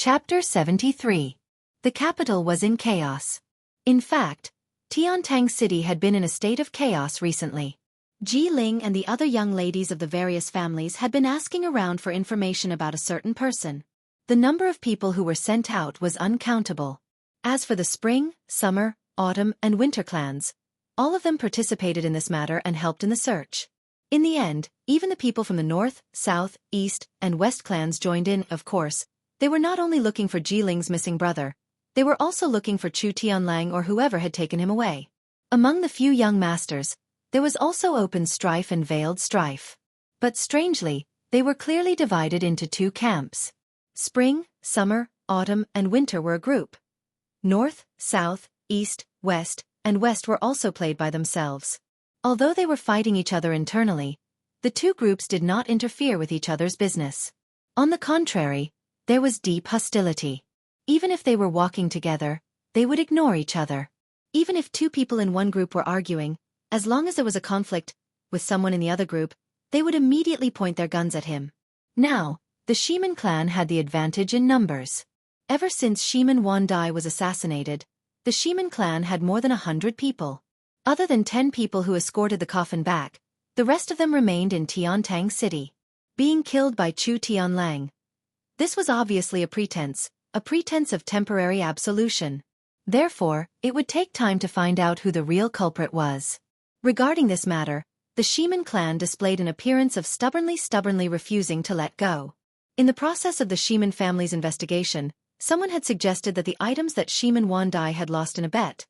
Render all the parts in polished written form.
Chapter 73. The capital was in chaos. In fact, Tiantang City had been in a state of chaos recently. Ji Ling and the other young ladies of the various families had been asking around for information about a certain person. The number of people who were sent out was uncountable. As for the spring, summer, autumn, and winter clans, all of them participated in this matter and helped in the search. In the end, even the people from the north, south, east, and west clans joined in. Of course, they were not only looking for Ji Ling's missing brother, they were also looking for Chu Tianlang or whoever had taken him away. Among the few young masters, there was also open strife and veiled strife. But strangely, they were clearly divided into two camps. Spring, summer, autumn, and winter were a group. North, south, east, west, and west were also played by themselves. Although they were fighting each other internally, the two groups did not interfere with each other's business. On the contrary, there was deep hostility. Even if they were walking together, they would ignore each other. Even if two people in one group were arguing, as long as there was a conflict with someone in the other group, they would immediately point their guns at him. Now, the Shiman clan had the advantage in numbers. Ever since Shiman Wandai was assassinated, the Shiman clan had more than 100 people. Other than 10 people who escorted the coffin back, the rest of them remained in Tiantang City, being killed by Chu Tianlang. This was obviously a pretense of temporary absolution. Therefore, it would take time to find out who the real culprit was. Regarding this matter, the Shiman clan displayed an appearance of stubbornly refusing to let go. In the process of the Shiman family's investigation, someone had suggested that the items that Shiman Wandai had lost in a bet.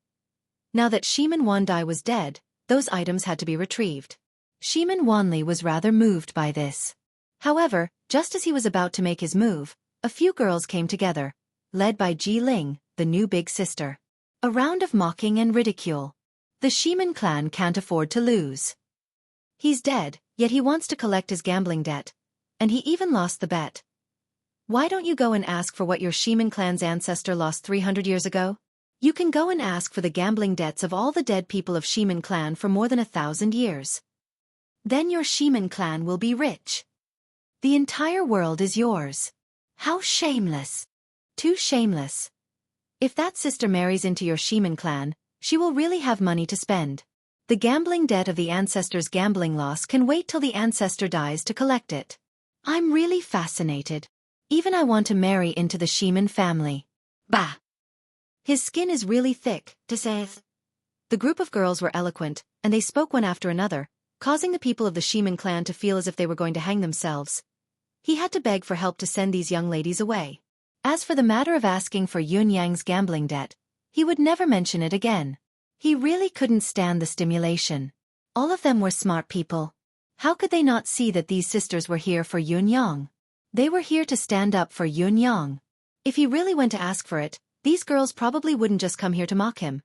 Now that Shiman Wandai was dead, those items had to be retrieved. Shiman Wanli was rather moved by this. However, just as he was about to make his move, a few girls came together, led by Ji Ling, the new big sister. A round of mocking and ridicule. The Shiman clan can't afford to lose. He's dead, yet he wants to collect his gambling debt. And he even lost the bet. Why don't you go and ask for what your Shiman clan's ancestor lost 300 years ago? You can go and ask for the gambling debts of all the dead people of Shiman clan for more than 1,000 years. Then your Shiman clan will be rich. The entire world is yours. How shameless. Too shameless. If that sister marries into your Shiman clan, she will really have money to spend. The gambling debt of the ancestor's gambling loss can wait till the ancestor dies to collect it. I'm really fascinated. Even I want to marry into the Shiman family. Bah! His skin is really thick, to say. The group of girls were eloquent, and they spoke one after another, causing the people of the Shiman clan to feel as if they were going to hang themselves. He had to beg for help to send these young ladies away. As for the matter of asking for Yun Yang's gambling debt, he would never mention it again. He really couldn't stand the stimulation. All of them were smart people. How could they not see that these sisters were here for Yun Yang? They were here to stand up for Yun Yang. If he really went to ask for it, these girls probably wouldn't just come here to mock him.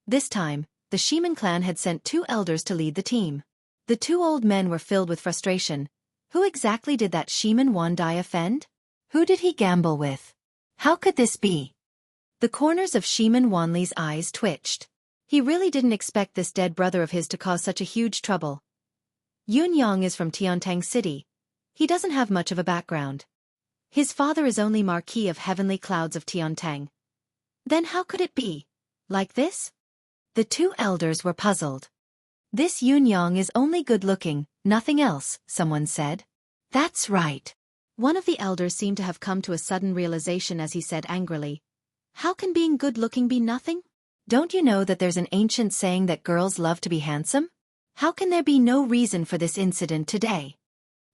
This time, the Shiman clan had sent 2 elders to lead the team. The 2 old men were filled with frustration. Who exactly did that Shiman Wandai offend? Who did he gamble with? How could this be? The corners of Shiman Wanli's eyes twitched. He really didn't expect this dead brother of his to cause such a huge trouble. Yun Yang is from Tiantang City. He doesn't have much of a background. His father is only Marquis of Heavenly Clouds of Tiantang. Then how could it be? Like this? The 2 elders were puzzled. This Yun Yang is only good-looking, nothing else, someone said. That's right. One of the elders seemed to have come to a sudden realization as he said angrily. How can being good-looking be nothing? Don't you know that there's an ancient saying that girls love to be handsome? How can there be no reason for this incident today?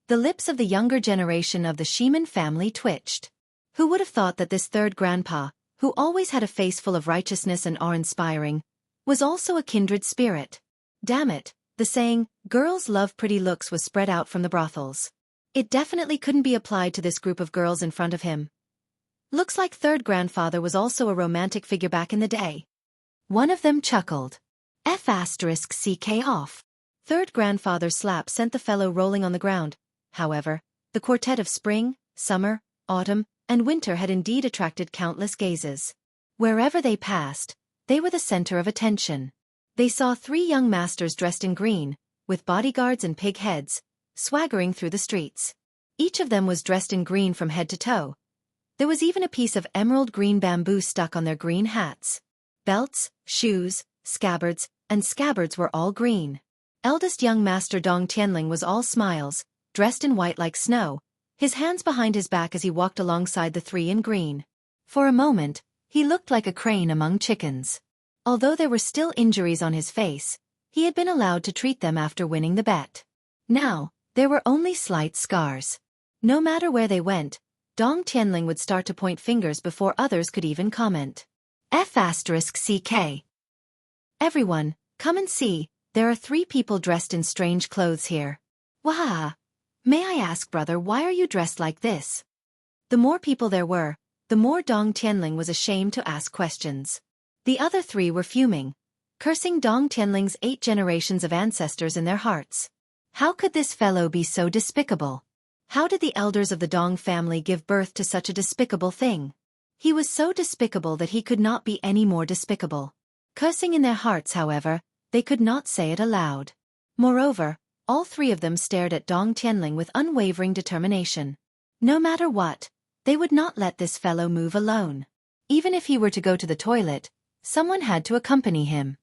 The lips of the younger generation of the Shiman family twitched. Who would have thought that this third grandpa, who always had a face full of righteousness and awe-inspiring, was also a kindred spirit? Damn it, the saying, girls love pretty looks was spread out from the brothels. It definitely couldn't be applied to this group of girls in front of him. Looks like third grandfather was also a romantic figure back in the day. One of them chuckled. F***ck off. Third grandfather's slap sent the fellow rolling on the ground. However, the quartet of spring, summer, autumn, and winter had indeed attracted countless gazes. Wherever they passed, they were the center of attention. They saw 3 young masters dressed in green, with bodyguards and pig heads, swaggering through the streets. Each of them was dressed in green from head to toe. There was even a piece of emerald green bamboo stuck on their green hats. Belts, shoes, scabbards, and scabbards were all green. Eldest young master Dong Tianling was all smiles, dressed in white like snow, his hands behind his back as he walked alongside the three in green. For a moment, he looked like a crane among chickens. Although there were still injuries on his face, he had been allowed to treat them after winning the bet. Now, there were only slight scars. No matter where they went, Dong Tianling would start to point fingers before others could even comment. F***CK. Everyone, come and see, there are 3 people dressed in strange clothes here. Wah! May I ask, brother, why are you dressed like this? The more people there were, the more Dong Tianling was ashamed to ask questions. The other 3 were fuming, cursing Dong Tianling's 8 generations of ancestors in their hearts. How could this fellow be so despicable? How did the elders of the Dong family give birth to such a despicable thing? He was so despicable that he could not be any more despicable. Cursing in their hearts, however, they could not say it aloud. Moreover, all 3 of them stared at Dong Tianling with unwavering determination. No matter what, they would not let this fellow move alone. Even if he were to go to the toilet, someone had to accompany him.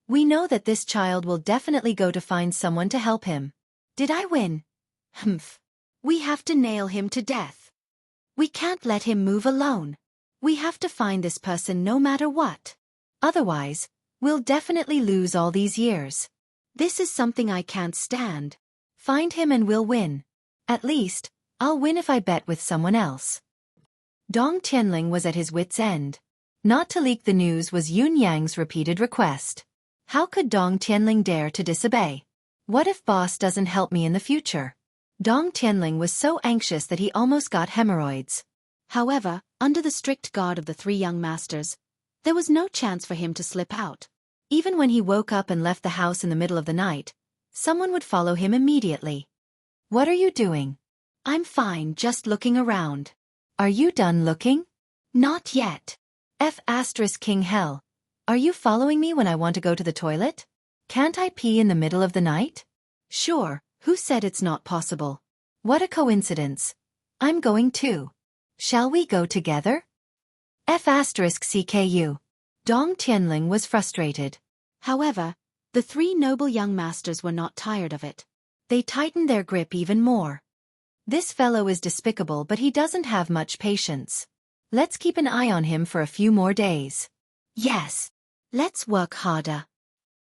We know that this child will definitely go to find someone to help him. Did I win? Humph. We have to nail him to death. We can't let him move alone. We have to find this person no matter what. Otherwise, we'll definitely lose all these years. This is something I can't stand. Find him and we'll win. At least, I'll win if I bet with someone else. Dong Tianling was at his wit's end. Not to leak the news was Yun Yang's repeated request. How could Dong Tianling dare to disobey? What if boss doesn't help me in the future? Dong Tianling was so anxious that he almost got hemorrhoids. However, under the strict guard of the 3 young masters, there was no chance for him to slip out. Even when he woke up and left the house in the middle of the night, someone would follow him immediately. What are you doing? I'm fine, just looking around. Are you done looking? Not yet. King Hell. Are you following me when I want to go to the toilet? Can't I pee in the middle of the night? Sure, who said it's not possible? What a coincidence. I'm going too. Shall we go together? CKU. Dong Tianling was frustrated. However, the 3 noble young masters were not tired of it. They tightened their grip even more. This fellow is despicable, but he doesn't have much patience. Let's keep an eye on him for a few more days. Yes. Let's work harder.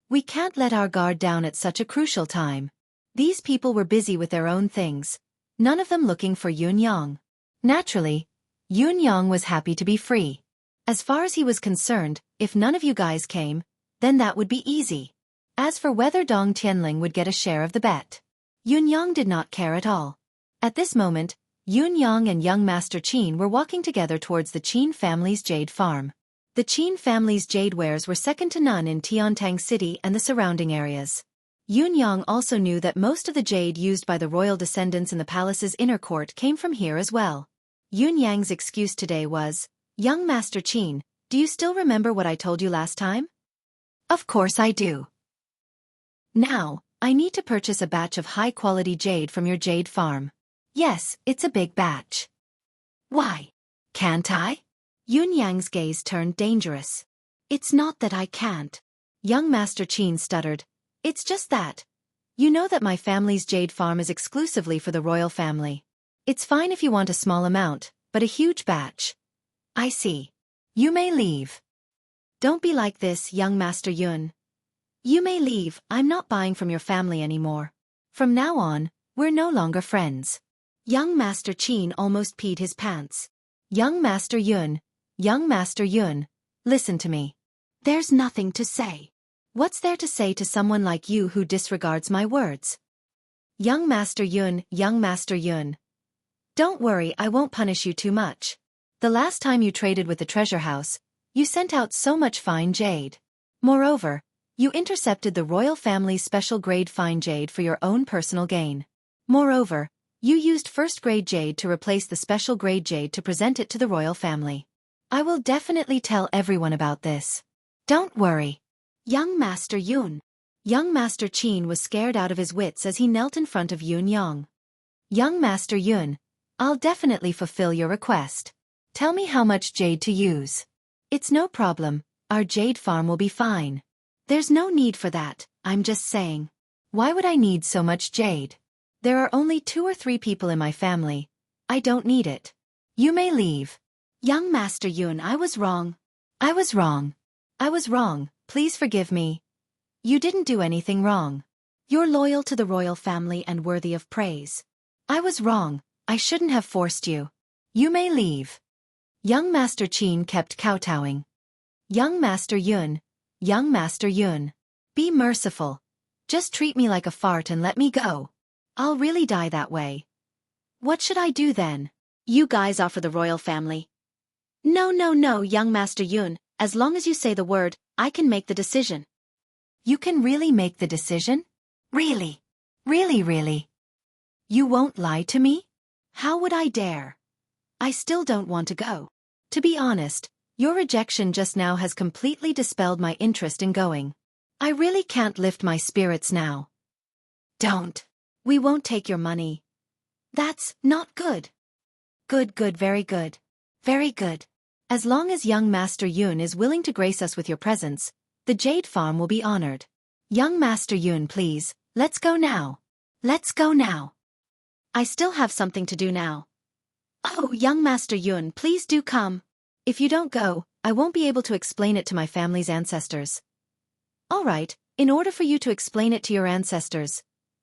We can't let our guard down at such a crucial time. These people were busy with their own things, none of them looking for Yun Yang. Naturally, Yun Yang was happy to be free. As far as he was concerned, if none of you guys came, then that would be easy. As for whether Dong Tianling would get a share of the bet, Yun Yang did not care at all. At this moment, Yun Yang and young Master Qin were walking together towards the Qin family's jade farm. The Qin family's jade wares were second to none in Tiantang City and the surrounding areas. Yun Yang also knew that most of the jade used by the royal descendants in the palace's inner court came from here as well. Yun Yang's excuse today was, "Young Master Qin, do you still remember what I told you last time?" "Of course I do. Now, I need to purchase a batch of high-quality jade from your jade farm." "Yes, it's a big batch." "Why? Can't I?" Yun Yang's gaze turned dangerous. "It's not that I can't." Young Master Qin stuttered. "It's just that. You know that my family's jade farm is exclusively for the royal family. It's fine if you want a small amount, but a huge batch." "I see. You may leave." "Don't be like this, young Master Yun. You may leave, I'm not buying from your family anymore. From now on, we're no longer friends." Young Master Qin almost peed his pants. Young Master Yun, listen to me. There's nothing to say. What's there to say to someone like you who disregards my words? Young Master Yun. Don't worry, I won't punish you too much. The last time you traded with the treasure house, you sent out so much fine jade. Moreover, you intercepted the royal family's special grade fine jade for your own personal gain. Moreover, you used first-grade jade to replace the special grade jade to present it to the royal family. I will definitely tell everyone about this. Don't worry. Young Master Yun. Young Master Qin was scared out of his wits as he knelt in front of Yun Yang. Young Master Yun, I'll definitely fulfill your request. Tell me how much jade to use. It's no problem, our jade farm will be fine. There's no need for that, I'm just saying. Why would I need so much jade? There are only 2 or 3 people in my family. I don't need it. You may leave. Young Master Yun, I was wrong. I was wrong. I was wrong, please forgive me. You didn't do anything wrong. You're loyal to the royal family and worthy of praise. I was wrong, I shouldn't have forced you. You may leave. Young Master Qin kept kowtowing. Young Master Yun, Young Master Yun. Be merciful. Just treat me like a fart and let me go. I'll really die that way. What should I do then? You guys are for the royal family. No, Young Master Yun, as long as you say the word, I can make the decision. You can really make the decision? Really? Really? You won't lie to me? How would I dare? I still don't want to go. To be honest, your rejection just now has completely dispelled my interest in going. I really can't lift my spirits now. Don't. We won't take your money. That's not good. Good, very good. Very good. As long as young Master Yun is willing to grace us with your presence, the Jade Farm will be honored. Young Master Yun, please, let's go now. Let's go now. I still have something to do now. Oh, young Master Yun, please do come. If you don't go, I won't be able to explain it to my family's ancestors. All right, in order for you to explain it to your ancestors.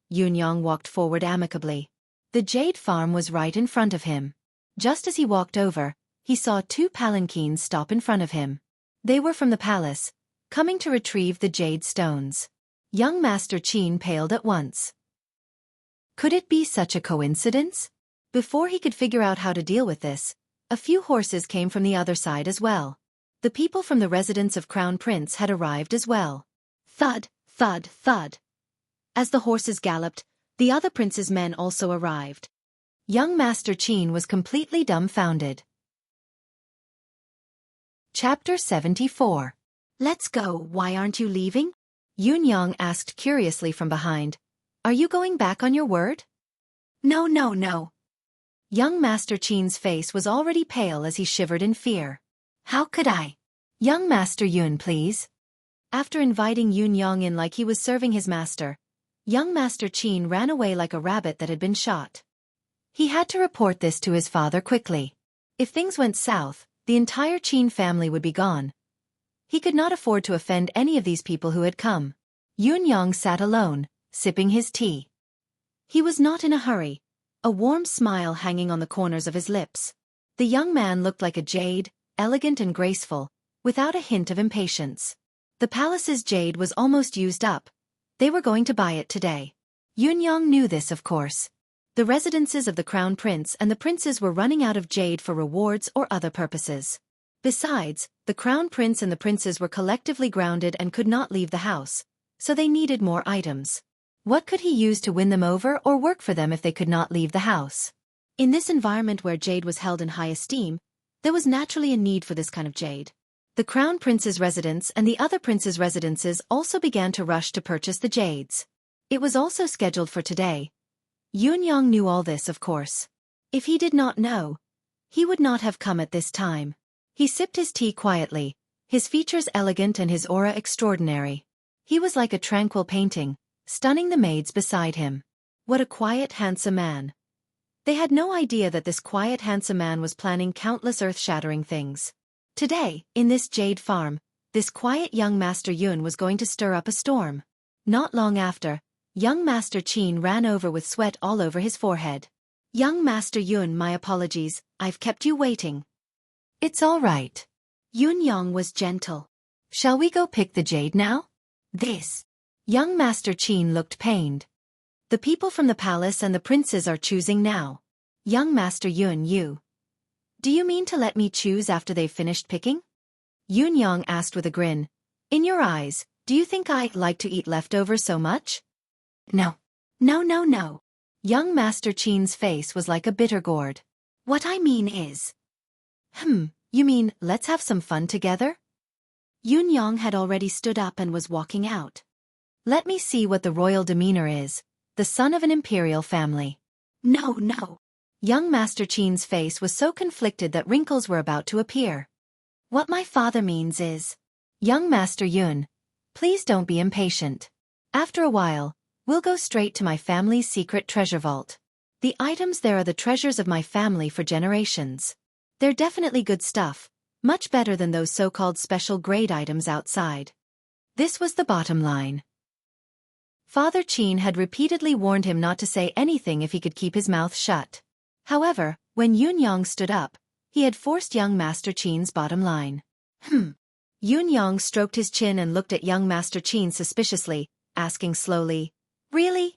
Yun Yang walked forward amicably. The Jade Farm was right in front of him. Just as he walked over, he saw 2 palanquins stop in front of him. They were from the palace, coming to retrieve the jade stones. Young Master Qin paled at once. Could it be such a coincidence? Before he could figure out how to deal with this, a few horses came from the other side as well. The people from the residence of Crown Prince had arrived as well. Thud, thud, thud. As the horses galloped, the other prince's men also arrived. Young Master Qin was completely dumbfounded. Chapter 74. Let's go, why aren't you leaving? Yun Yang asked curiously from behind. Are you going back on your word? No. Young Master Qin's face was already pale as he shivered in fear. How could I? Young Master Yun, please. After inviting Yun Yang in like he was serving his master, young Master Qin ran away like a rabbit that had been shot. He had to report this to his father quickly. If things went south, the entire Qin family would be gone. He could not afford to offend any of these people who had come. Yun Yang sat alone, sipping his tea. He was not in a hurry, a warm smile hanging on the corners of his lips. The young man looked like a jade, elegant and graceful, without a hint of impatience. The palace's jade was almost used up. They were going to buy it today. Yun Yang knew this, of course. The residences of the Crown Prince and the princes were running out of jade for rewards or other purposes. Besides, the Crown Prince and the princes were collectively grounded and could not leave the house, so they needed more items. What could he use to win them over or work for them if they could not leave the house? In this environment where jade was held in high esteem, there was naturally a need for this kind of jade. The Crown Prince's residence and the other princes' residences also began to rush to purchase the jades. It was also scheduled for today. Yun Yang knew all this, of course. If he did not know, he would not have come at this time. He sipped his tea quietly, his features elegant and his aura extraordinary. He was like a tranquil painting, stunning the maids beside him. What a quiet, handsome man. They had no idea that this quiet, handsome man was planning countless earth-shattering things. Today, in this jade farm, this quiet young Master Yun was going to stir up a storm. Not long after, young Master Qin ran over with sweat all over his forehead. Young Master Yun, my apologies, I've kept you waiting. It's all right. Yun Yang was gentle. Shall we go pick the jade now? This. Young Master Qin looked pained. The people from the palace and the princes are choosing now. Young Master Yun, do you mean to let me choose after they've finished picking? Yun Yang asked with a grin. In your eyes, do you think I like to eat leftovers so much? No. Young Master Qin's face was like a bitter gourd. What I mean is... you mean, let's have some fun together? Yun Yang had already stood up and was walking out. Let me see what the royal demeanor is, the son of an imperial family. No. Young Master Qin's face was so conflicted that wrinkles were about to appear. What my father means is, young Master Yun, please don't be impatient. After a while, we'll go straight to my family's secret treasure vault. The items there are the treasures of my family for generations. They're definitely good stuff, much better than those so-called special grade items outside. This was the bottom line. Father Qin had repeatedly warned him not to say anything if he could keep his mouth shut. However, when Yun Yang stood up, he had forced young Master Qin's bottom line. Yun Yang stroked his chin and looked at young Master Qin suspiciously, asking slowly, Really?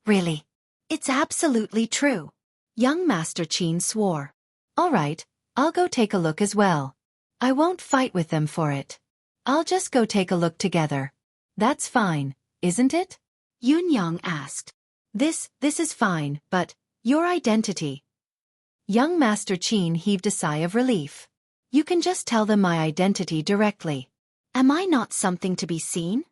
Really? It's absolutely true. Young Master Qin swore. All right, I'll go take a look as well. I won't fight with them for it. I'll just go take a look together. That's fine, isn't it? Yun Yang asked. This is fine, but your identity. Young Master Qin heaved a sigh of relief. You can just tell them my identity directly. Am I not something to be seen?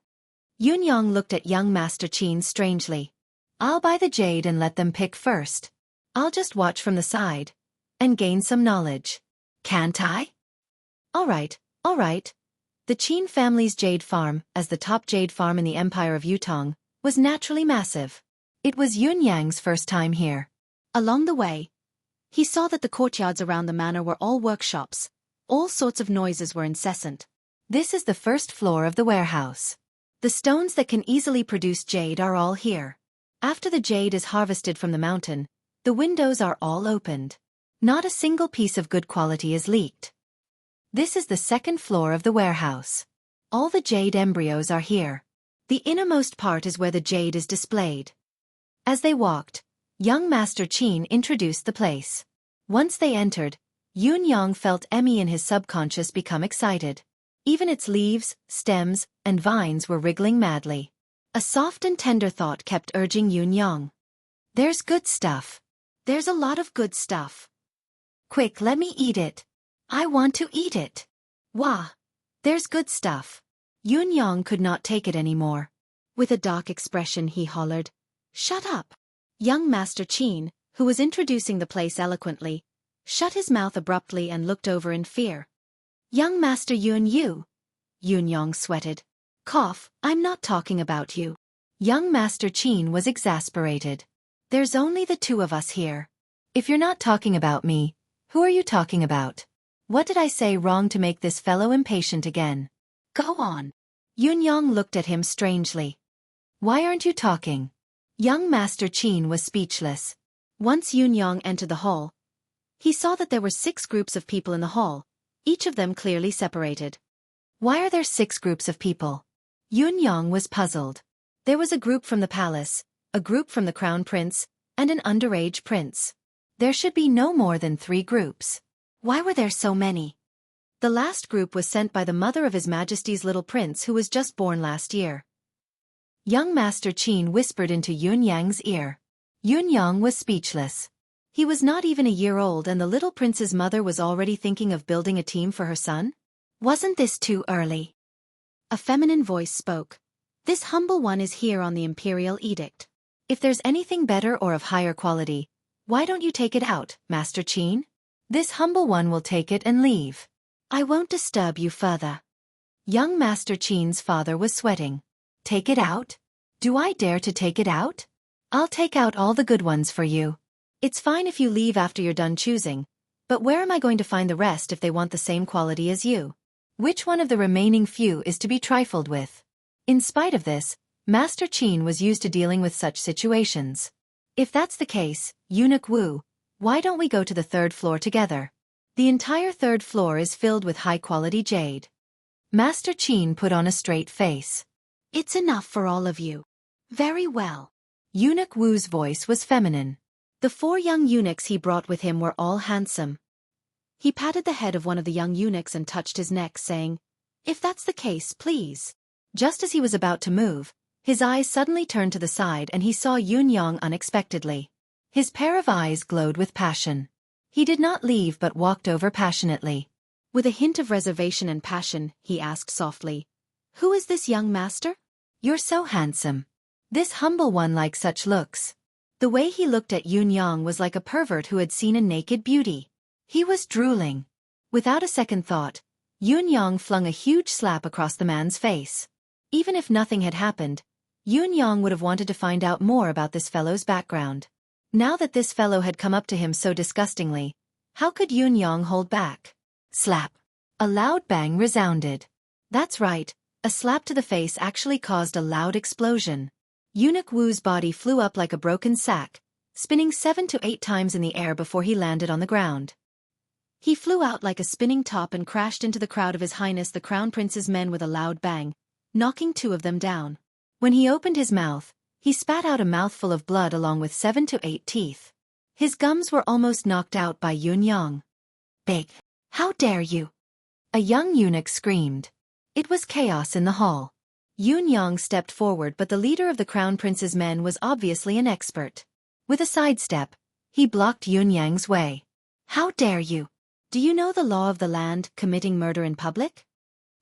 Yun Yang looked at young Master Qin strangely. I'll buy the jade and let them pick first. I'll just watch from the side and gain some knowledge. Can't I? All right. The Qin family's jade farm, as the top jade farm in the Empire of Yutong, was naturally massive. It was Yun Yang's first time here. Along the way, he saw that the courtyards around the manor were all workshops. All sorts of noises were incessant. This is the first floor of the warehouse. The stones that can easily produce jade are all here. After the jade is harvested from the mountain, the windows are all opened. Not a single piece of good quality is leaked. This is the second floor of the warehouse. All the jade embryos are here. The innermost part is where the jade is displayed. As they walked, young Master Qin introduced the place. Once they entered, Yun Yang felt Emmy in his subconscious become excited. Even its leaves, stems, and vines were wriggling madly. A soft and tender thought kept urging Yun Yang. There's good stuff. There's a lot of good stuff. Quick, let me eat it. I want to eat it. Wah! There's good stuff. Yun Yang could not take it anymore. With a dark expression he hollered, Shut up! Young Master Qin, who was introducing the place eloquently, shut his mouth abruptly and looked over in fear. Young Master Yun Yang sweated. Cough, I'm not talking about you. Young Master Qin was exasperated. There's only the two of us here. If you're not talking about me, who are you talking about? What did I say wrong to make this fellow impatient again? Go on. Yun Yang looked at him strangely. Why aren't you talking? Young Master Qin was speechless. Once Yun Yang entered the hall, he saw that there were 6 groups of people in the hall, each of them clearly separated. Why are there 6 groups of people? Yun Yang was puzzled. There was a group from the palace, a group from the crown prince, and an underage prince. There should be no more than 3 groups. Why were there so many? The last group was sent by the mother of His Majesty's little prince who was just born last year. Young Master Qin whispered into Yun Yang's ear. Yun Yang was speechless. He was not even a year old and the little prince's mother was already thinking of building a team for her son? Wasn't this too early? A feminine voice spoke. This humble one is here on the imperial edict. If there's anything better or of higher quality, why don't you take it out, Master Qin? This humble one will take it and leave. I won't disturb you further. Young Master Qin's father was sweating. Take it out? Do I dare to take it out? I'll take out all the good ones for you. It's fine if you leave after you're done choosing, but where am I going to find the rest if they want the same quality as you? Which one of the remaining few is to be trifled with? In spite of this, Master Qin was used to dealing with such situations. If that's the case, Eunuch Wu, why don't we go to the 3rd floor together? The entire 3rd floor is filled with high-quality jade. Master Qin put on a straight face. It's enough for all of you. Very well. Eunuch Wu's voice was feminine. The 4 young eunuchs he brought with him were all handsome. He patted the head of one of the young eunuchs and touched his neck, saying, If that's the case, please. Just as he was about to move, his eyes suddenly turned to the side and he saw Yun Yang unexpectedly. His pair of eyes glowed with passion. He did not leave but walked over passionately. With a hint of reservation and passion, he asked softly, Who is this young master? You're so handsome. This humble one likes such looks. The way he looked at Yun Yang was like a pervert who had seen a naked beauty. He was drooling. Without a second thought, Yun Yang flung a huge slap across the man's face. Even if nothing had happened, Yun Yang would have wanted to find out more about this fellow's background. Now that this fellow had come up to him so disgustingly, how could Yun Yang hold back? Slap. A loud bang resounded. That's right, a slap to the face actually caused a loud explosion. Eunuch Wu's body flew up like a broken sack, spinning 7 to 8 times in the air before he landed on the ground. He flew out like a spinning top and crashed into the crowd of His Highness the Crown Prince's men with a loud bang, knocking 2 of them down. When he opened his mouth, he spat out a mouthful of blood along with 7 to 8 teeth. His gums were almost knocked out by Yun Yang. Big! How dare you! A young eunuch screamed. It was chaos in the hall. Yun Yang stepped forward, but the leader of the Crown Prince's men was obviously an expert. With a sidestep, he blocked Yun Yang's way. How dare you! Do you know the law of the land, committing murder in public?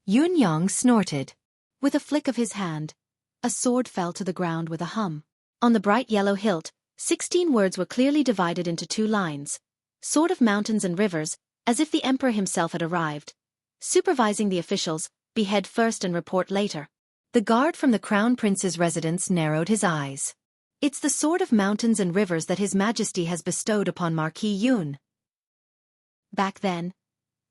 Yun Yang snorted. With a flick of his hand, a sword fell to the ground with a hum. On the bright yellow hilt, 16 words were clearly divided into 2 lines. Sword of mountains and rivers, as if the emperor himself had arrived. Supervising the officials, behead first and report later. The guard from the Crown Prince's residence narrowed his eyes. It's the sword of mountains and rivers that His Majesty has bestowed upon Marquis Yun. Back then,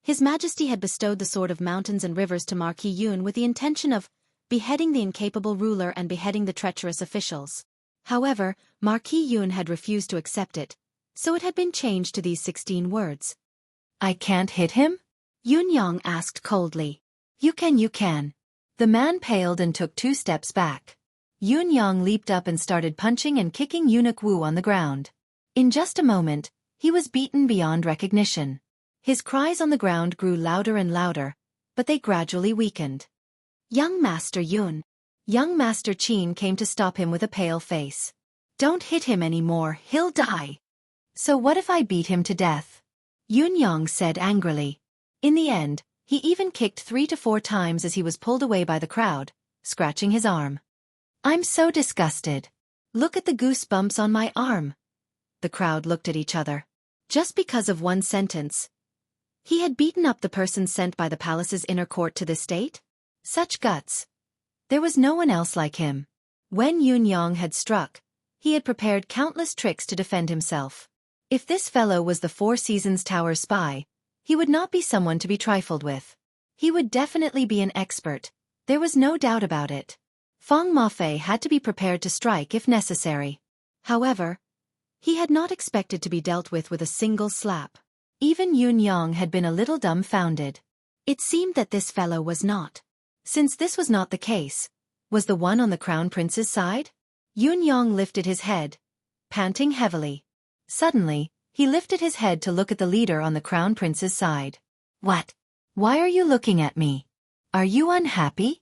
His Majesty had bestowed the sword of mountains and rivers to Marquis Yun with the intention of beheading the incapable ruler and beheading the treacherous officials. However, Marquis Yun had refused to accept it, so it had been changed to these 16 words. I can't hit him? Yun Yang asked coldly. You can. The man paled and took 2 steps back. Yun Yang leaped up and started punching and kicking Eunuch Wu on the ground. In just a moment, he was beaten beyond recognition. His cries on the ground grew louder and louder, but they gradually weakened. Young Master Yun. Young Master Qin came to stop him with a pale face. Don't hit him anymore, he'll die. So what if I beat him to death? Yun Yang said angrily. In the end, he even kicked 3 to 4 times as he was pulled away by the crowd, scratching his arm. I'm so disgusted. Look at the goosebumps on my arm. The crowd looked at each other. Just because of one sentence. He had beaten up the person sent by the palace's inner court to this state? Such guts. There was no one else like him. When Yun Yang had struck, he had prepared countless tricks to defend himself. If this fellow was the Four Seasons Tower spy, he would not be someone to be trifled with. He would definitely be an expert, there was no doubt about it. Feng Mafei had to be prepared to strike if necessary. However, he had not expected to be dealt with a single slap. Even Yun Yang had been a little dumbfounded. It seemed that this fellow was not. Since this was not the case, was the one on the Crown Prince's side? Yun Yang lifted his head, panting heavily. Suddenly, he lifted his head to look at the leader on the Crown Prince's side. What? Why are you looking at me? Are you unhappy?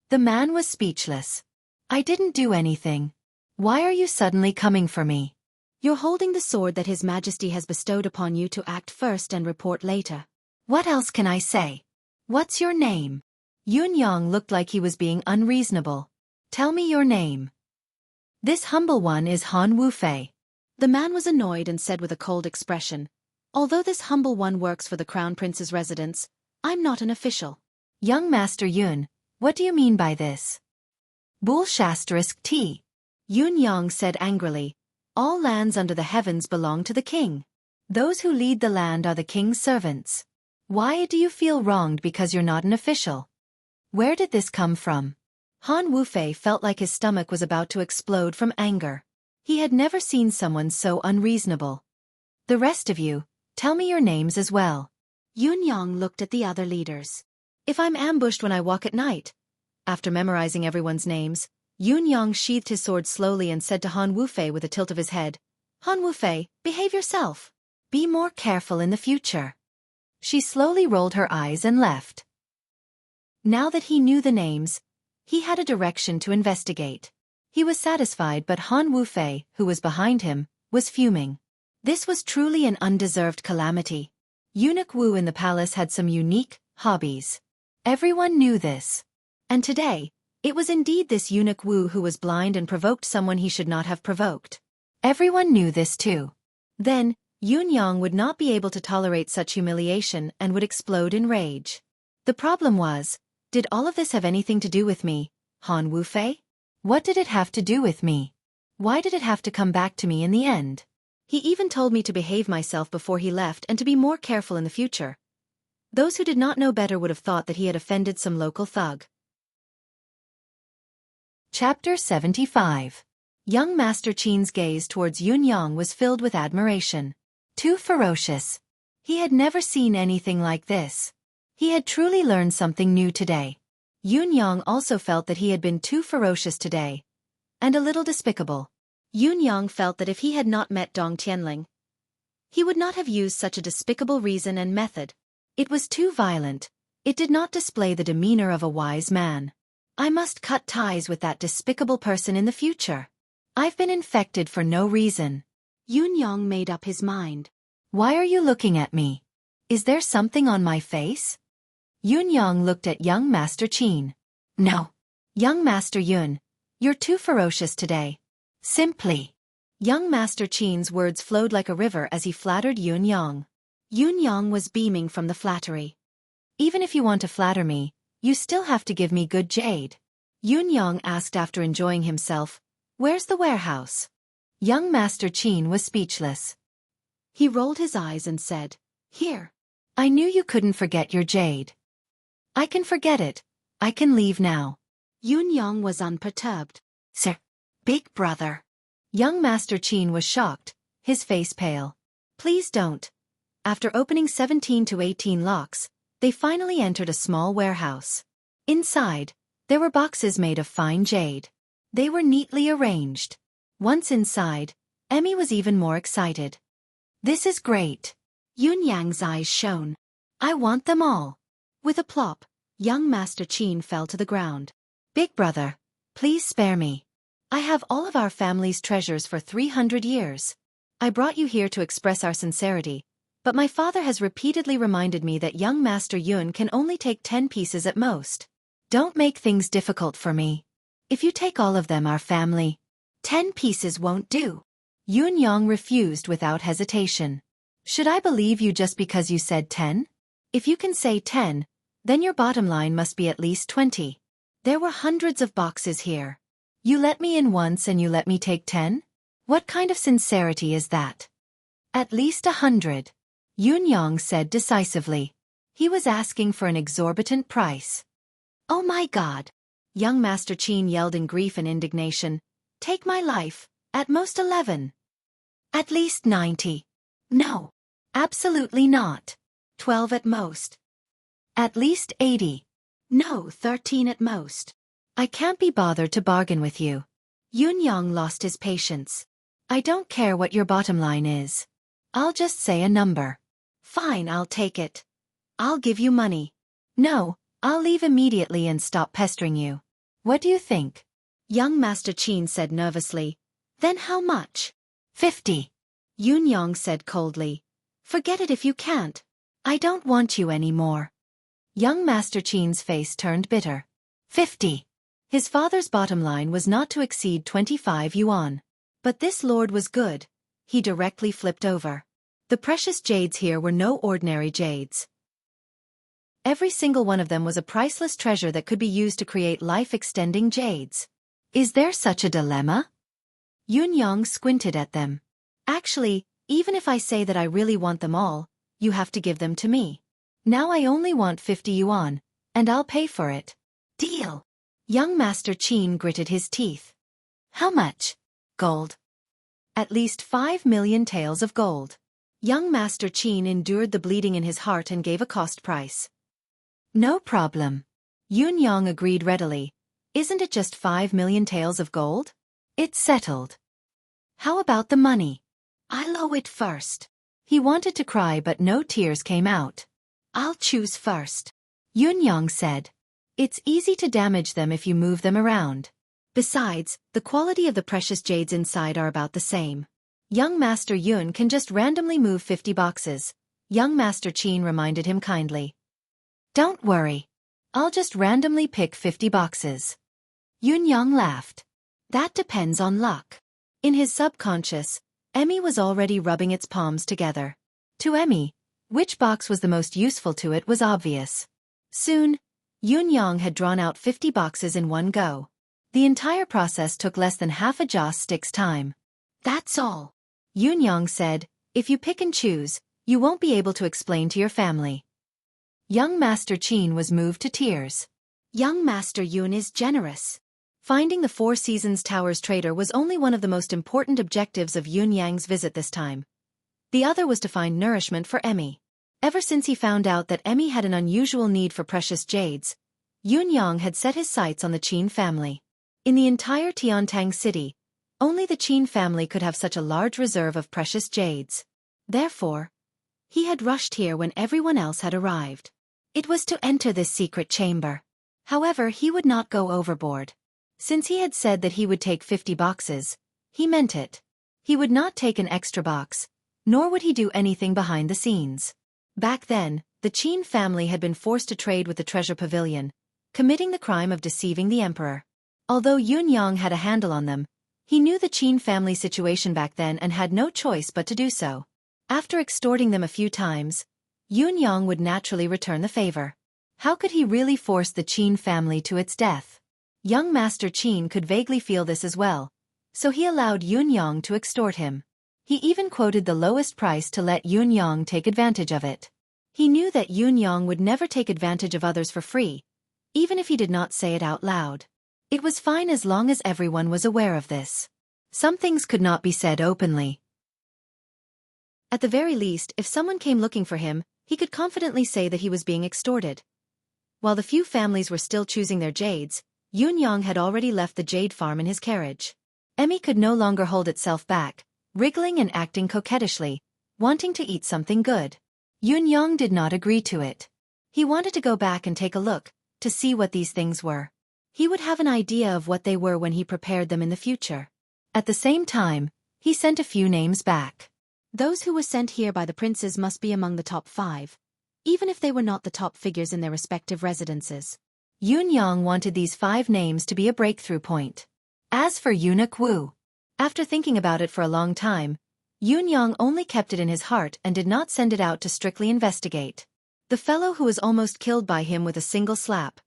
The man was speechless. I didn't do anything. Why are you suddenly coming for me? You're holding the sword that His Majesty has bestowed upon you to act first and report later. What else can I say? What's your name? Yun Yang looked like he was being unreasonable. Tell me your name. This humble one is Han Wufei. The man was annoyed and said with a cold expression, although this humble one works for the Crown Prince's residence, I'm not an official. Young Master Yun, what do you mean by this? Bull**T. Yun Yang said angrily, all lands under the heavens belong to the king. Those who lead the land are the king's servants. Why do you feel wronged because you're not an official? Where did this come from? Han Wufei felt like his stomach was about to explode from anger. He had never seen someone so unreasonable. The rest of you, tell me your names as well. Yun Yang looked at the other leaders. If I'm ambushed when I walk at night. After memorizing everyone's names, Yun Yang sheathed his sword slowly and said to Han Wufei with a tilt of his head, Han Wufei, behave yourself. Be more careful in the future. She slowly rolled her eyes and left. Now that he knew the names, he had a direction to investigate. He was satisfied, but Han Wufei, who was behind him, was fuming. This was truly an undeserved calamity. Eunuch Wu in the palace had some unique hobbies. Everyone knew this. And today, it was indeed this Eunuch Wu who was blind and provoked someone he should not have provoked. Everyone knew this too. Then, Yun Yang would not be able to tolerate such humiliation and would explode in rage. The problem was, did all of this have anything to do with me, Han Wufei? What did it have to do with me? Why did it have to come back to me in the end? He even told me to behave myself before he left and to be more careful in the future. Those who did not know better would have thought that he had offended some local thug. Chapter 75. Young Master Qin's gaze towards Yun Yang was filled with admiration. Too ferocious. He had never seen anything like this. He had truly learned something new today. Yun Yang also felt that he had been too ferocious today, and a little despicable. Yun Yang felt that if he had not met Dong Tianling, he would not have used such a despicable reason and method. It was too violent. It did not display the demeanor of a wise man. I must cut ties with that despicable person in the future. I've been infected for no reason. Yun Yang made up his mind. Why are you looking at me? Is there something on my face? Yun Yang looked at young Master Qin. No. Young Master Yun, you're too ferocious today. Simply. Young Master Qin's words flowed like a river as he flattered Yun Yang. Yun Yang was beaming from the flattery. Even if you want to flatter me, you still have to give me good jade. Yun Yang asked after enjoying himself, where's the warehouse? Young Master Qin was speechless. He rolled his eyes and said, here. I knew you couldn't forget your jade. I can forget it. I can leave now. Yun Yang was unperturbed. Sir, big brother. Young Master Qin was shocked, his face pale. Please don't. After opening 17 to 18 locks, they finally entered a small warehouse. Inside, there were boxes made of fine jade. They were neatly arranged. Once inside, Emmy was even more excited. This is great. Yun Yang's eyes shone. I want them all. With a plop, young Master Qin fell to the ground. Big brother, please spare me. I have all of our family's treasures for 300 years. I brought you here to express our sincerity, but my father has repeatedly reminded me that young Master Yun can only take 10 pieces at most. Don't make things difficult for me. If you take all of them, our family, 10 pieces won't do. Yun Yang refused without hesitation. Should I believe you just because you said 10? If you can say 10, then your bottom line must be at least 20. There were hundreds of boxes here. You let me in once and you let me take 10? What kind of sincerity is that? At least 100. Yun Yang said decisively. He was asking for an exorbitant price. Oh my God! Young Master Qin yelled in grief and indignation. Take my life, at most 11. At least 90. No. Absolutely not. 12 at most. At least 80. No, 13 at most. I can't be bothered to bargain with you. Yun Yang lost his patience. I don't care what your bottom line is. I'll just say a number. Fine, I'll take it. I'll give you money. No, I'll leave immediately and stop pestering you. What do you think? Young Master Qin said nervously. Then how much? 50. Yun Yang said coldly. Forget it if you can't. I don't want you anymore. Young Master Qin's face turned bitter. 50. His father's bottom line was not to exceed 25 yuan. But this lord was good. He directly flipped over. The precious jades here were no ordinary jades. Every single one of them was a priceless treasure that could be used to create life-extending jades. Is there such a dilemma? Yun Yang squinted at them. Actually, even if I say that I really want them all, you have to give them to me. Now I only want 50 yuan, and I'll pay for it. Deal. Young Master Qin gritted his teeth. How much? Gold. At least 5 million taels of gold. Young Master Qin endured the bleeding in his heart and gave a cost price. No problem. Yun Yang agreed readily. Isn't it just 5 million taels of gold? It's settled. How about the money? I'll owe it first. He wanted to cry but no tears came out. I'll choose first. Yun Yang said. It's easy to damage them if you move them around. Besides, the quality of the precious jades inside are about the same. Young Master Yun can just randomly move 50 boxes. Young Master Qin reminded him kindly. Don't worry. I'll just randomly pick 50 boxes. Yun Yang laughed. That depends on luck. In his subconscious, Emmy was already rubbing its palms together. To Emmy, which box was the most useful to it was obvious. Soon, Yun-yang had drawn out 50 boxes in one go. The entire process took less than half a joss stick's time. "That's all," Yun-yang said. "If you pick and choose, you won't be able to explain to your family." Young Master Qin was moved to tears. Young Master Yun is generous. Finding the Four Seasons Tower's traitor was only one of the most important objectives of Yun-yang's visit this time. The other was to find nourishment for Emmy. Ever since he found out that Emmy had an unusual need for precious jades, Yun-yang had set his sights on the Qin family. In the entire Tiantang city, only the Qin family could have such a large reserve of precious jades. Therefore, he had rushed here when everyone else had arrived. It was to enter this secret chamber. However, he would not go overboard. Since he had said that he would take 50 boxes, he meant it. He would not take an extra box, nor would he do anything behind the scenes. Back then, the Qin family had been forced to trade with the treasure pavilion, committing the crime of deceiving the emperor. Although Yun-yang had a handle on them, he knew the Qin family situation back then and had no choice but to do so. After extorting them a few times, Yun-yang would naturally return the favor. How could he really force the Qin family to its death? Young Master Qin could vaguely feel this as well, so he allowed Yun-yang to extort him. He even quoted the lowest price to let Yun-yang take advantage of it. He knew that Yun-yang would never take advantage of others for free, even if he did not say it out loud. It was fine as long as everyone was aware of this. Some things could not be said openly. At the very least, if someone came looking for him, he could confidently say that he was being extorted. While the few families were still choosing their jades, Yun-yang had already left the jade farm in his carriage. Emmy could no longer hold itself back, wriggling and acting coquettishly, wanting to eat something good. Yun-yang did not agree to it. He wanted to go back and take a look, to see what these things were. He would have an idea of what they were when he prepared them in the future. At the same time, he sent a few names back. Those who were sent here by the princes must be among the top 5, even if they were not the top figures in their respective residences. Yun-yang wanted these 5 names to be a breakthrough point. As for Eunuch Wu, after thinking about it for a long time, Yun-yang only kept it in his heart and did not send it out to strictly investigate. The fellow who was almost killed by him with a single slap.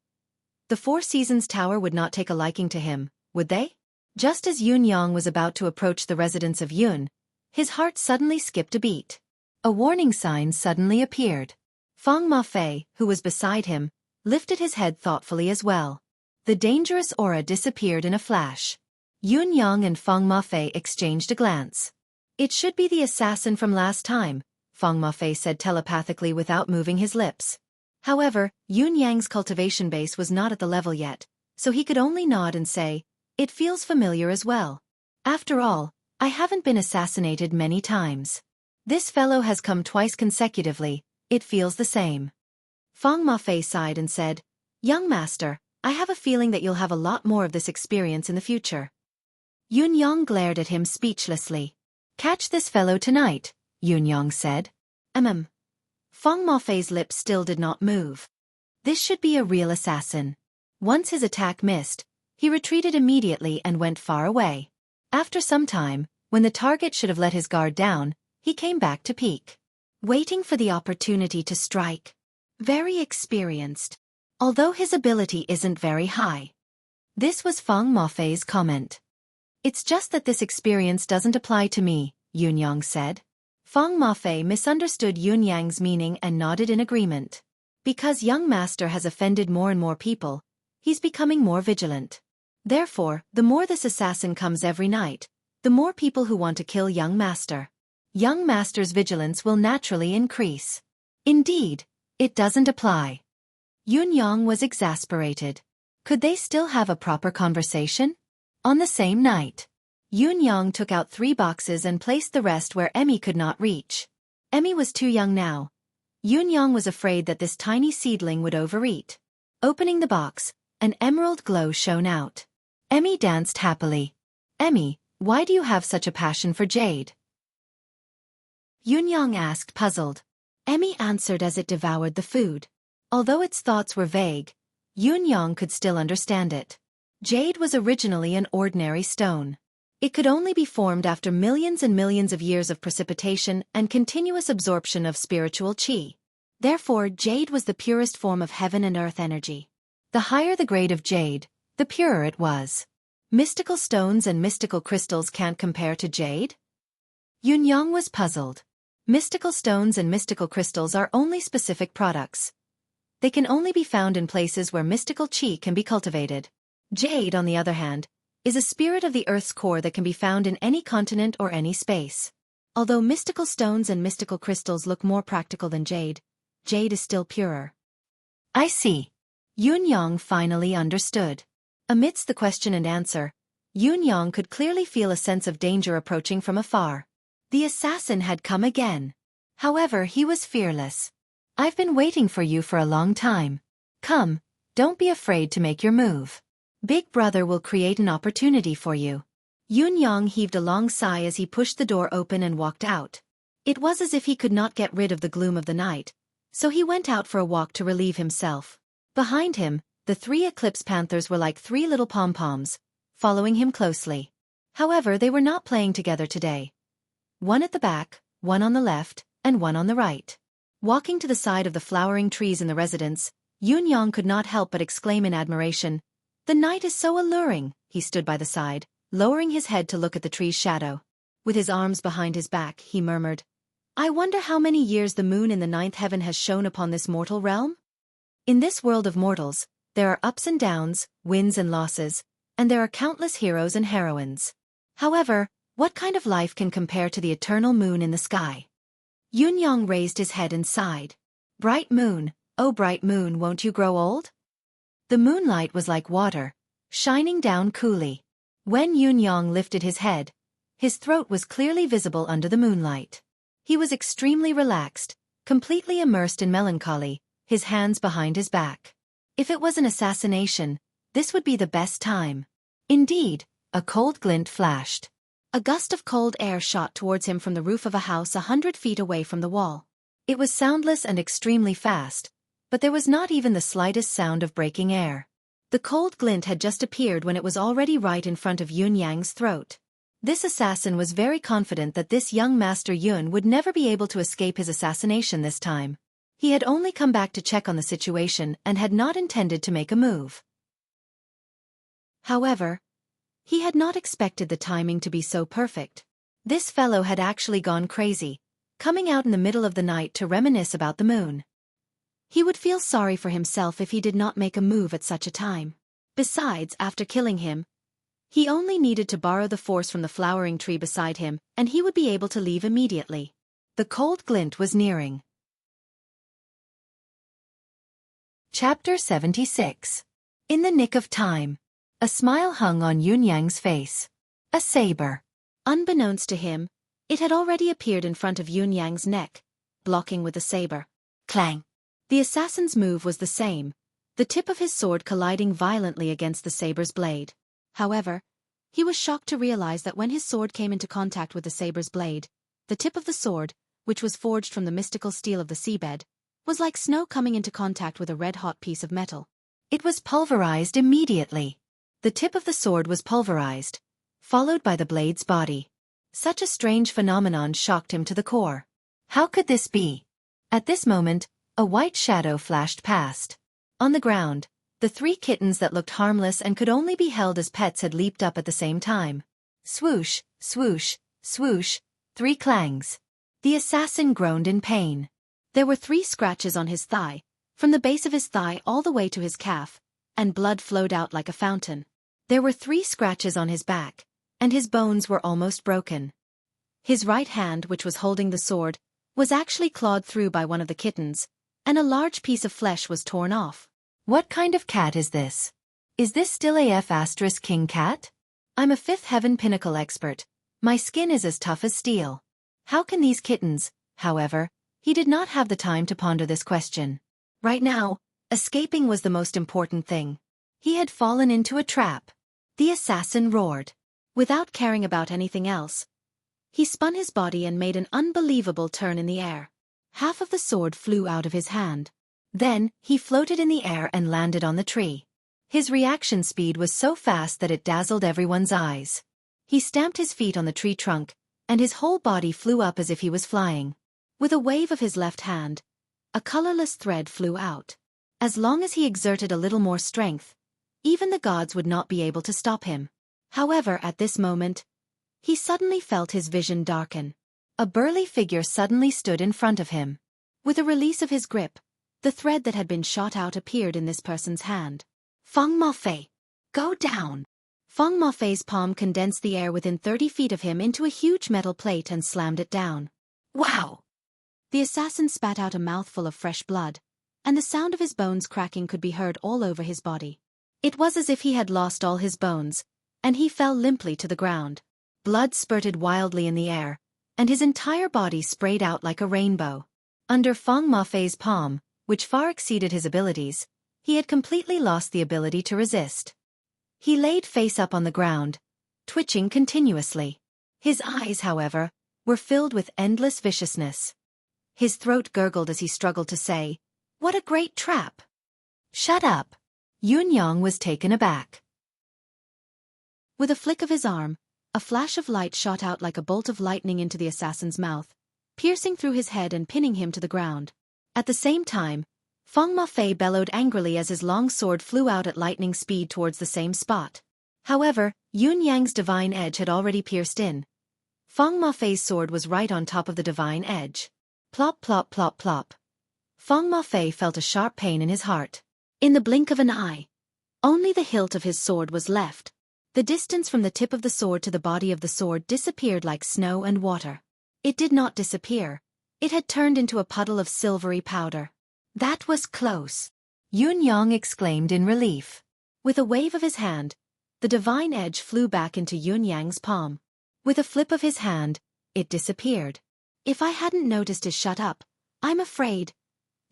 The Four Seasons Tower would not take a liking to him, would they? Just as Yun-yang was about to approach the residence of Yun, his heart suddenly skipped a beat. A warning sign suddenly appeared. Feng Mafei, who was beside him, lifted his head thoughtfully as well. The dangerous aura disappeared in a flash. Yun-yang and Feng Mafei exchanged a glance. "It should be the assassin from last time," Feng Mafei said telepathically without moving his lips. However, Yun-yang's cultivation base was not at the level yet, so he could only nod and say, "It feels familiar as well. After all, I haven't been assassinated many times. This fellow has come twice consecutively, it feels the same." Feng Mafei sighed and said, "Young master, I have a feeling that you'll have a lot more of this experience in the future." Yun-yang glared at him speechlessly. "Catch this fellow tonight," Yun-yang said. Feng Mafei's lips still did not move. This should be a real assassin. Once his attack missed, he retreated immediately and went far away. After some time, when the target should have let his guard down, he came back to peek. Waiting for the opportunity to strike. Very experienced. Although his ability isn't very high. This was Feng Mafei's comment. "It's just that this experience doesn't apply to me," Yun-yang said. Feng Mafei misunderstood Yun-yang's meaning and nodded in agreement. Because young master has offended more and more people, he's becoming more vigilant. Therefore, the more this assassin comes every night, the more people who want to kill young master. Young master's vigilance will naturally increase. Indeed, it doesn't apply. Yun-yang was exasperated. Could they still have a proper conversation? On the same night, Yun-yang took out 3 boxes and placed the rest where Emmy could not reach. Emmy was too young now. Yun-yang was afraid that this tiny seedling would overeat. Opening the box, an emerald glow shone out. Emmy danced happily. "Emmy, why do you have such a passion for jade?" Yun-yang asked, puzzled. Emmy answered as it devoured the food. Although its thoughts were vague, Yun-yang could still understand it. Jade was originally an ordinary stone. It could only be formed after millions and millions of years of precipitation and continuous absorption of spiritual qi. Therefore, jade was the purest form of heaven and earth energy. The higher the grade of jade, the purer it was. Mystical stones and mystical crystals can't compare to jade? Yunyang was puzzled. Mystical stones and mystical crystals are only specific products. They can only be found in places where mystical qi can be cultivated. Jade, on the other hand, is a spirit of the Earth's core that can be found in any continent or any space. Although mystical stones and mystical crystals look more practical than jade, jade is still purer. I see. Yunyang finally understood. Amidst the question and answer, Yunyang could clearly feel a sense of danger approaching from afar. The assassin had come again. However, he was fearless. I've been waiting for you for a long time. Come, don't be afraid to make your move. Big Brother will create an opportunity for you. Yunyang heaved a long sigh as he pushed the door open and walked out. It was as if he could not get rid of the gloom of the night, so he went out for a walk to relieve himself. Behind him, the 3 Eclipse Panthers were like 3 little pom-poms, following him closely. However, they were not playing together today. One at the back, one on the left, and one on the right. Walking to the side of the flowering trees in the residence, Yunyang could not help but exclaim in admiration, "The night is so alluring." He stood by the side, lowering his head to look at the tree's shadow. With his arms behind his back, he murmured, "I wonder how many years the moon in the 9th heaven has shone upon this mortal realm? In this world of mortals, there are ups and downs, wins and losses, and there are countless heroes and heroines. However, what kind of life can compare to the eternal moon in the sky?" Yunyang raised his head and sighed. "Bright moon, oh bright moon, won't you grow old?" The moonlight was like water, shining down coolly. When Yunyang lifted his head, his throat was clearly visible under the moonlight. He was extremely relaxed, completely immersed in melancholy, his hands behind his back. If it was an assassination, this would be the best time. Indeed, a cold glint flashed. A gust of cold air shot towards him from the roof of a house 100 feet away from the wall. It was soundless and extremely fast, but there was not even the slightest sound of breaking air. The cold glint had just appeared when it was already right in front of Yunyang's throat. This assassin was very confident that this young Master Yun would never be able to escape his assassination this time. He had only come back to check on the situation and had not intended to make a move. However, he had not expected the timing to be so perfect. This fellow had actually gone crazy, coming out in the middle of the night to reminisce about the moon. He would feel sorry for himself if he did not make a move at such a time. Besides, after killing him, he only needed to borrow the force from the flowering tree beside him, and he would be able to leave immediately. The cold glint was nearing. Chapter 76. In the nick of time. A smile hung on Yunyang's face. A saber. Unbeknownst to him, it had already appeared in front of Yunyang's neck, blocking with the saber. Clang! The assassin's move was the same, the tip of his sword colliding violently against the saber's blade. However, he was shocked to realize that when his sword came into contact with the saber's blade, the tip of the sword, which was forged from the mystical steel of the seabed, was like snow coming into contact with a red-hot piece of metal. It was pulverized immediately. The tip of the sword was pulverized, followed by the blade's body. Such a strange phenomenon shocked him to the core. How could this be? At this moment, a white shadow flashed past. On the ground, the 3 kittens that looked harmless and could only be held as pets had leaped up at the same time. Swoosh, swoosh, swoosh, 3 clangs. The assassin groaned in pain. There were 3 scratches on his thigh, from the base of his thigh all the way to his calf, and blood flowed out like a fountain. There were 3 scratches on his back, and his bones were almost broken. His right hand, which was holding the sword, was actually clawed through by one of the kittens, and a large piece of flesh was torn off. What kind of cat is this? Is this still AF** king cat? I'm a 5th heaven pinnacle expert. My skin is as tough as steel. How can these kittens, however, he did not have the time to ponder this question. Right now, escaping was the most important thing. He had fallen into a trap. The assassin roared. Without caring about anything else, he spun his body and made an unbelievable turn in the air. Half of the sword flew out of his hand. Then, he floated in the air and landed on the tree. His reaction speed was so fast that it dazzled everyone's eyes. He stamped his feet on the tree trunk, and his whole body flew up as if he was flying. With a wave of his left hand, a colorless thread flew out. As long as he exerted a little more strength, even the gods would not be able to stop him. However, at this moment, he suddenly felt his vision darken. A burly figure suddenly stood in front of him. With a release of his grip, the thread that had been shot out appeared in this person's hand. Feng Mofei, go down! Feng Mofei's palm condensed the air within 30 feet of him into a huge metal plate and slammed it down. Wow! The assassin spat out a mouthful of fresh blood, and the sound of his bones cracking could be heard all over his body. It was as if he had lost all his bones, and he fell limply to the ground. Blood spurted wildly in the air, and his entire body sprayed out like a rainbow. Under Feng Mofei's palm, which far exceeded his abilities, he had completely lost the ability to resist. He laid face up on the ground, twitching continuously. His eyes, however, were filled with endless viciousness. His throat gurgled as he struggled to say, "What a great trap!" "Shut up!" Yun Yang was taken aback. With a flick of his arm, a flash of light shot out like a bolt of lightning into the assassin's mouth, piercing through his head and pinning him to the ground. At the same time, Feng Mofei bellowed angrily as his long sword flew out at lightning speed towards the same spot. However, Yun Yang's divine edge had already pierced in. Feng Mofei's sword was right on top of the divine edge. Plop plop plop plop. Feng Mofei felt a sharp pain in his heart. In the blink of an eye, only the hilt of his sword was left. The distance from the tip of the sword to the body of the sword disappeared like snow and water. It did not disappear. It had turned into a puddle of silvery powder. That was close, Yun Yang exclaimed in relief. With a wave of his hand, the divine edge flew back into Yun Yang's palm. With a flip of his hand, it disappeared. If I hadn't noticed his shut up, I'm afraid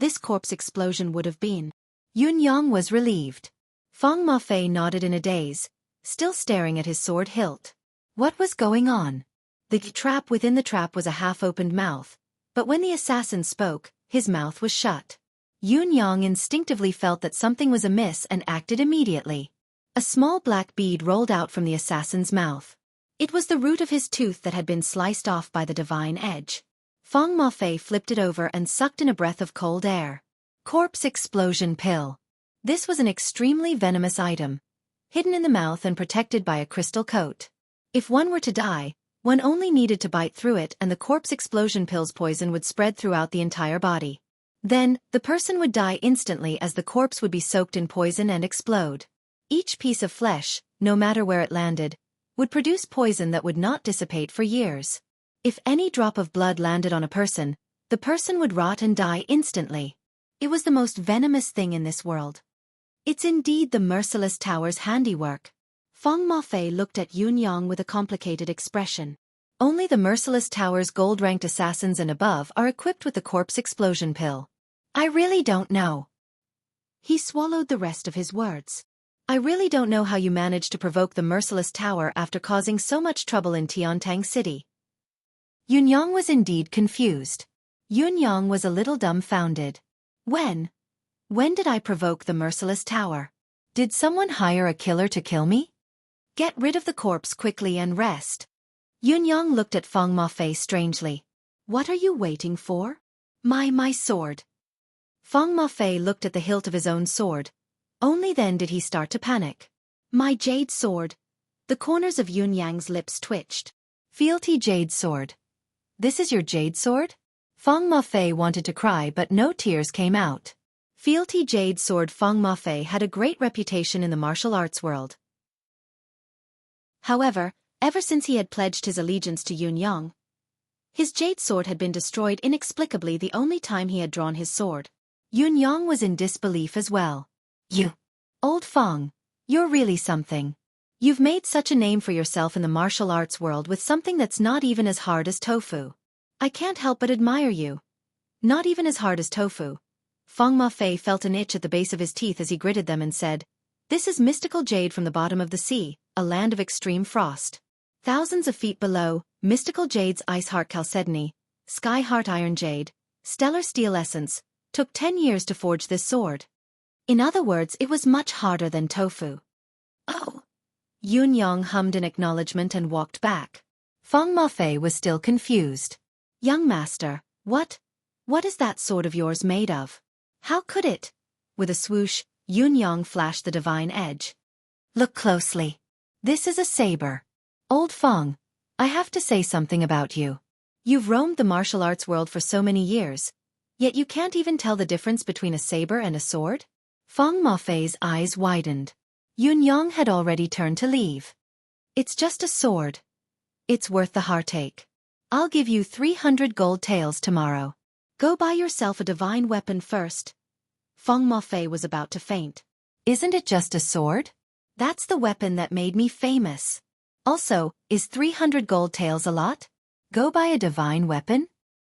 this corpse explosion would have been. Yun Yang was relieved. Feng Mofei nodded in a daze, still staring at his sword hilt. What was going on? The trap within the trap was a half-opened mouth, but when the assassin spoke, his mouth was shut. Yun Yang instinctively felt that something was amiss and acted immediately. A small black bead rolled out from the assassin's mouth. It was the root of his tooth that had been sliced off by the divine edge. Feng Mofei flipped it over and sucked in a breath of cold air. Corpse explosion pill. This was an extremely venomous item, hidden in the mouth and protected by a crystal coat. If one were to die, one only needed to bite through it and the corpse explosion pill's poison would spread throughout the entire body. Then, the person would die instantly as the corpse would be soaked in poison and explode. Each piece of flesh, no matter where it landed, would produce poison that would not dissipate for years. If any drop of blood landed on a person, the person would rot and die instantly. It was the most venomous thing in this world. It's indeed the Merciless Tower's handiwork. Feng Mofei looked at Yun Yang with a complicated expression. Only the Merciless Tower's gold-ranked assassins and above are equipped with the corpse explosion pill. I really don't know. He swallowed the rest of his words. I really don't know how you managed to provoke the Merciless Tower after causing so much trouble in Tiantang City. Yun Yang was indeed confused. Yun Yang was a little dumbfounded. When did I provoke the Merciless Tower? Did someone hire a killer to kill me? Get rid of the corpse quickly and rest. Yun Yang looked at Feng Mofei strangely. What are you waiting for? My sword. Feng Mofei looked at the hilt of his own sword. Only then did he start to panic. My jade sword. The corners of Yun Yang's lips twitched. Fealty jade sword. This is your jade sword? Feng Mofei wanted to cry but no tears came out. Fealty jade sword. Feng Mofei had a great reputation in the martial arts world. However, ever since he had pledged his allegiance to Yun Yang, his jade sword had been destroyed inexplicably the only time he had drawn his sword. Yun Yang was in disbelief as well. You, old Feng, you're really something. You've made such a name for yourself in the martial arts world with something that's not even as hard as tofu. I can't help but admire you. Not even as hard as tofu. Feng Mofei felt an itch at the base of his teeth as he gritted them and said, This is mystical jade from the bottom of the sea, a land of extreme frost. Thousands of feet below, mystical jade's ice heart chalcedony, sky heart iron jade, stellar steel essence, took 10 years to forge this sword. In other words, it was much harder than tofu. Oh, Yun Yang hummed in acknowledgement and walked back. Feng Mafei was still confused. Young master, what is that sword of yours made of? How could it? With a swoosh, Yun Yang flashed the divine edge. Look closely. This is a saber. Old Feng, I have to say something about you. You've roamed the martial arts world for so many years, yet you can't even tell the difference between a saber and a sword? Feng Mafei's eyes widened. Yun Yang had already turned to leave. It's just a sword. It's worth the heartache. I'll give you 300 gold taels tomorrow. Go buy yourself a divine weapon first. Feng Mafei was about to faint. Isn't it just a sword? That's the weapon that made me famous. Also, is 300 gold taels a lot? Go buy a divine weapon?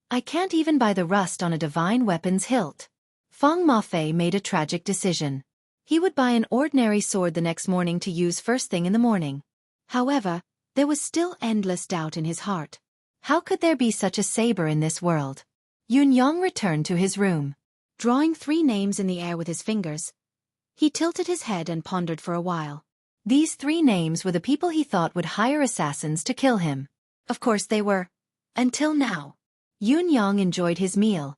I can't even buy the rust on a divine weapon's hilt. Feng Mafei made a tragic decision. He would buy an ordinary sword the next morning to use first thing in the morning. However, there was still endless doubt in his heart. How could there be such a saber in this world? Yun Yang returned to his room. Drawing 3 names in the air with his fingers, he tilted his head and pondered for a while. These 3 names were the people he thought would hire assassins to kill him. Of course they were. Until now. Yun Yang enjoyed his meal,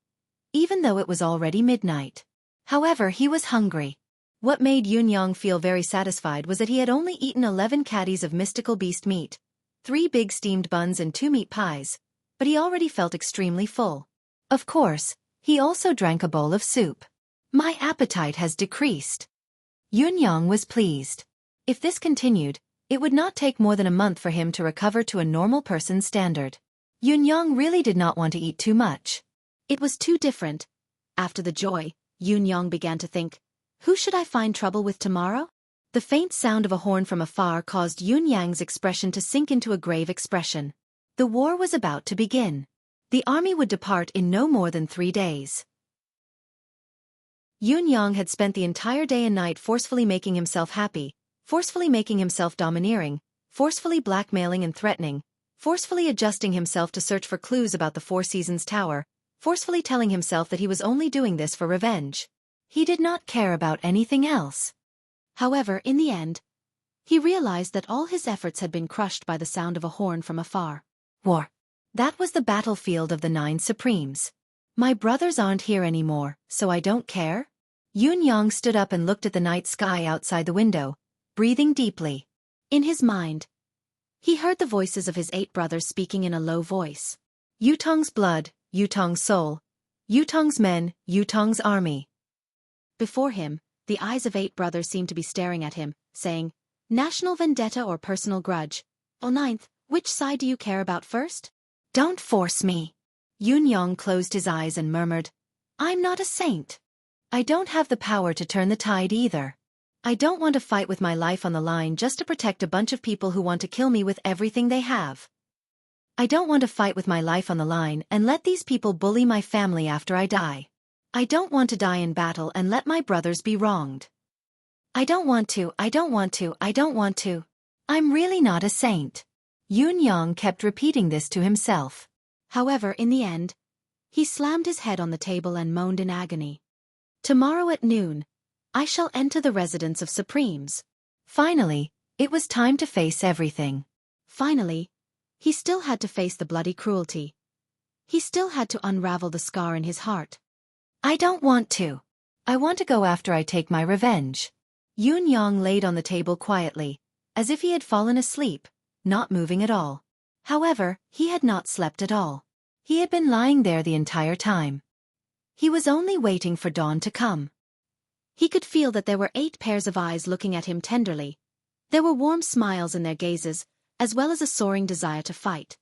even though it was already midnight. However, he was hungry. What made Yun Yang feel very satisfied was that he had only eaten 11 caddies of mystical beast meat, 3 big steamed buns and 2 meat pies, but he already felt extremely full. Of course, he also drank a bowl of soup. My appetite has decreased. Yun Yang was pleased. If this continued, it would not take more than a month for him to recover to a normal person's standard. Yun Yang really did not want to eat too much. It was too different. After the joy, Yun Yang began to think, who should I find trouble with tomorrow? The faint sound of a horn from afar caused Yun Yang's expression to sink into a grave expression. The war was about to begin. The army would depart in no more than 3 days. Yun Yang had spent the entire day and night forcefully making himself happy, forcefully making himself domineering, forcefully blackmailing and threatening, forcefully adjusting himself to search for clues about the Four Seasons Tower, forcefully telling himself that he was only doing this for revenge. He did not care about anything else. However, in the end, he realized that all his efforts had been crushed by the sound of a horn from afar. War. That was the battlefield of the 9 Supremes. My brothers aren't here anymore, so I don't care. Yun Yang stood up and looked at the night sky outside the window, breathing deeply. In his mind, he heard the voices of his 8 brothers speaking in a low voice. Yutong's blood, Yutong's soul, Yutong's men, Yutong's army. Before him, the eyes of 8 brothers seemed to be staring at him, saying, national vendetta or personal grudge? O 9th, which side do you care about first? Don't force me. Yun Yang closed his eyes and murmured, I'm not a saint. I don't have the power to turn the tide either. I don't want to fight with my life on the line just to protect a bunch of people who want to kill me with everything they have. I don't want to fight with my life on the line and let these people bully my family after I die. I don't want to die in battle and let my brothers be wronged. I don't want to. I'm really not a saint. Yun Yang kept repeating this to himself. However, in the end, he slammed his head on the table and moaned in agony. Tomorrow at noon, I shall enter the residence of Supremes. Finally, it was time to face everything. Finally, he still had to face the bloody cruelty. He still had to unravel the scar in his heart. I don't want to. I want to go after I take my revenge. Yun Yang laid on the table quietly, as if he had fallen asleep, not moving at all. However, he had not slept at all. He had been lying there the entire time. He was only waiting for dawn to come. He could feel that there were 8 pairs of eyes looking at him tenderly. There were warm smiles in their gazes, as well as a soaring desire to fight.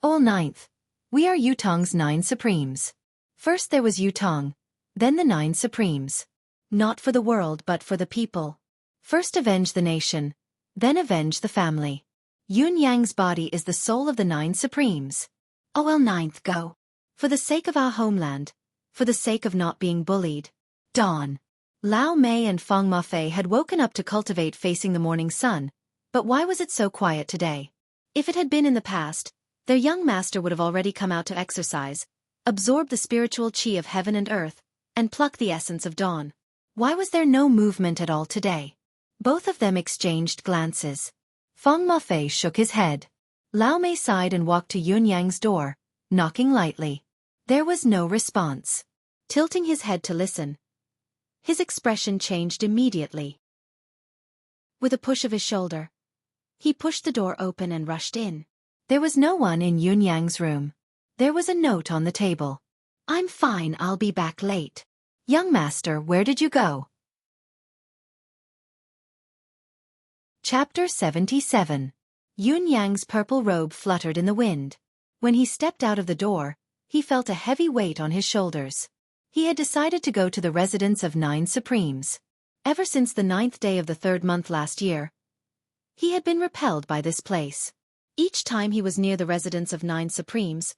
All 9th. We are Yutong's 9 Supremes. First there was Yutong, then the 9 Supremes. Not for the world but for the people. First avenge the nation, then avenge the family. Yun Yang's body is the soul of the 9 Supremes. Oh well, 9th, go. For the sake of our homeland, for the sake of not being bullied. Dawn. Lao Mei and Feng Mafei had woken up to cultivate facing the morning sun, but why was it so quiet today? If it had been in the past, their young master would have already come out to exercise, absorb the spiritual qi of heaven and earth, and pluck the essence of dawn. Why was there no movement at all today? Both of them exchanged glances. Feng Mafei shook his head. Lao Mei sighed and walked to Yun Yang's door, knocking lightly. There was no response. Tilting his head to listen, his expression changed immediately. With a push of his shoulder, he pushed the door open and rushed in. There was no one in Yun Yang's room. There was a note on the table. I'm fine, I'll be back late. Young master, where did you go? Chapter 77. Yun Yang's purple robe fluttered in the wind. When he stepped out of the door, he felt a heavy weight on his shoulders. He had decided to go to the residence of 9 Supremes. Ever since the 9th day of the 3rd month last year, he had been repelled by this place. Each time he was near the residence of 9 Supremes,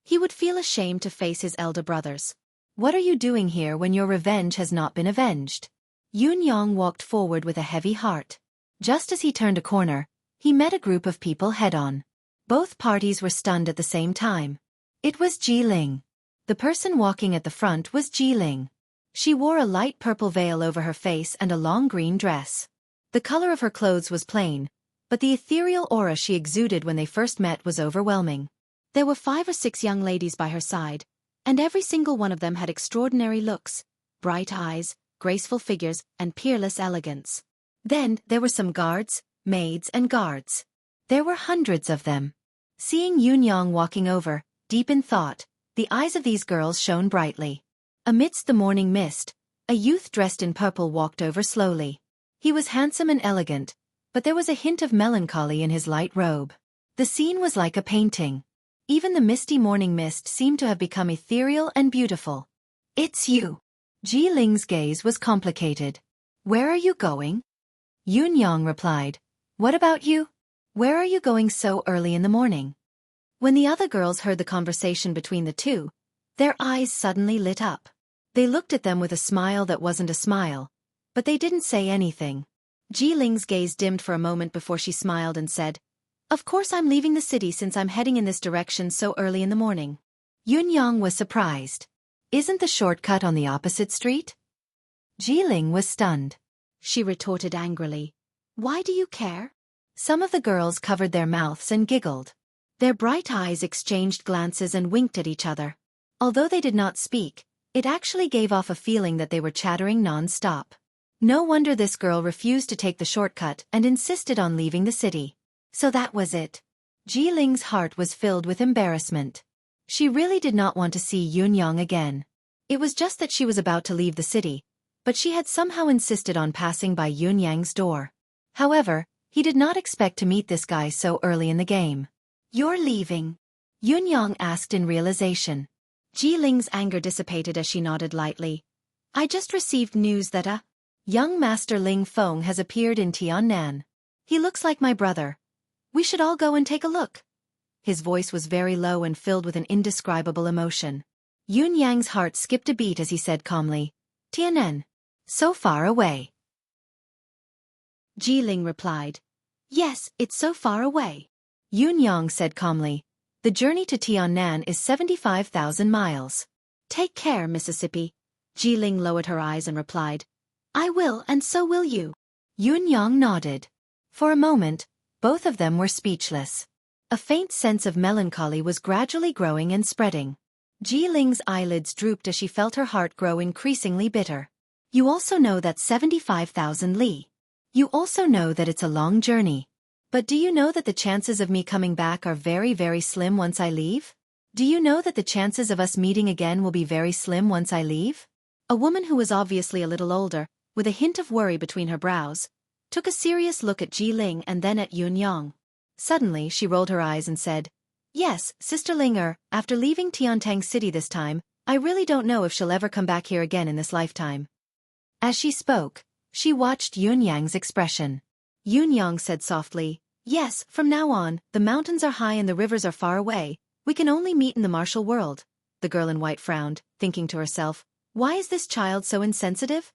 he would feel ashamed to face his elder brothers. What are you doing here when your revenge has not been avenged? Yun Yang walked forward with a heavy heart. Just as he turned a corner, he met a group of people head-on. Both parties were stunned at the same time. It was Ji Ling. The person walking at the front was Ji Ling. She wore a light purple veil over her face and a long green dress. The color of her clothes was plain, but the ethereal aura she exuded when they first met was overwhelming. There were 5 or 6 young ladies by her side, and every single one of them had extraordinary looks, bright eyes, graceful figures, and peerless elegance. Then there were some guards, maids and guards. There were hundreds of them. Seeing Yun Yang walking over, deep in thought, the eyes of these girls shone brightly. Amidst the morning mist, a youth dressed in purple walked over slowly. He was handsome and elegant, but there was a hint of melancholy in his light robe. The scene was like a painting. Even the misty morning mist seemed to have become ethereal and beautiful. It's you. Ji Ling's gaze was complicated. Where are you going? Yun Yang replied. What about you? Where are you going so early in the morning? When the other girls heard the conversation between the two, their eyes suddenly lit up. They looked at them with a smile that wasn't a smile, but they didn't say anything. Ji Ling's gaze dimmed for a moment before she smiled and said, Of course I'm leaving the city since I'm heading in this direction so early in the morning. Yun Yang was surprised. Isn't the shortcut on the opposite street? Ji Ling was stunned. She retorted angrily. Why do you care? Some of the girls covered their mouths and giggled. Their bright eyes exchanged glances and winked at each other. Although they did not speak, it actually gave off a feeling that they were chattering non-stop. No wonder this girl refused to take the shortcut and insisted on leaving the city. So that was it. Ji Ling's heart was filled with embarrassment. She really did not want to see Yun Yang again. It was just that she was about to leave the city, but she had somehow insisted on passing by Yun Yang's door. However, he did not expect to meet this guy so early in the game. You're leaving? Yun Yang asked in realization. Ji Ling's anger dissipated as she nodded lightly. I just received news that a young master Ling Feng has appeared in Tiannan. He looks like my brother. We should all go and take a look. His voice was very low and filled with an indescribable emotion. Yun Yang's heart skipped a beat as he said calmly, Tiannan. So far away. Ji Ling replied, Yes, it's so far away. Yun Yang said calmly, The journey to Tiannan is 75,000 miles. Take care, Mississippi. Ji Ling lowered her eyes and replied, I will, and so will you. Yun Yang nodded. For a moment, both of them were speechless. A faint sense of melancholy was gradually growing and spreading. Ji Ling's eyelids drooped as she felt her heart grow increasingly bitter. You also know that's 75,000 li. You also know that it's a long journey. But do you know that the chances of me coming back are very, very slim once I leave? Do you know that the chances of us meeting again will be very slim once I leave? A woman who was obviously a little older, with a hint of worry between her brows, took a serious look at Ji Ling and then at Yun Yang. Suddenly she rolled her eyes and said, Yes, Sister Linger, after leaving Tiantang City this time, I really don't know if she'll ever come back here again in this lifetime. As she spoke, she watched Yun Yang's expression. Yun Yang said softly, Yes, from now on, the mountains are high and the rivers are far away, we can only meet in the martial world. The girl in white frowned, thinking to herself, Why is this child so insensitive?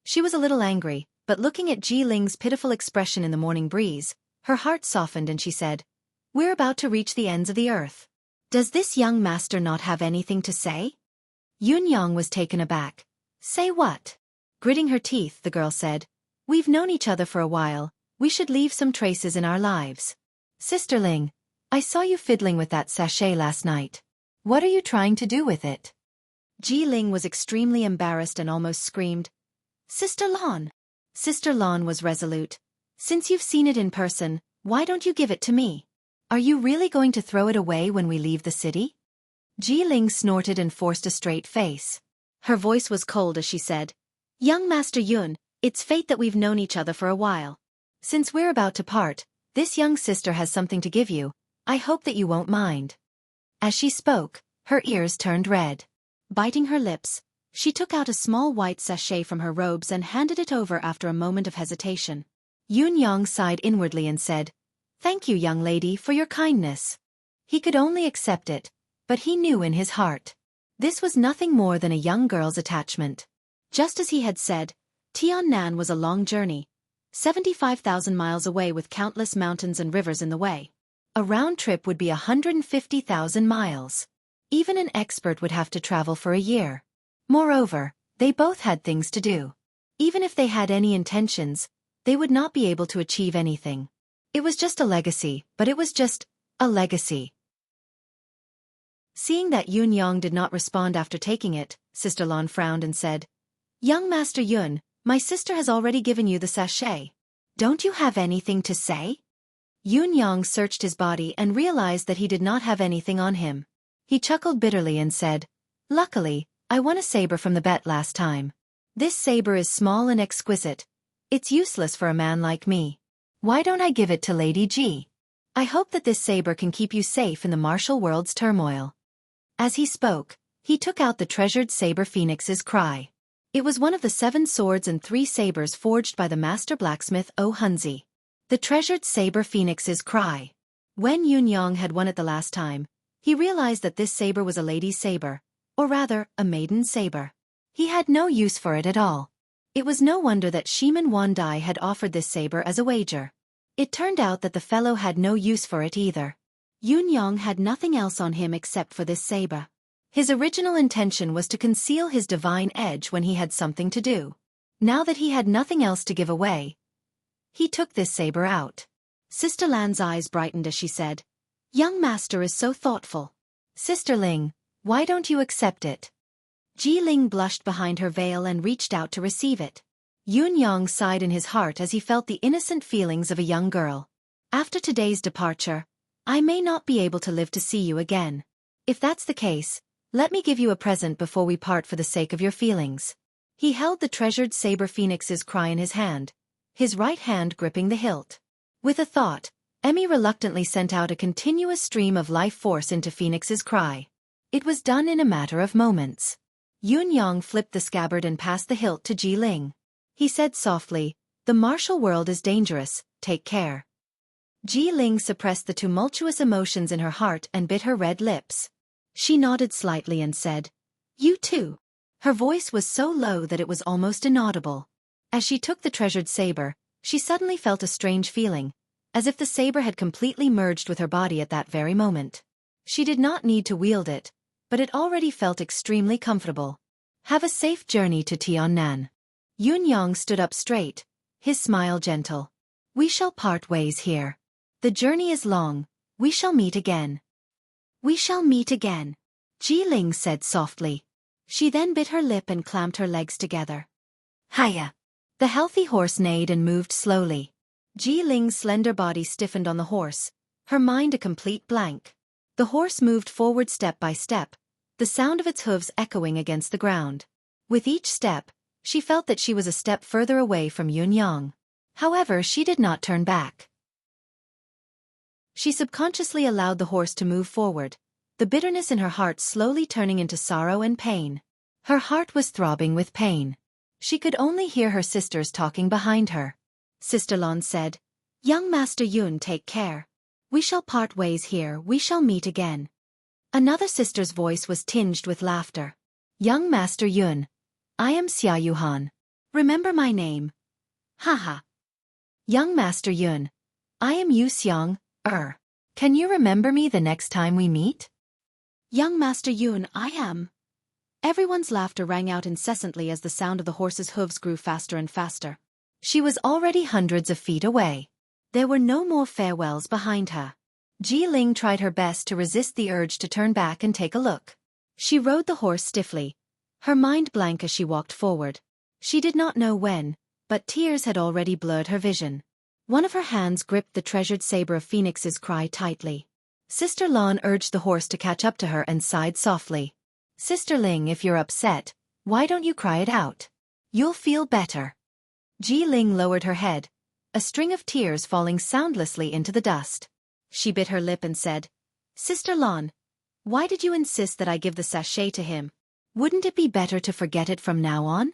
She was a little angry, but looking at Ji Ling's pitiful expression in the morning breeze, her heart softened and she said, We're about to reach the ends of the earth. Does this young master not have anything to say? Yun Yang was taken aback. Say what? Gritting her teeth, the girl said, We've known each other for a while, We should leave some traces in our lives. Sisterling, I saw you fiddling with that sachet last night. What are you trying to do with it? Ji Ling was extremely embarrassed and almost screamed, Sister Lan. Sister Lan was resolute. Since you've seen it in person, why don't you give it to me? Are you really going to throw it away when we leave the city? Ji Ling snorted and forced a straight face. Her voice was cold as she said, Young Master Yun, it's fate that we've known each other for a while. Since we're about to part, this young sister has something to give you. I hope that you won't mind. As she spoke, her ears turned red. Biting her lips, she took out a small white sachet from her robes and handed it over after a moment of hesitation. Yun Yang sighed inwardly and said, Thank you, young lady, for your kindness. He could only accept it, but he knew in his heart. This was nothing more than a young girl's attachment. Just as he had said, Tiannan was a long journey, 75,000 miles away with countless mountains and rivers in the way. A round trip would be 150,000 miles. Even an expert would have to travel for a year. Moreover, they both had things to do. Even if they had any intentions, they would not be able to achieve anything. It was just a legacy, but it was just a legacy. Seeing that Yun Yang did not respond after taking it, Sister Lan frowned and said, Young Master Yun, my sister has already given you the sachet. Don't you have anything to say? Yun Yang searched his body and realized that he did not have anything on him. He chuckled bitterly and said, Luckily, I won a saber from the bet last time. This saber is small and exquisite. It's useless for a man like me. Why don't I give it to Lady Ji? I hope that this saber can keep you safe in the martial world's turmoil. As he spoke, he took out the treasured saber Phoenix's cry. It was one of the 7 swords and 3 sabers forged by the master blacksmith O Hunzi. The treasured saber Phoenix's cry. When Yun Yang had won it the last time, he realized that this saber was a lady's saber, or rather, a maiden's saber. He had no use for it at all. It was no wonder that Shiman Wandai had offered this saber as a wager. It turned out that the fellow had no use for it either. Yun Yang had nothing else on him except for this saber. His original intention was to conceal his divine edge when he had something to do. Now that he had nothing else to give away, he took this saber out. Sister Lan's eyes brightened as she said, Young master is so thoughtful. Sister Ling, why don't you accept it? Ji Ling blushed behind her veil and reached out to receive it. Yun Yang sighed in his heart as he felt the innocent feelings of a young girl. After today's departure, I may not be able to live to see you again. If that's the case, let me give you a present before we part for the sake of your feelings. He held the treasured saber Phoenix's cry in his hand, his right hand gripping the hilt. With a thought, Emmy reluctantly sent out a continuous stream of life force into Phoenix's cry. It was done in a matter of moments. Yun Yang flipped the scabbard and passed the hilt to Ji Ling. He said softly, The martial world is dangerous, take care. Ji Ling suppressed the tumultuous emotions in her heart and bit her red lips. She nodded slightly and said, You too. Her voice was so low that it was almost inaudible. As she took the treasured saber, she suddenly felt a strange feeling, as if the saber had completely merged with her body at that very moment. She did not need to wield it, but it already felt extremely comfortable. Have a safe journey to Tiannan. Yun Yang stood up straight, his smile gentle. We shall part ways here. The journey is long, we shall meet again. We shall meet again, Ji Ling said softly. She then bit her lip and clamped her legs together. Hiya! The healthy horse neighed and moved slowly. Ji Ling's slender body stiffened on the horse, her mind a complete blank. The horse moved forward step by step, the sound of its hooves echoing against the ground. With each step, she felt that she was a step further away from Yun Yang. However, she did not turn back. She subconsciously allowed the horse to move forward, the bitterness in her heart slowly turning into sorrow and pain. Her heart was throbbing with pain. She could only hear her sisters talking behind her. Sister Lan said, Young Master Yun, take care. We shall part ways here, we shall meet again. Another sister's voice was tinged with laughter. Young Master Yun, I am Xia Yuhan. Remember my name. Haha. Young Master Yun, I am Yu Xiang. Can you remember me the next time we meet? Young Master Yun, I am. Everyone's laughter rang out incessantly as the sound of the horse's hooves grew faster and faster. She was already hundreds of feet away. There were no more farewells behind her. Ji Ling tried her best to resist the urge to turn back and take a look. She rode the horse stiffly, her mind blank as she walked forward. She did not know when, but tears had already blurred her vision. One of her hands gripped the treasured saber of Phoenix's cry tightly. Sister Lan urged the horse to catch up to her and sighed softly. Sister Ling, if you're upset, why don't you cry it out? You'll feel better. Ji Ling lowered her head, a string of tears falling soundlessly into the dust. She bit her lip and said, Sister Lan, why did you insist that I give the sachet to him? Wouldn't it be better to forget it from now on?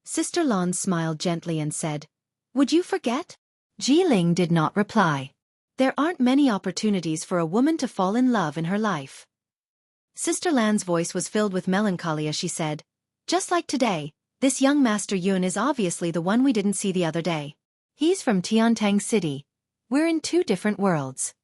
Sister Lan smiled gently and said, Would you forget? Ji Ling did not reply. There aren't many opportunities for a woman to fall in love in her life. Sister Lan's voice was filled with melancholy as she said, Just like today, this young Master Yun is obviously the one we didn't see the other day. He's from Tiantang City. We're in two different worlds.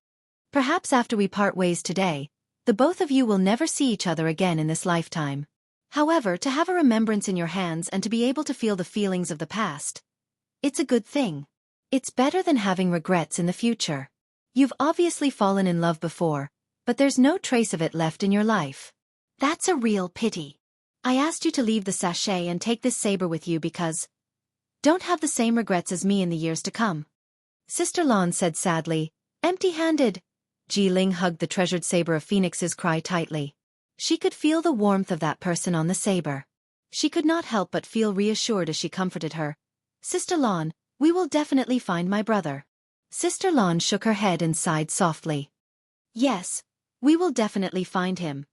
Perhaps after we part ways today, the both of you will never see each other again in this lifetime. However, to have a remembrance in your hands and to be able to feel the feelings of the past, it's a good thing. It's better than having regrets in the future. You've obviously fallen in love before, but there's no trace of it left in your life. That's a real pity. I asked you to leave the sachet and take this saber with you because don't have the same regrets as me in the years to come. Sister Lan said sadly, empty-handed. Ji Ling hugged the treasured saber of Phoenix's cry tightly. She could feel the warmth of that person on the saber. She could not help but feel reassured as she comforted her. Sister Lan, we will definitely find my brother. Sister Lan shook her head and sighed softly. Yes, we will definitely find him.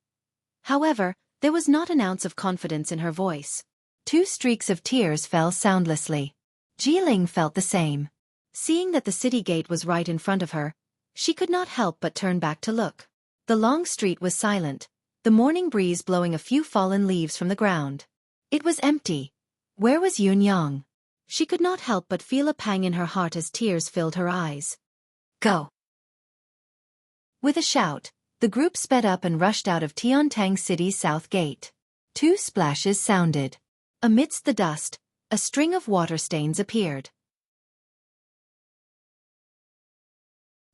However, there was not an ounce of confidence in her voice. 2 streaks of tears fell soundlessly. Ji Ling felt the same. Seeing that the city gate was right in front of her, she could not help but turn back to look. The long street was silent, the morning breeze blowing a few fallen leaves from the ground. It was empty. Where was Yun Yang? She could not help but feel a pang in her heart as tears filled her eyes. Go! With a shout, the group sped up and rushed out of Tiantang City's south gate. 2 splashes sounded. Amidst the dust, a string of water stains appeared.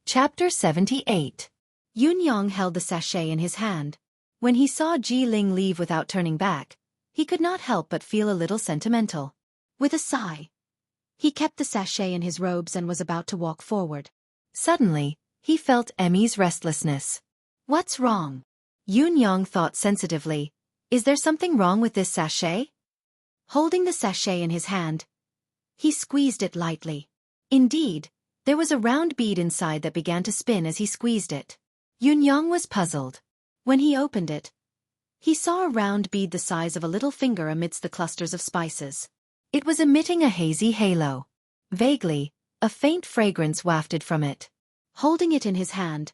Chapter 78. Yun Yang held the sachet in his hand. When he saw Ji Ling leave without turning back, he could not help but feel a little sentimental. With a sigh, he kept the sachet in his robes and was about to walk forward. Suddenly, he felt Emmy's restlessness. What's wrong? Yun Yang thought sensitively. Is there something wrong with this sachet? Holding the sachet in his hand, he squeezed it lightly. Indeed, there was a round bead inside that began to spin as he squeezed it. Yun Yang was puzzled. When he opened it, he saw a round bead the size of a little finger amidst the clusters of spices. It was emitting a hazy halo. Vaguely, a faint fragrance wafted from it. Holding it in his hand,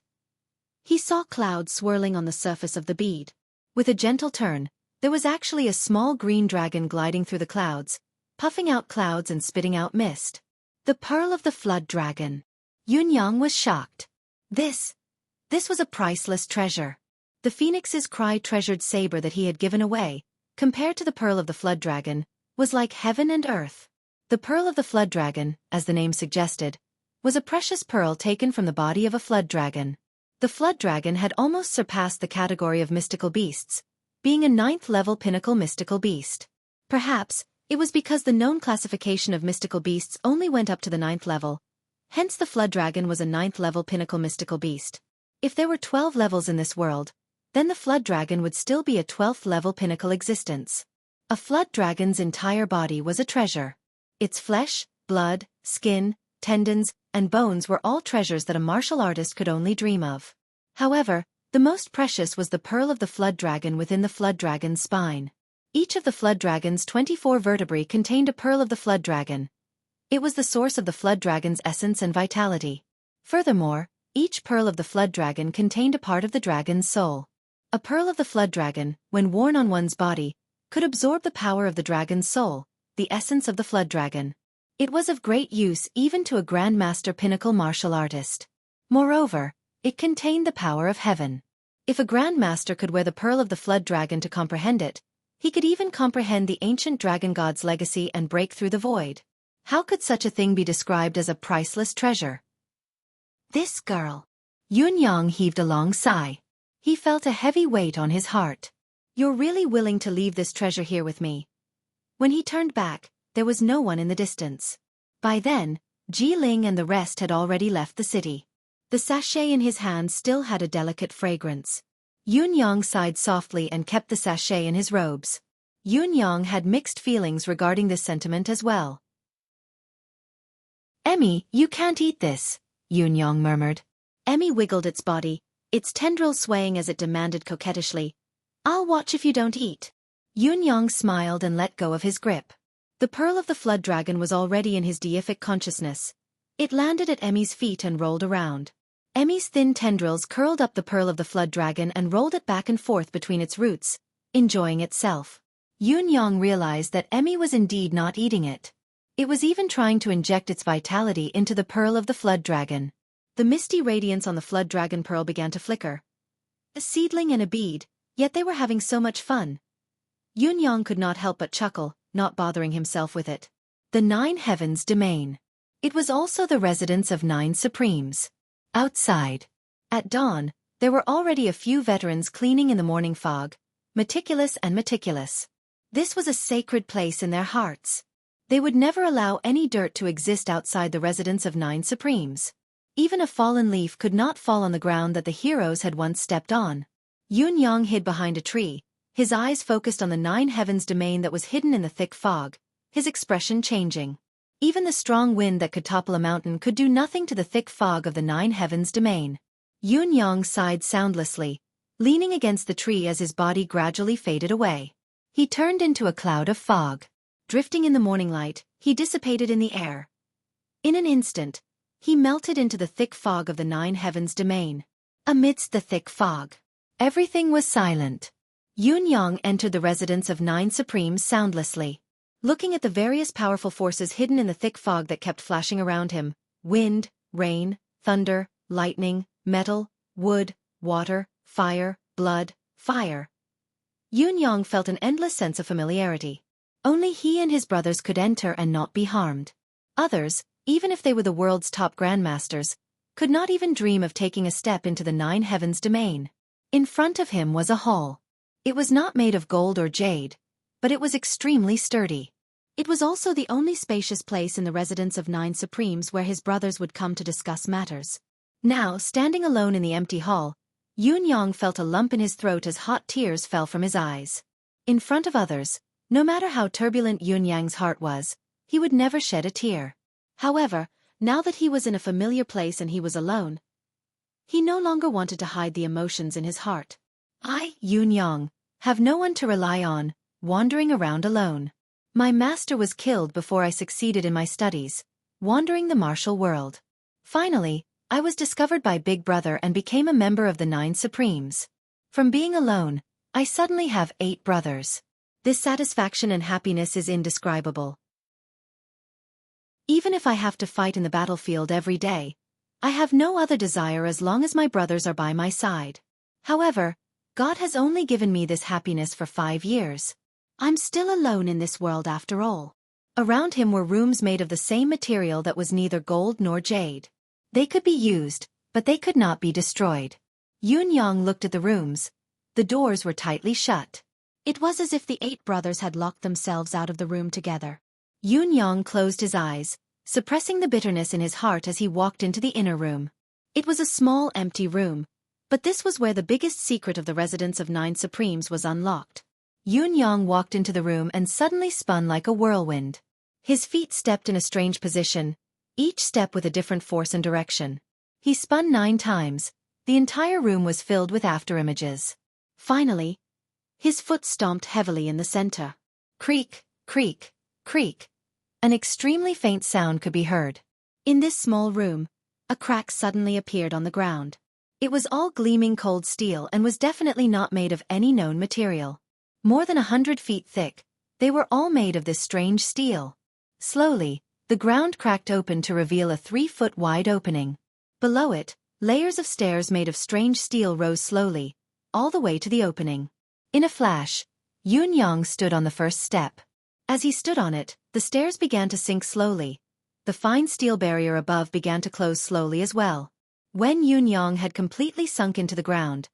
he saw clouds swirling on the surface of the bead. With a gentle turn, there was actually a small green dragon gliding through the clouds, puffing out clouds and spitting out mist. The pearl of the flood dragon. Yun Yang was shocked. This was a priceless treasure. The Phoenix's cry treasured saber that he had given away, compared to the pearl of the flood dragon, was like heaven and earth. The pearl of the flood dragon, as the name suggested, was a precious pearl taken from the body of a flood dragon. The flood dragon had almost surpassed the category of mystical beasts, being a 9th-level pinnacle mystical beast. Perhaps, it was because the known classification of mystical beasts only went up to the 9th level, hence the flood dragon was a 9th-level pinnacle mystical beast. If there were 12 levels in this world, then the flood dragon would still be a 12th-level pinnacle existence. A flood dragon's entire body was a treasure. Its flesh, blood, skin, tendons, and bones were all treasures that a martial artist could only dream of. However, the most precious was the pearl of the flood dragon within the flood dragon's spine. Each of the flood dragon's 24 vertebrae contained a pearl of the flood dragon. It was the source of the flood dragon's essence and vitality. Furthermore, each pearl of the flood dragon contained a part of the dragon's soul. A pearl of the flood dragon, when worn on one's body, could absorb the power of the dragon's soul, the essence of the flood dragon. It was of great use even to a grandmaster pinnacle martial artist. Moreover, it contained the power of heaven. If a grandmaster could wear the pearl of the flood dragon to comprehend it, he could even comprehend the ancient dragon god's legacy and break through the void. How could such a thing be described as a priceless treasure? This girl. Yun Yang heaved a long sigh. He felt a heavy weight on his heart. You're really willing to leave this treasure here with me? When he turned back, there was no one in the distance. By then, Ji Ling and the rest had already left the city. The sachet in his hand still had a delicate fragrance. Yun Yang sighed softly and kept the sachet in his robes. Yun Yang had mixed feelings regarding this sentiment as well. Emmy, you can't eat this, Yun Yang murmured. Emmy wiggled its body, its tendrils swaying as it demanded coquettishly, I'll watch if you don't eat. Yun Yang smiled and let go of his grip. The pearl of the flood dragon was already in his deific consciousness. It landed at Emmy's feet and rolled around. Emmy's thin tendrils curled up the pearl of the flood dragon and rolled it back and forth between its roots, enjoying itself. Yun Yang realized that Emmy was indeed not eating it. It was even trying to inject its vitality into the pearl of the flood dragon. The misty radiance on the flood dragon pearl began to flicker. A seedling and a bead, yet they were having so much fun. Yun Yang could not help but chuckle, not bothering himself with it. The Nine Heavens Domain. It was also the residence of 9 Supremes. Outside. At dawn, there were already a few veterans cleaning in the morning fog, meticulous and meticulous. This was a sacred place in their hearts. They would never allow any dirt to exist outside the residence of 9 Supremes. Even a fallen leaf could not fall on the ground that the heroes had once stepped on. Yun Yang hid behind a tree, his eyes focused on the 9 Heavens Domain that was hidden in the thick fog, his expression changing. Even the strong wind that could topple a mountain could do nothing to the thick fog of the 9 Heavens Domain. Yun Yang sighed soundlessly, leaning against the tree as his body gradually faded away. He turned into a cloud of fog. Drifting in the morning light, he dissipated in the air. In an instant, he melted into the thick fog of the 9 Heavens Domain. Amidst the thick fog, everything was silent. Yun Yang entered the residence of 9 Supremes soundlessly. Looking at the various powerful forces hidden in the thick fog that kept flashing around him, wind, rain, thunder, lightning, metal, wood, water, fire, blood, fire. Yun Yang felt an endless sense of familiarity. Only he and his brothers could enter and not be harmed. Others, even if they were the world's top grandmasters, could not even dream of taking a step into the 9 Heavens Domain. In front of him was a hall. It was not made of gold or jade, but it was extremely sturdy. It was also the only spacious place in the residence of 9 Supremes where his brothers would come to discuss matters. Now, standing alone in the empty hall, Yun Yang felt a lump in his throat as hot tears fell from his eyes. In front of others, no matter how turbulent Yun Yang's heart was, he would never shed a tear. However, now that he was in a familiar place and he was alone, he no longer wanted to hide the emotions in his heart. I, Yun Yang, have no one to rely on, wandering around alone. My master was killed before I succeeded in my studies, wandering the martial world. Finally, I was discovered by Big Brother and became a member of the 9 Supremes. From being alone, I suddenly have 8 brothers. This satisfaction and happiness is indescribable. Even if I have to fight in the battlefield every day, I have no other desire as long as my brothers are by my side. However, God has only given me this happiness for 5 years. I'm still alone in this world after all. Around him were rooms made of the same material that was neither gold nor jade. They could be used, but they could not be destroyed. Yun Yang looked at the rooms. The doors were tightly shut. It was as if the 8 brothers had locked themselves out of the room together. Yun Yang closed his eyes, suppressing the bitterness in his heart as he walked into the inner room. It was a small, empty room, but this was where the biggest secret of the residence of 9 Supremes was unlocked. Yun Yang walked into the room and suddenly spun like a whirlwind. His feet stepped in a strange position, each step with a different force and direction. He spun 9 times. The entire room was filled with afterimages. Finally, his foot stomped heavily in the center. Creak, creak, creak. An extremely faint sound could be heard. In this small room, a crack suddenly appeared on the ground. It was all gleaming cold steel and was definitely not made of any known material. More than 100 feet thick, they were all made of this strange steel. Slowly, the ground cracked open to reveal a 3-foot-wide opening. Below it, layers of stairs made of strange steel rose slowly, all the way to the opening. In a flash, Yun Yang stood on the first step. As he stood on it, the stairs began to sink slowly. The fine steel barrier above began to close slowly as well. When Yunyang had completely sunk into the ground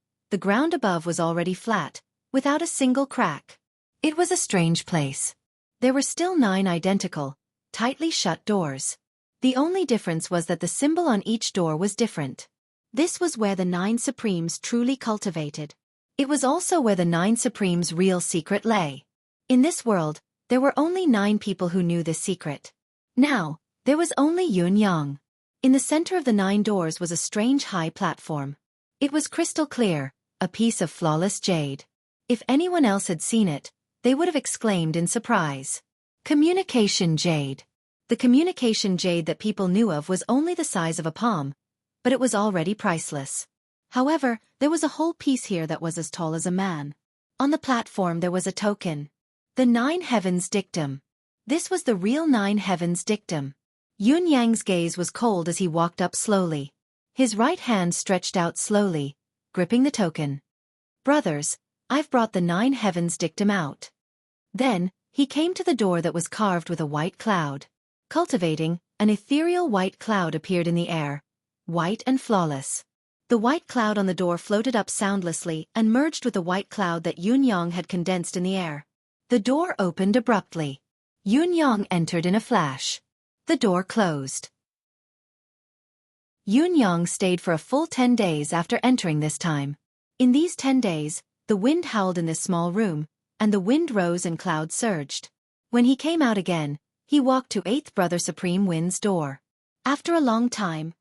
above was already flat, without a single crack. It was a strange place. There were still 9 identical, tightly shut doors. The only difference was that the symbol on each door was different. This was where the 9 Supremes truly cultivated. It was also where the 9 Supremes' real secret lay. In this world, there were only 9 people who knew this secret. Now, there was only Yunyang. In the center of the 9 doors was a strange high platform. It was crystal clear, a piece of flawless jade. If anyone else had seen it, they would have exclaimed in surprise. Communication jade. The communication jade that people knew of was only the size of a palm, but it was already priceless. However, there was a whole piece here that was as tall as a man. On the platform there was a token. The 9 Heavens Dictum. This was the real 9 Heavens Dictum. Yunyang's gaze was cold as he walked up slowly. His right hand stretched out slowly, gripping the token. Brothers, I've brought the 9 Heavens Dictum out. Then, he came to the door that was carved with a white cloud. Cultivating, an ethereal white cloud appeared in the air, white and flawless. The white cloud on the door floated up soundlessly and merged with the white cloud that Yunyang had condensed in the air. The door opened abruptly. Yunyang entered in a flash. The door closed. Yunyang stayed for a full 10 days after entering this time. In these 10 days, the wind howled in this small room, and the wind rose and clouds surged. When he came out again, he walked to 8th Brother Supreme Wind's door. After a long time,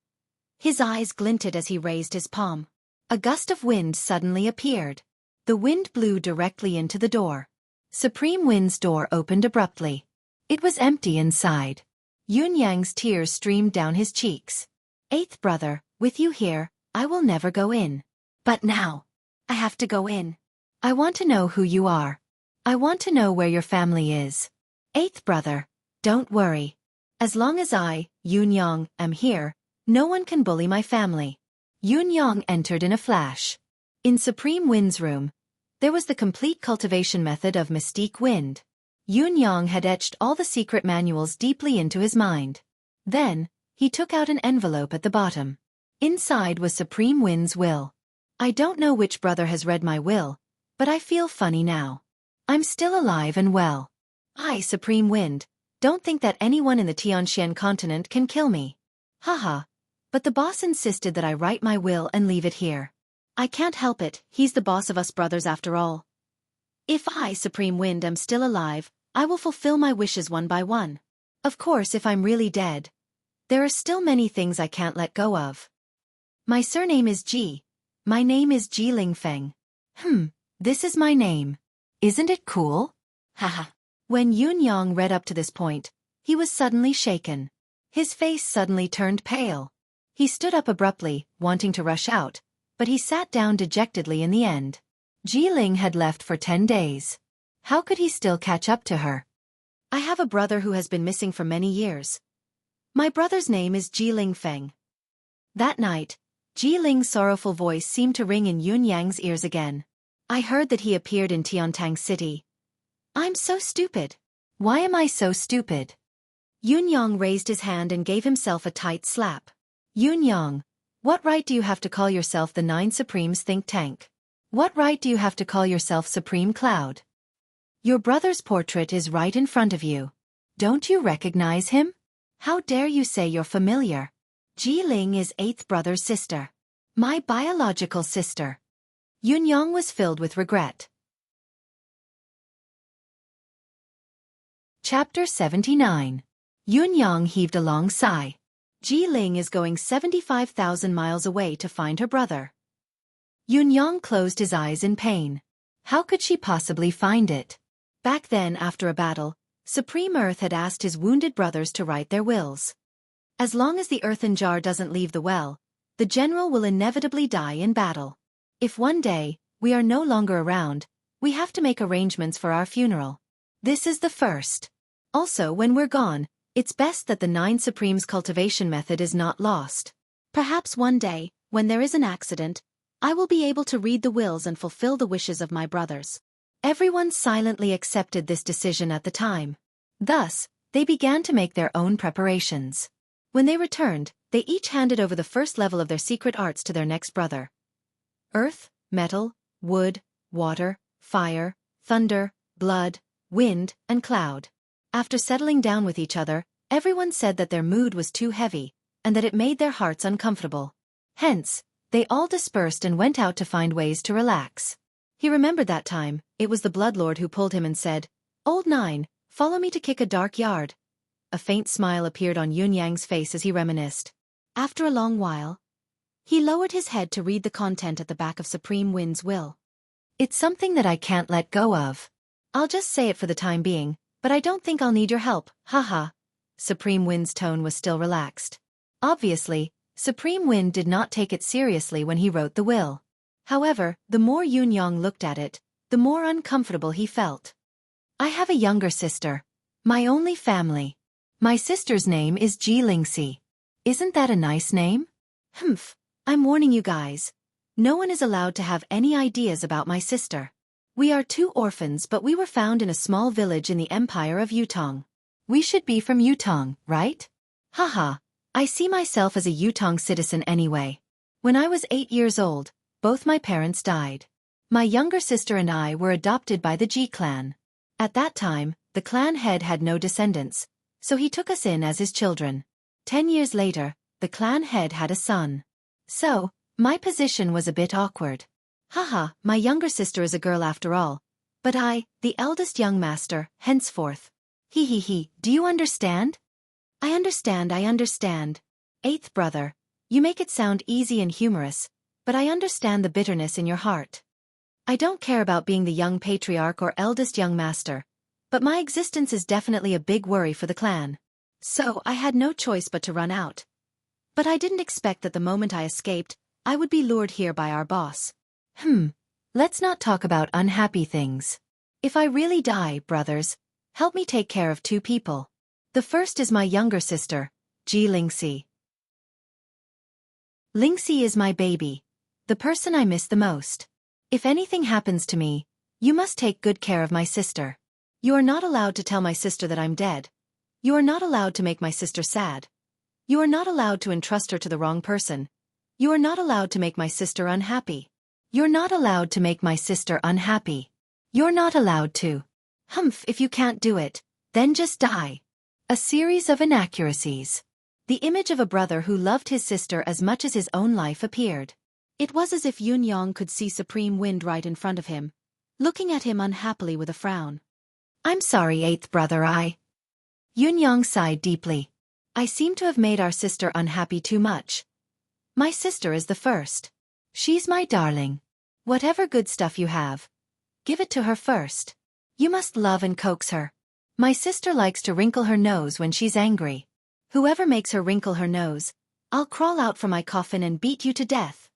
his eyes glinted as he raised his palm. A gust of wind suddenly appeared. The wind blew directly into the door. Supreme Wind's door opened abruptly. It was empty inside. Yunyang's tears streamed down his cheeks. 8th brother, with you here, I will never go in. But now, I have to go in. I want to know who you are. I want to know where your family is. 8th brother, don't worry. As long as I, Yunyang, am here, no one can bully my family. Yunyang entered in a flash. In Supreme Wind's room, there was the complete cultivation method of Mystique Wind. Yunyang had etched all the secret manuals deeply into his mind. Then, he took out an envelope at the bottom. Inside was Supreme Wind's will. I don't know which brother has read my will, but I feel funny now. I'm still alive and well. I, Supreme Wind, don't think that anyone in the Tianxian continent can kill me. Haha. But the boss insisted that I write my will and leave it here. I can't help it, he's the boss of us brothers after all. If I, Supreme Wind, am still alive, I will fulfill my wishes one by one. Of course, if I'm really dead, there are still many things I can't let go of. My surname is Ji. My name is Ji Lingfeng. This is my name. Isn't it cool? Haha. When Yunyang read up to this point, he was suddenly shaken. His face suddenly turned pale. He stood up abruptly, wanting to rush out, but he sat down dejectedly in the end. Jiling had left for 10 days. How could he still catch up to her? I have a brother who has been missing for many years. My brother's name is Jiling Feng. That night, Jiling's sorrowful voice seemed to ring in Yunyang's ears again. I heard that he appeared in Tiantang City. I'm so stupid. Why am I so stupid? Yunyang raised his hand and gave himself a tight slap. Yunyang, what right do you have to call yourself the 9 Supremes think tank? What right do you have to call yourself Supreme Cloud? Your brother's portrait is right in front of you. Don't you recognize him? How dare you say you're familiar? Jiling is 8th brother's sister. My biological sister. Yunyang was filled with regret. Chapter 79. Yunyang heaved a long sigh. Jiling is going 75,000 miles away to find her brother. Yunyang closed his eyes in pain. How could she possibly find it? Back then, after a battle, Supreme Earth had asked his wounded brothers to write their wills. As long as the earthen jar doesn't leave the well, the general will inevitably die in battle. If one day, we are no longer around, we have to make arrangements for our funeral. This is the first. Also, when we're gone, it's best that the 9 Supremes cultivation method is not lost. Perhaps one day, when there is an accident, I will be able to read the wills and fulfill the wishes of my brothers. Everyone silently accepted this decision at the time. Thus, they began to make their own preparations. When they returned, they each handed over the first level of their secret arts to their next brother. Earth, metal, wood, water, fire, thunder, blood, wind, and cloud. After settling down with each other, everyone said that their mood was too heavy, and that it made their hearts uncomfortable. Hence, they all dispersed and went out to find ways to relax. He remembered that time. It was the Bloodlord who pulled him and said, "Old Nine, follow me to kick a dark yard." A faint smile appeared on Yunyang's face as he reminisced. After a long while, he lowered his head to read the content at the back of Supreme Wind's will. "It's something that I can't let go of. I'll just say it for the time being, but I don't think I'll need your help, haha." Supreme Wind's tone was still relaxed. Obviously, Supreme Wind did not take it seriously when he wrote the will. However, the more Yunyang looked at it, the more uncomfortable he felt. "I have a younger sister. My only family. My sister's name is Lingxi. Isn't that a nice name? Humph, I'm warning you guys. No one is allowed to have any ideas about my sister. We are 2 orphans, but we were found in a small village in the Empire of Yutong. We should be from Yutong, right? Haha, I see myself as a Yutong citizen anyway. When I was 8 years old, both my parents died. My younger sister and I were adopted by the Ji clan. At that time, the clan head had no descendants, so he took us in as his children. 10 years later, the clan head had a son. So, my position was a bit awkward. Haha, my younger sister is a girl after all. But I, the eldest young master, henceforth. He, do you understand? I understand. 8th brother, you make it sound easy and humorous, but I understand the bitterness in your heart. I don't care about being the young patriarch or eldest young master, but my existence is definitely a big worry for the clan. So I had no choice but to run out. But I didn't expect that the moment I escaped, I would be lured here by our boss. Let's not talk about unhappy things. If I really die, brothers, help me take care of 2 people. The first is my younger sister, Lingxi. Lingxi is my baby, the person I miss the most. If anything happens to me, you must take good care of my sister. You are not allowed to tell my sister that I'm dead. You are not allowed to make my sister sad. You are not allowed to entrust her to the wrong person. You are not allowed to make my sister unhappy. You're not allowed to make my sister unhappy. You're not allowed to. Humph, if you can't do it, then just die." A series of inaccuracies. The image of a brother who loved his sister as much as his own life appeared. It was as if Yunyang could see Supreme Wind right in front of him, looking at him unhappily with a frown. "I'm sorry, 8th brother, Yunyang sighed deeply. "I seem to have made our sister unhappy too much. My sister is the first. She's my darling. Whatever good stuff you have, give it to her first. You must love and coax her. My sister likes to wrinkle her nose when she's angry. Whoever makes her wrinkle her nose, I'll crawl out from my coffin and beat you to death.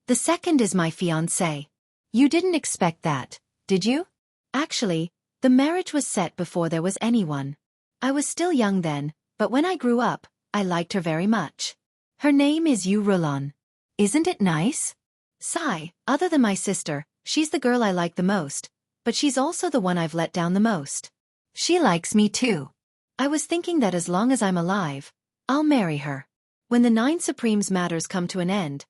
The second is my fiancé. You didn't expect that, did you? Actually, the marriage was set before there was anyone. I was still young then, but when I grew up, I liked her very much. Her name is Yu Rulon. Isn't it nice? Sigh, other than my sister, she's the girl I like the most, but she's also the one I've let down the most. She likes me too. I was thinking that as long as I'm alive, I'll marry her. When the 9 Supremes matters come to an end,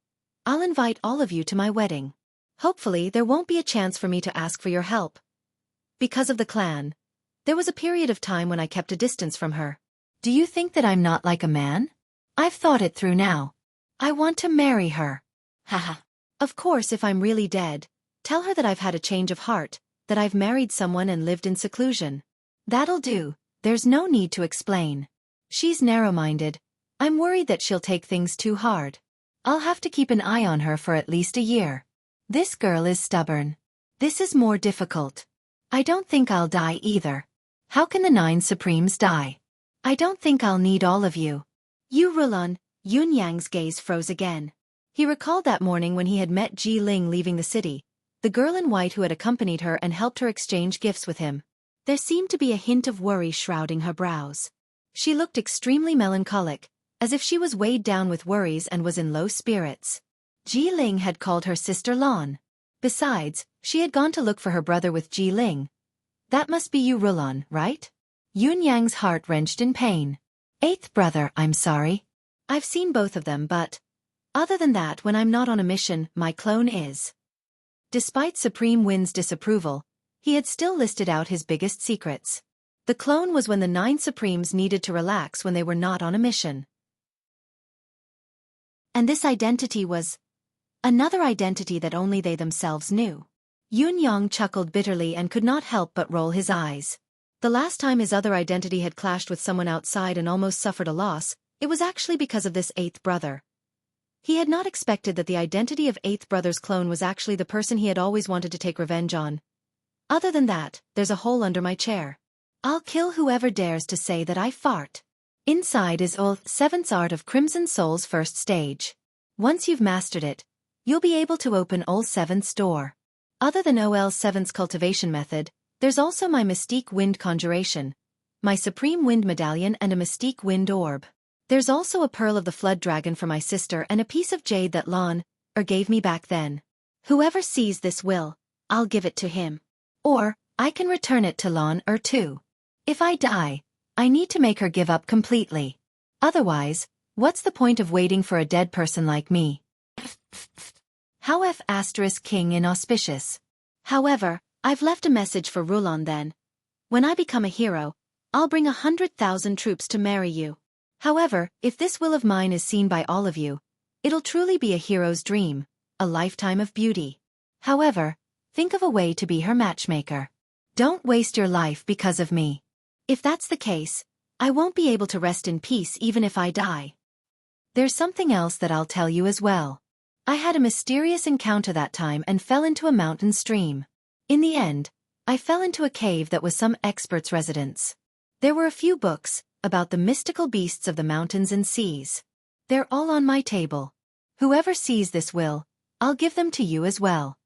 I'll invite all of you to my wedding. Hopefully there won't be a chance for me to ask for your help. Because of the clan, there was a period of time when I kept a distance from her. Do you think that I'm not like a man? I've thought it through now. I want to marry her. Haha. Of course, if I'm really dead, tell her that I've had a change of heart, that I've married someone and lived in seclusion. That'll do, there's no need to explain. She's narrow-minded. I'm worried that she'll take things too hard. I'll have to keep an eye on her for at least a year. This girl is stubborn. This is more difficult. I don't think I'll die either. How can the 9 Supremes die? I don't think I'll need all of you. Yu Rulon, Yunyang's gaze froze again. He recalled that morning when he had met Ji Ling leaving the city, the girl in white who had accompanied her and helped her exchange gifts with him. There seemed to be a hint of worry shrouding her brows. She looked extremely melancholic, as if she was weighed down with worries and was in low spirits. Ji Ling had called her sister Lan. Besides, she had gone to look for her brother with Ji Ling. That must be Yu Rulon, right? Yunyang's heart wrenched in pain. Eighth brother, I'm sorry. I've seen both of them, but other than that, when I'm not on a mission, my clone is. Despite Supreme Wind's disapproval, he had still listed out his biggest secrets. The clone was when the 9 Supremes needed to relax when they were not on a mission. And this identity was another identity that only they themselves knew. Yun Yang chuckled bitterly and could not help but roll his eyes. The last time his other identity had clashed with someone outside and almost suffered a loss, it was actually because of this 8th brother. He had not expected that the identity of 8th brother's clone was actually the person he had always wanted to take revenge on. Other than that, there's a hole under my chair. I'll kill whoever dares to say that I fart. Inside is Ul 7's Art of Crimson Soul's first stage. Once you've mastered it, you'll be able to open Ul 7's door. Other than OL 7's cultivation method, there's also my Mystique Wind Conjuration, my Supreme Wind Medallion and a Mystique Wind Orb. There's also a Pearl of the Flood Dragon for my sister and a piece of jade that Lon gave me back then. Whoever sees this will, I'll give it to him. Or, I can return it to Lon too. If I die, I need to make her give up completely. Otherwise, what's the point of waiting for a dead person like me? How F** King inauspicious. However, I've left a message for Rulon then. When I become a hero, I'll bring 100,000 troops to marry you. However, if this will of mine is seen by all of you, it'll truly be a hero's dream, a lifetime of beauty. However, think of a way to be her matchmaker. Don't waste your life because of me. If that's the case, I won't be able to rest in peace even if I die. There's something else that I'll tell you as well. I had a mysterious encounter that time and fell into a mountain stream. In the end, I fell into a cave that was some expert's residence. There were a few books about the mystical beasts of the mountains and seas. They're all on my table. Whoever sees this will, I'll give them to you as well.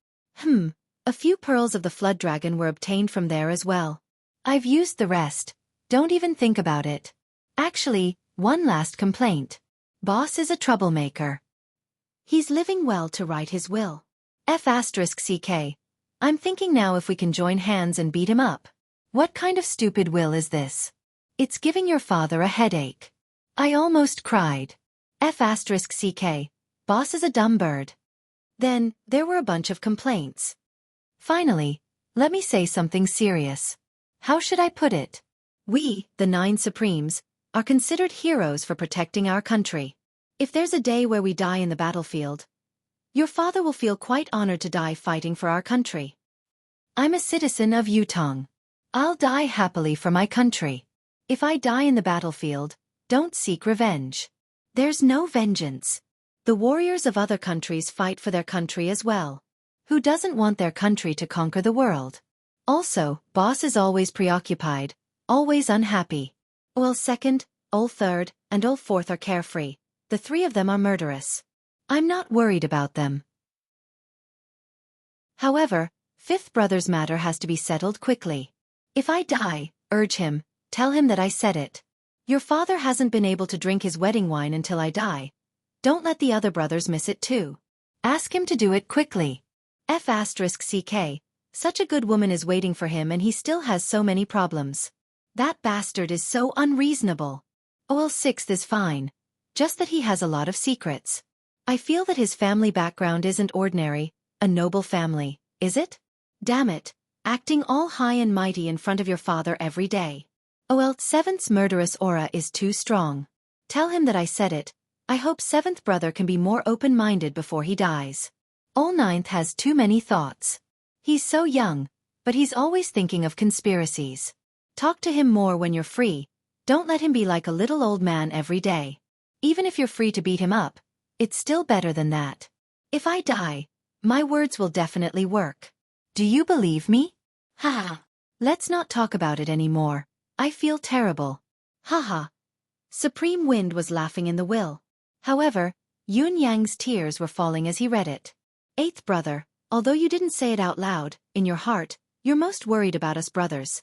A few pearls of the flood dragon were obtained from there as well. I've used the rest. Don't even think about it. Actually, one last complaint. Boss is a troublemaker. He's living well to write his will. F***CK. I'm thinking now if we can join hands and beat him up. What kind of stupid will is this? It's giving your father a headache. I almost cried. F***CK. Boss is a dumb bird. Then, there were a bunch of complaints. Finally, let me say something serious. How should I put it? We, the 9 Supremes, are considered heroes for protecting our country. If there's a day where we die in the battlefield, your father will feel quite honored to die fighting for our country. I'm a citizen of Yutong. I'll die happily for my country. If I die in the battlefield, don't seek revenge. There's no vengeance. The warriors of other countries fight for their country as well. Who doesn't want their country to conquer the world? Also, boss is always preoccupied, always unhappy. Ul 2nd, Ul 3rd, and Ul 4th are carefree. The 3 of them are murderous. I'm not worried about them. However, 5th brother's matter has to be settled quickly. If I die, urge him, tell him that I said it. Your father hasn't been able to drink his wedding wine until I die. Don't let the other brothers miss it too. Ask him to do it quickly. F***CK. Such a good woman is waiting for him and he still has so many problems. That bastard is so unreasonable. Ul 6th is fine. Just that he has a lot of secrets. I feel that his family background isn't ordinary, a noble family, is it? Damn it, acting all high and mighty in front of your father every day. Ul 7th's murderous aura is too strong. Tell him that I said it. I hope 7th brother can be more open-minded before he dies. Ul 9th has too many thoughts. He's so young, but he's always thinking of conspiracies. Talk to him more when you're free. Don't let him be like a little old man every day. Even if you're free to beat him up, it's still better than that. If I die, my words will definitely work. Do you believe me? Haha. Let's not talk about it anymore. I feel terrible. Haha. Supreme Wind was laughing in the will. However, Yun Yang's tears were falling as he read it. 8th brother, although you didn't say it out loud, in your heart, you're most worried about us brothers.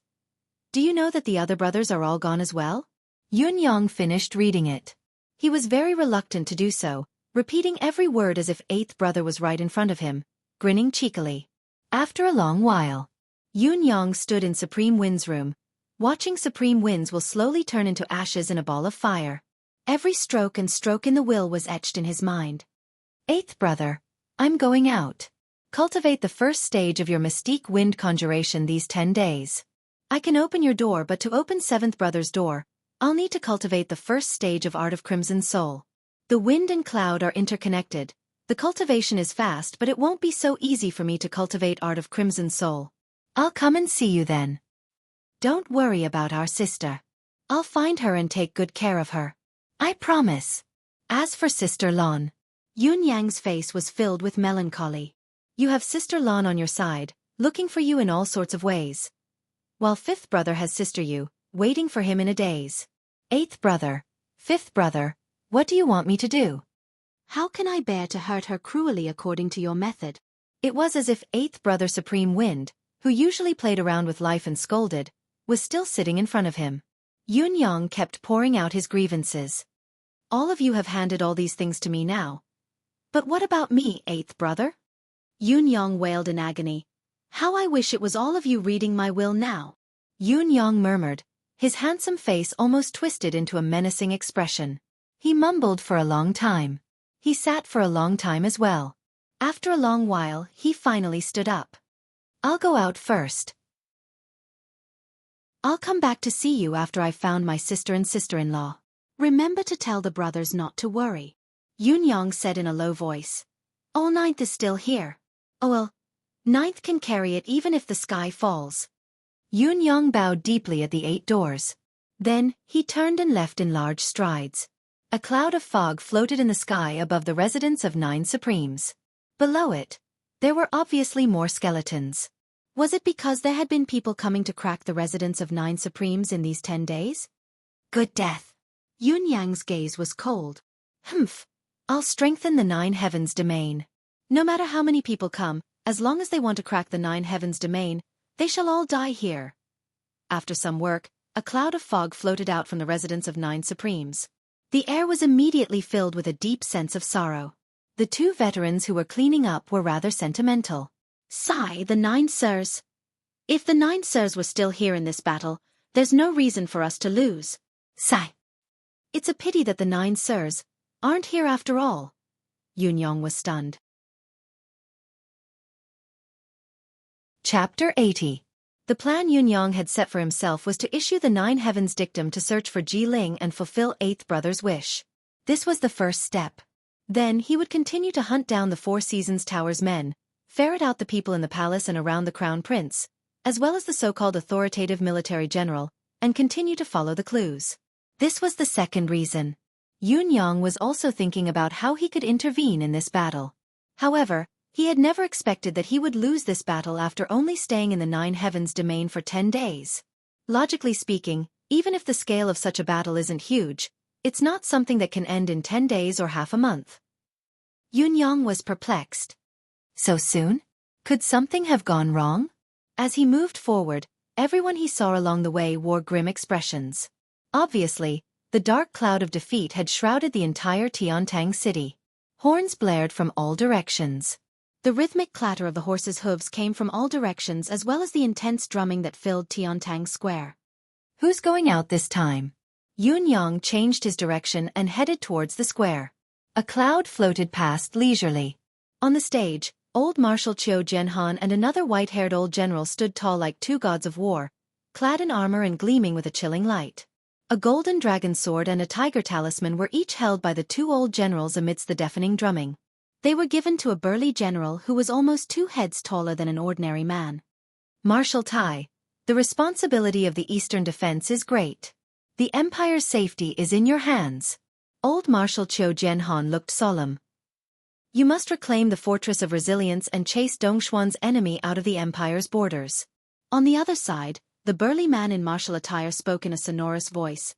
Do you know that the other brothers are all gone as well? Yun Yang finished reading it. He was very reluctant to do so, repeating every word as if 8th brother was right in front of him, grinning cheekily. After a long while, Yun Yang stood in Supreme Wind's room, watching supreme winds will slowly turn into ashes in a ball of fire. Every stroke and stroke in the will was etched in his mind. Eighth brother, I'm going out. Cultivate the first stage of your mystique wind conjuration these 10 days. I can open your door, but to open seventh brother's door, I'll need to cultivate the first stage of Art of Crimson Soul. The wind and cloud are interconnected. The cultivation is fast, but it won't be so easy for me to cultivate Art of Crimson Soul. I'll come and see you then. Don't worry about our sister. I'll find her and take good care of her. I promise. As for Sister Lon, Yun Yang's face was filled with melancholy. You have Sister Lon on your side, looking for you in all sorts of ways. While fifth brother has Sister Yu, waiting for him in a daze. Eighth brother, fifth brother, what do you want me to do? How can I bear to hurt her cruelly according to your method? It was as if eighth brother Supreme Wind, who usually played around with life and scolded, was still sitting in front of him. Yun Yang kept pouring out his grievances. All of you have handed all these things to me now. But what about me, eighth brother? Yun Yang wailed in agony. How I wish it was all of you reading my will now. Yun Yang murmured, his handsome face almost twisted into a menacing expression. He mumbled for a long time. He sat for a long time as well. After a long while, he finally stood up. I'll go out first. I'll come back to see you after I've found my sister and sister-in-law. Remember to tell the brothers not to worry. Yun Yang said in a low voice. Oh, ninth is still here. Oh well, ninth can carry it even if the sky falls. Yun Yang bowed deeply at the 8 doors. Then, he turned and left in large strides. A cloud of fog floated in the sky above the residence of 9 Supremes. Below it, there were obviously more skeletons. Was it because there had been people coming to crack the residence of 9 Supremes in these 10 days? Good death. Yun Yang's gaze was cold. Humph. I'll strengthen the 9 Heavens domain. No matter how many people come, as long as they want to crack the 9 Heavens domain, they shall all die here. After some work, a cloud of fog floated out from the residence of 9 Supremes. The air was immediately filled with a deep sense of sorrow. The 2 veterans who were cleaning up were rather sentimental. Sigh, the 9 sirs. If the 9 sirs were still here in this battle, there's no reason for us to lose. Sigh. It's a pity that the 9 sirs aren't here after all. Yun Yang was stunned. Chapter 80. The plan Yun Yang had set for himself was to issue the 9 Heavens dictum to search for Ji Ling and fulfill 8th brother's wish. This was the first step. Then he would continue to hunt down the 4 Seasons Tower's men, ferret out the people in the palace and around the crown prince, as well as the so-called authoritative military general, and continue to follow the clues. This was the second reason. Yun Yang was also thinking about how he could intervene in this battle. However, he had never expected that he would lose this battle after only staying in the 9 Heavens domain for 10 days. Logically speaking, even if the scale of such a battle isn't huge, it's not something that can end in 10 days or half a month. Yun Yang was perplexed. So soon? Could something have gone wrong? As he moved forward, everyone he saw along the way wore grim expressions. Obviously, the dark cloud of defeat had shrouded the entire Tiantang city. Horns blared from all directions. The rhythmic clatter of the horses' hooves came from all directions as well as the intense drumming that filled Tiantang Square. Who's going out this time? Yun Yang changed his direction and headed towards the square. A cloud floated past leisurely. On the stage, old Marshal Qiu Jianhan and another white-haired old general stood tall like 2 gods of war, clad in armor and gleaming with a chilling light. A golden dragon sword and a tiger talisman were each held by the 2 old generals amidst the deafening drumming. They were given to a burly general who was almost 2 heads taller than an ordinary man. Marshal Tai, the responsibility of the Eastern defense is great. The Empire's safety is in your hands. Old Marshal Qiu Jianhan looked solemn. You must reclaim the Fortress of Resilience and chase Dongshuan's enemy out of the Empire's borders. On the other side, the burly man in martial attire spoke in a sonorous voice.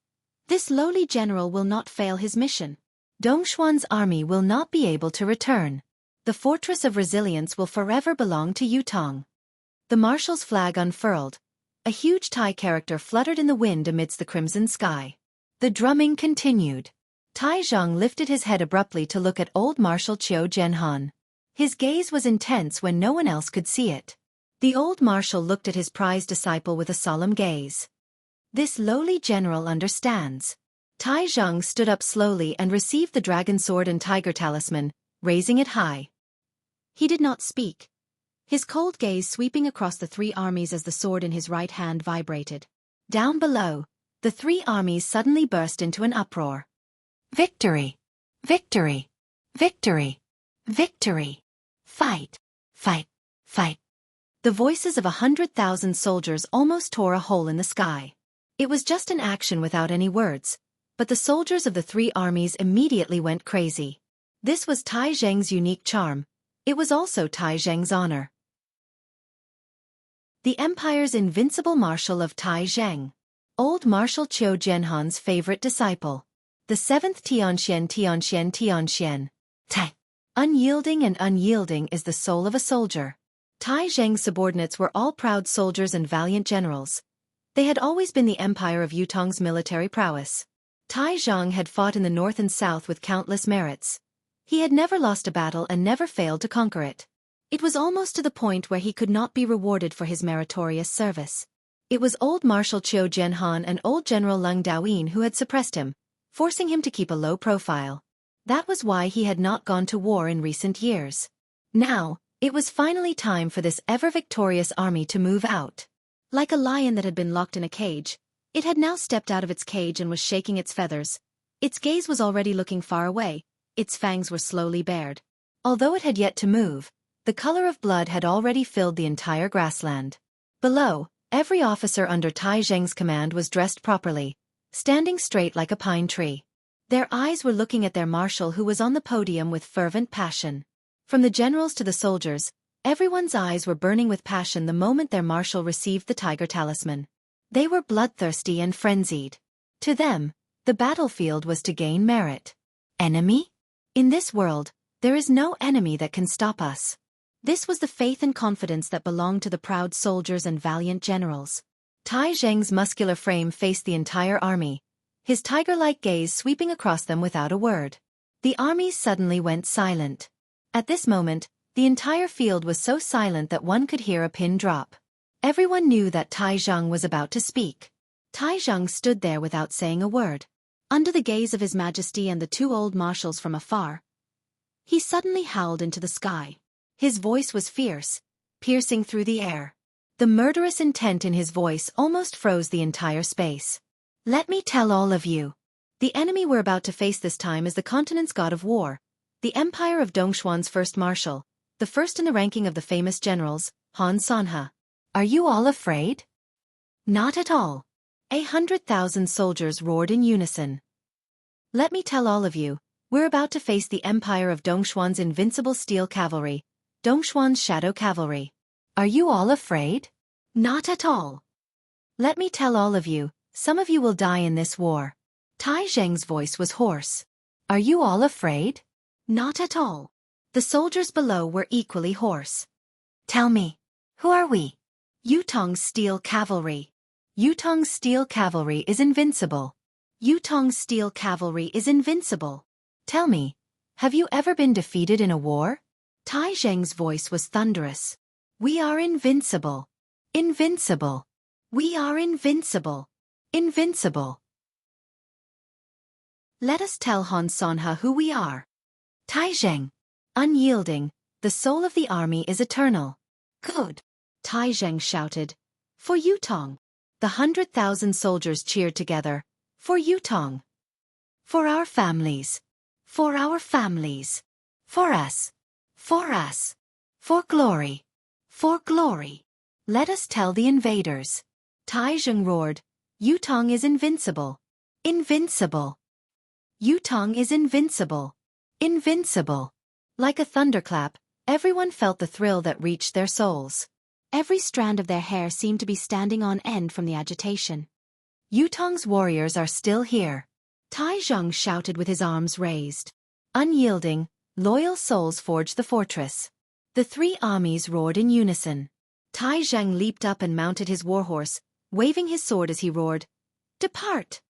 This lowly general will not fail his mission. Dongshuan's army will not be able to return. The Fortress of Resilience will forever belong to Yutong. The marshal's flag unfurled. A huge Tai character fluttered in the wind amidst the crimson sky. The drumming continued. Tai Zhang lifted his head abruptly to look at old Marshal Qiu Jianhan. His gaze was intense when no one else could see it. The old marshal looked at his prized disciple with a solemn gaze. This lowly general understands. Tai Zhang stood up slowly and received the dragon sword and tiger talisman, raising it high. He did not speak, his cold gaze sweeping across the three armies as the sword in his right hand vibrated. Down below, the three armies suddenly burst into an uproar. Victory! Victory! Victory! Victory! Fight! Fight! Fight! The voices of 100,000 soldiers almost tore a hole in the sky. It was just an action without any words, but the soldiers of the three armies immediately went crazy. This was Tai Zheng's unique charm. It was also Tai Zheng's honor. The Empire's invincible marshal of Tai Zheng. Old Marshal Qiu Jianhan's favorite disciple. The seventh Tianxian. Tai. Unyielding and unyielding is the soul of a soldier. Tai Zheng's subordinates were all proud soldiers and valiant generals. They had always been the empire of Yutong's military prowess. Tai Zhang had fought in the north and south with countless merits. He had never lost a battle and never failed to conquer it. It was almost to the point where he could not be rewarded for his meritorious service. It was old Marshal Qiu Jianhan and old General Leng Daoyin who had suppressed him, forcing him to keep a low profile. That was why he had not gone to war in recent years. Now, it was finally time for this ever-victorious army to move out. Like a lion that had been locked in a cage, it had now stepped out of its cage and was shaking its feathers. Its gaze was already looking far away, its fangs were slowly bared. Although it had yet to move, the color of blood had already filled the entire grassland. Below, every officer under Tai Zheng's command was dressed properly, standing straight like a pine tree. Their eyes were looking at their marshal who was on the podium with fervent passion. From the generals to the soldiers, everyone's eyes were burning with passion the moment their marshal received the tiger talisman. They were bloodthirsty and frenzied. To them, the battlefield was to gain merit. Enemy? In this world, there is no enemy that can stop us. This was the faith and confidence that belonged to the proud soldiers and valiant generals. Tai Zheng's muscular frame faced the entire army, his tiger-like gaze sweeping across them without a word. The armies suddenly went silent. At this moment, the entire field was so silent that one could hear a pin drop. Everyone knew that Tai Zhang was about to speak. Tai Zhang stood there without saying a word. Under the gaze of His Majesty and the two old marshals from afar, he suddenly howled into the sky. His voice was fierce, piercing through the air. The murderous intent in his voice almost froze the entire space. Let me tell all of you. The enemy we're about to face this time is the continent's god of war, the empire of Dongxuan's first marshal, the first in the ranking of the famous generals, Han Sanhe. Are you all afraid? Not at all. 100,000 soldiers roared in unison. Let me tell all of you, we're about to face the empire of Dongxuan's invincible steel cavalry, Dongxuan's shadow cavalry. Are you all afraid? Not at all. Let me tell all of you, some of you will die in this war. Tai Zheng's voice was hoarse. Are you all afraid? Not at all. The soldiers below were equally hoarse. Tell me, who are we? Yutong's steel cavalry. Yutong's steel cavalry is invincible. Yutong's steel cavalry is invincible. Tell me, have you ever been defeated in a war? Tai Zheng's voice was thunderous. We are invincible. Invincible. We are invincible. Invincible. Let us tell Han Sanhe who we are. Tai Zheng. Unyielding, the soul of the army is eternal. Good. Tai Zheng shouted. For Yutong. The 100,000 soldiers cheered together. For Yutong. For our families. For our families. For us. For us. For glory. For glory. Let us tell the invaders. Tai Zheng roared. Yutong is invincible. Invincible. Yutong is invincible. Invincible. Like a thunderclap, everyone felt the thrill that reached their souls. Every strand of their hair seemed to be standing on end from the agitation. Yutong's warriors are still here. Tai Zheng shouted with his arms raised. Unyielding, loyal souls forged the fortress. The three armies roared in unison. Tai Zheng leaped up and mounted his warhorse, waving his sword as he roared. Depart!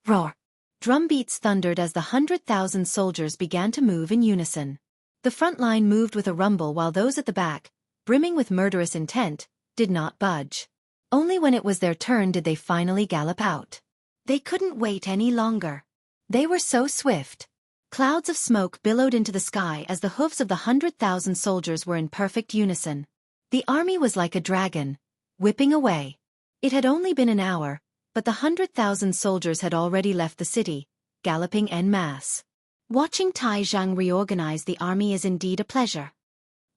Roar! Drumbeats thundered as the 100,000 soldiers began to move in unison. The front line moved with a rumble while those at the back, brimming with murderous intent, did not budge. Only when it was their turn did they finally gallop out. They couldn't wait any longer. They were so swift. Clouds of smoke billowed into the sky as the hooves of the 100,000 soldiers were in perfect unison. The army was like a dragon, whipping away. It had only been an hour, but the 100,000 soldiers had already left the city, galloping en masse. Watching Tai Zhang reorganize the army is indeed a pleasure.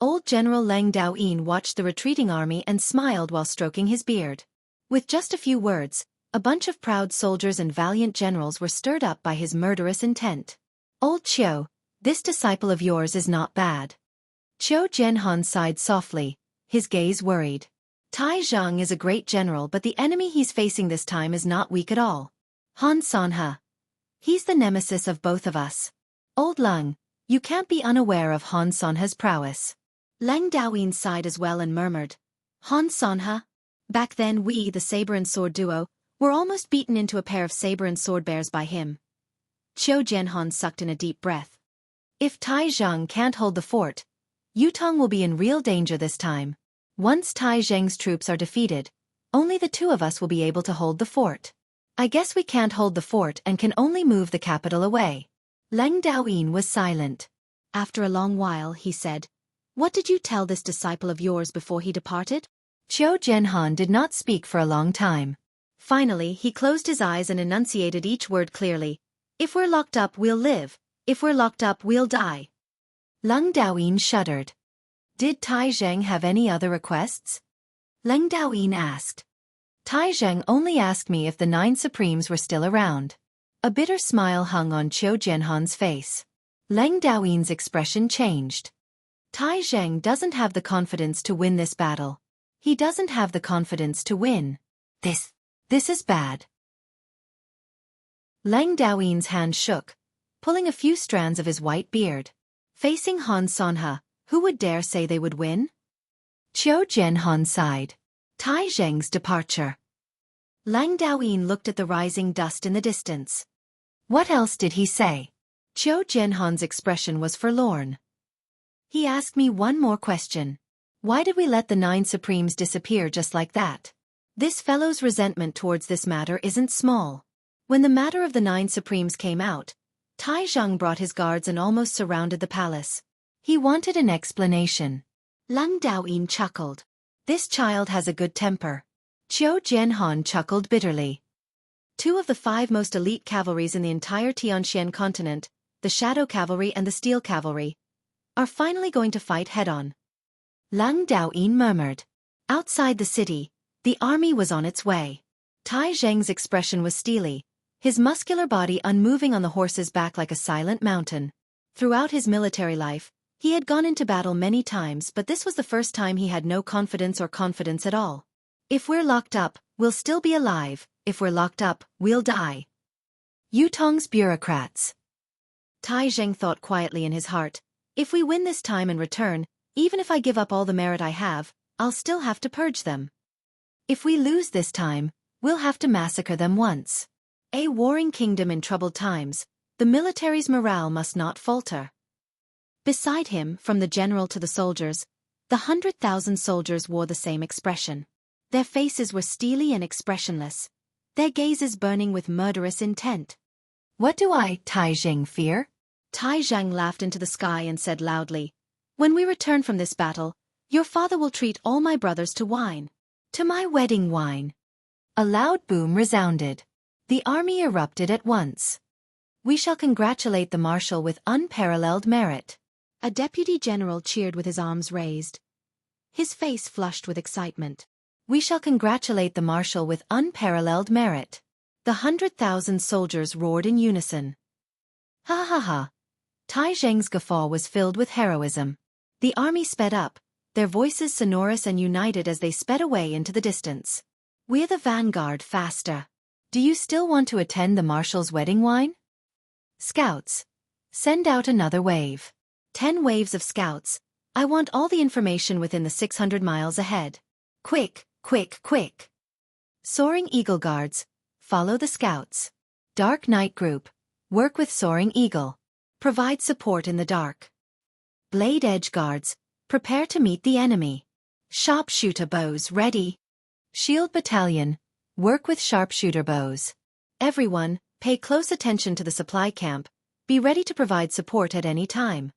Old General Leng Daoyin watched the retreating army and smiled while stroking his beard. With just a few words, a bunch of proud soldiers and valiant generals were stirred up by his murderous intent. Old Qiu, this disciple of yours is not bad. Qiu Jianhan sighed softly, his gaze worried. Tai Zhang is a great general, but the enemy he's facing this time is not weak at all. Han Sanhe. He's the nemesis of both of us. Old Leng, you can't be unaware of Han Sanhe's prowess. Leng Daoyin sighed as well and murmured, Han Sanhe? Back then we, the saber and sword duo, were almost beaten into a pair of saber and sword bears by him. Qiu Jianhan sucked in a deep breath. If Tai Zhang can't hold the fort, Yutong will be in real danger this time. Once Tai Zheng's troops are defeated, only the two of us will be able to hold the fort. I guess we can't hold the fort and can only move the capital away. Leng Daoyin was silent. After a long while, he said, What did you tell this disciple of yours before he departed? Qiu Jianhan did not speak for a long time. Finally, he closed his eyes and enunciated each word clearly. If we're locked up, we'll live. If we're locked up, we'll die. Leng Daoyin shuddered. Did Tai Zheng have any other requests? Leng Daoyin asked. Tai Zheng only asked me if the 9 Supremes were still around. A bitter smile hung on Qiu Jianhan's face. Leng Daoyin's expression changed. Tai Zheng doesn't have the confidence to win this battle. He doesn't have the confidence to win. This is bad. Leng Daoyin's hand shook, pulling a few strands of his white beard. Facing Han Sanhe, who would dare say they would win? Qiu Jianhan sighed. Tai Zheng's departure. Leng Daoyin looked at the rising dust in the distance. What else did he say? Qiu Jianhan's expression was forlorn. He asked me one more question. Why did we let the 9 Supremes disappear just like that? This fellow's resentment towards this matter isn't small. When the matter of the 9 Supremes came out, Tai Zhang brought his guards and almost surrounded the palace. He wanted an explanation. Leng Daoyin chuckled. This child has a good temper. Qiu Jianhan chuckled bitterly. 2 of the 5 most elite cavalries in the entire Tianxian continent, the Shadow Cavalry and the Steel Cavalry, are finally going to fight head-on. Leng Daoyin murmured. Outside the city, the army was on its way. Tai Zheng's expression was steely, his muscular body unmoving on the horse's back like a silent mountain. Throughout his military life, he had gone into battle many times, but this was the first time he had no confidence or confidence at all. If we're locked up, we'll still be alive. If we're locked up, we'll die. Yutong's bureaucrats. Tai Zheng thought quietly in his heart. If we win this time and return, even if I give up all the merit I have, I'll still have to purge them. If we lose this time, we'll have to massacre them once. A warring kingdom in troubled times, the military's morale must not falter. Beside him, from the general to the soldiers, the 100,000 soldiers wore the same expression. Their faces were steely and expressionless, their gazes burning with murderous intent. What do I, Tai Zheng, fear? Tai Zheng laughed into the sky and said loudly, When we return from this battle, your father will treat all my brothers to wine. To my wedding wine. A loud boom resounded. The army erupted at once. We shall congratulate the marshal with unparalleled merit. A deputy general cheered with his arms raised. His face flushed with excitement. We shall congratulate the marshal with unparalleled merit. The 100,000 soldiers roared in unison. Ha ha ha. Tai Zheng's guffaw was filled with heroism. The army sped up, their voices sonorous and united as they sped away into the distance. We're the vanguard, faster. Do you still want to attend the marshal's wedding wine? Scouts. Send out another wave. 10 waves of scouts. I want all the information within the 600 miles ahead. Quick, quick, quick. Soaring Eagle Guards. Follow the scouts. Dark Night Group. Work with Soaring Eagle. Provide support in the dark. Blade Edge Guards. Prepare to meet the enemy. Sharpshooter bows ready. Shield Battalion, work with sharpshooter bows. Everyone, pay close attention to the supply camp, be ready to provide support at any time.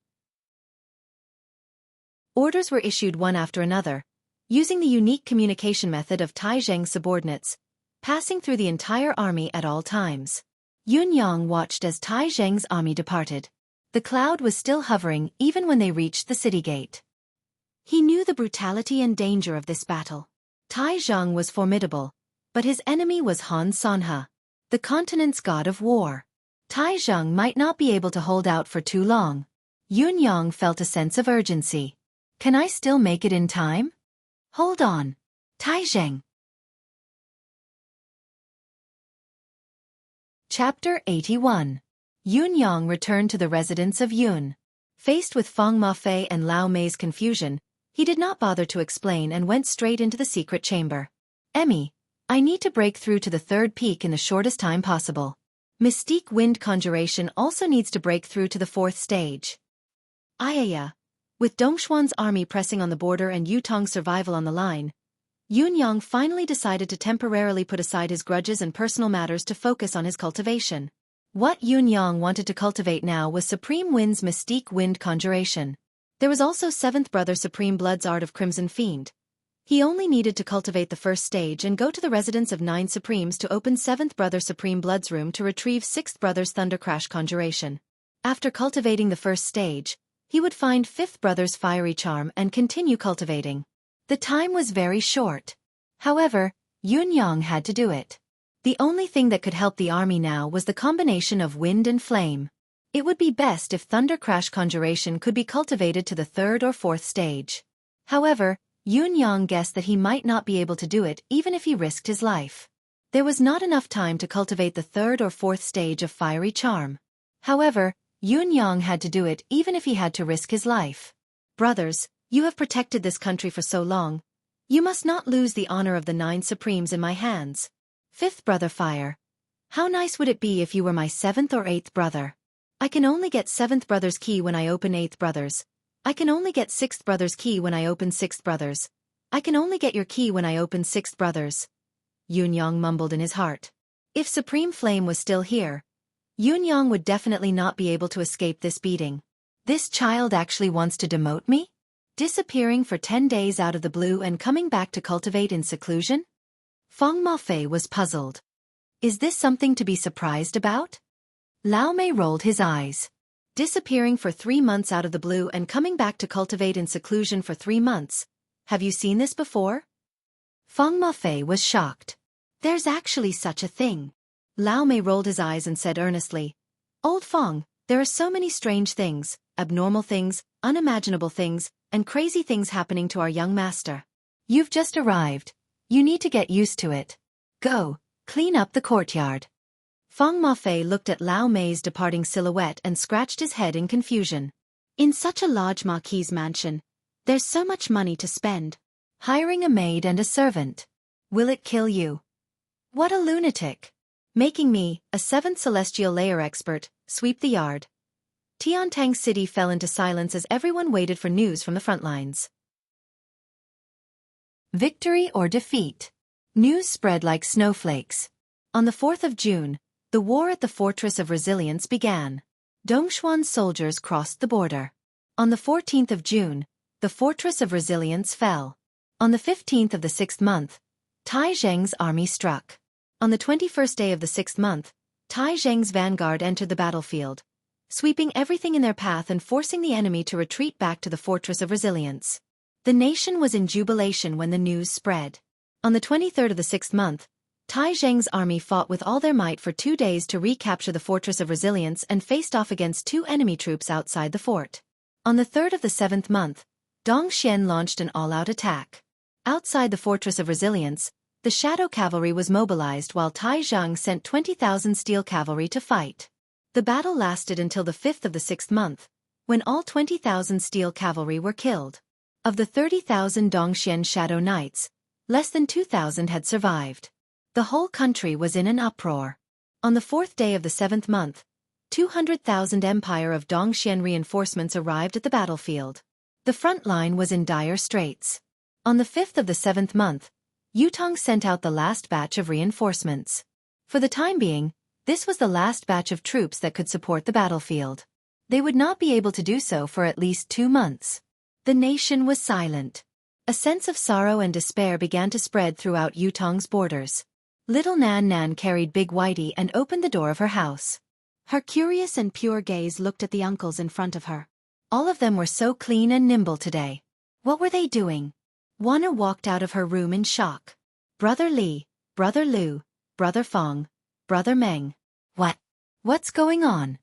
Orders were issued one after another, using the unique communication method of Tai Zheng's subordinates, passing through the entire army at all times. Yun Yang watched as Tai Zheng's army departed. The cloud was still hovering even when they reached the city gate. He knew the brutality and danger of this battle. Tai Zheng was formidable, but his enemy was Han Sanhe, the continent's god of war. Tai Zheng might not be able to hold out for too long. Yun Yang felt a sense of urgency. Can I still make it in time? Hold on. Tai Zheng. Chapter 81. Yun Yang returned to the residence of Yun. Faced with Feng Mafei and Lao Mei's confusion, he did not bother to explain and went straight into the secret chamber. Emmy, I need to break through to the third peak in the shortest time possible. Mystique Wind Conjuration also needs to break through to the fourth stage. Ayaya. With Dongxuan's army pressing on the border and Yutong's survival on the line, Yun Yang finally decided to temporarily put aside his grudges and personal matters to focus on his cultivation. What Yun Yang wanted to cultivate now was Supreme Wind's Mystique Wind Conjuration. There was also 7th Brother Supreme Blood's Art of Crimson Fiend. He only needed to cultivate the first stage and go to the residence of 9 Supremes to open 7th Brother Supreme Blood's room to retrieve 6th Brother's Thunder Crash Conjuration. After cultivating the first stage, he would find 5th Brother's Fiery Charm and continue cultivating. The time was very short. However, Yun Yang had to do it. The only thing that could help the army now was the combination of wind and flame. It would be best if Thunder Crash Conjuration could be cultivated to the 3rd or 4th stage. However, Yun Yang guessed that he might not be able to do it even if he risked his life. There was not enough time to cultivate the 3rd or 4th stage of Fiery Charm. However, Yun Yang had to do it even if he had to risk his life. Brothers, you have protected this country for so long. You must not lose the honor of the 9 Supremes in my hands. 5th Brother Fire. How nice would it be if you were my 7th or 8th brother? I can only get 7th Brother's key when I open 8th Brother's. I can only get 6th Brother's key when I open 6th Brother's. I can only get your key when I open 6th Brother's. Yun Yang mumbled in his heart. If Supreme Flame was still here, Yun Yang would definitely not be able to escape this beating. This child actually wants to demote me? Disappearing for 10 days out of the blue and coming back to cultivate in seclusion? Feng Mafei was puzzled. Is this something to be surprised about? Lao Mei rolled his eyes. Disappearing for 3 months out of the blue and coming back to cultivate in seclusion for 3 months. Have you seen this before? Feng Mafei was shocked. There's actually such a thing. Lao Mei rolled his eyes and said earnestly, Old Feng, there are so many strange things, abnormal things, unimaginable things, and crazy things happening to our young master. You've just arrived. You need to get used to it. Go, clean up the courtyard. Feng Mafei looked at Lao Mei's departing silhouette and scratched his head in confusion. In such a large marquise mansion, there's so much money to spend. Hiring a maid and a servant. Will it kill you? What a lunatic. Making me, a 7th celestial layer expert, sweep the yard. Tiantang City fell into silence as everyone waited for news from the front lines. Victory or defeat? News spread like snowflakes. On the 4th of June, the war at the Fortress of Resilience began. Dongxuan's soldiers crossed the border. On the 14th of June, the Fortress of Resilience fell. On the 15th of the 6th month, Tai Zheng's army struck. On the 21st day of the 6th month, Tai Zheng's vanguard entered the battlefield, sweeping everything in their path and forcing the enemy to retreat back to the Fortress of Resilience. The nation was in jubilation when the news spread. On the 23rd of the 6th month, Tai Zheng's army fought with all their might for 2 days to recapture the Fortress of Resilience and faced off against 2 enemy troops outside the fort. On the 3rd of the 7th month, Dongxian launched an all-out attack. Outside the Fortress of Resilience, the Shadow Cavalry was mobilized while Tai Zheng sent 20,000 Steel Cavalry to fight. The battle lasted until the 5th of the 6th month, when all 20,000 Steel Cavalry were killed. Of the 30,000 Dongxian Shadow Knights, less than 2,000 had survived. The whole country was in an uproar. On the 4th day of the 7th month, 200,000 Empire of Dongxian reinforcements arrived at the battlefield. The front line was in dire straits. On the 5th of the 7th month, Yutong sent out the last batch of reinforcements. For the time being, this was the last batch of troops that could support the battlefield. They would not be able to do so for at least 2 months. The nation was silent. A sense of sorrow and despair began to spread throughout Yutong's borders. Little Nan Nan carried Big Whitey and opened the door of her house. Her curious and pure gaze looked at the uncles in front of her. All of them were so clean and nimble today. What were they doing? Wana walked out of her room in shock. Brother Li, Brother Lu, Brother Fong, Brother Meng. What's going on?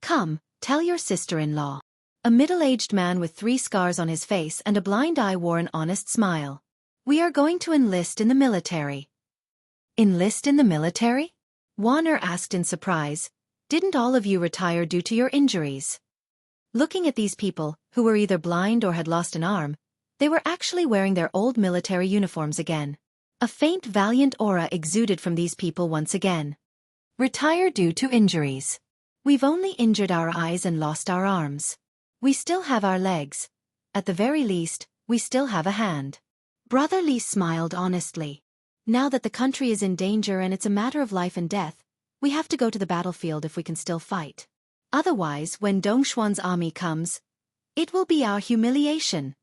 Come, tell your sister-in-law. A middle-aged man with 3 scars on his face and a blind eye wore an honest smile. We are going to enlist in the military. Enlist in the military? Warner asked in surprise. Didn't all of you retire due to your injuries? Looking at these people, who were either blind or had lost an arm, they were actually wearing their old military uniforms again. A faint valiant aura exuded from these people once again. Retire due to injuries. We've only injured our eyes and lost our arms. We still have our legs. At the very least, we still have a hand. Brother Li smiled honestly. Now that the country is in danger and it's a matter of life and death, we have to go to the battlefield if we can still fight. Otherwise, when Dong Xuan's army comes, it will be our humiliation.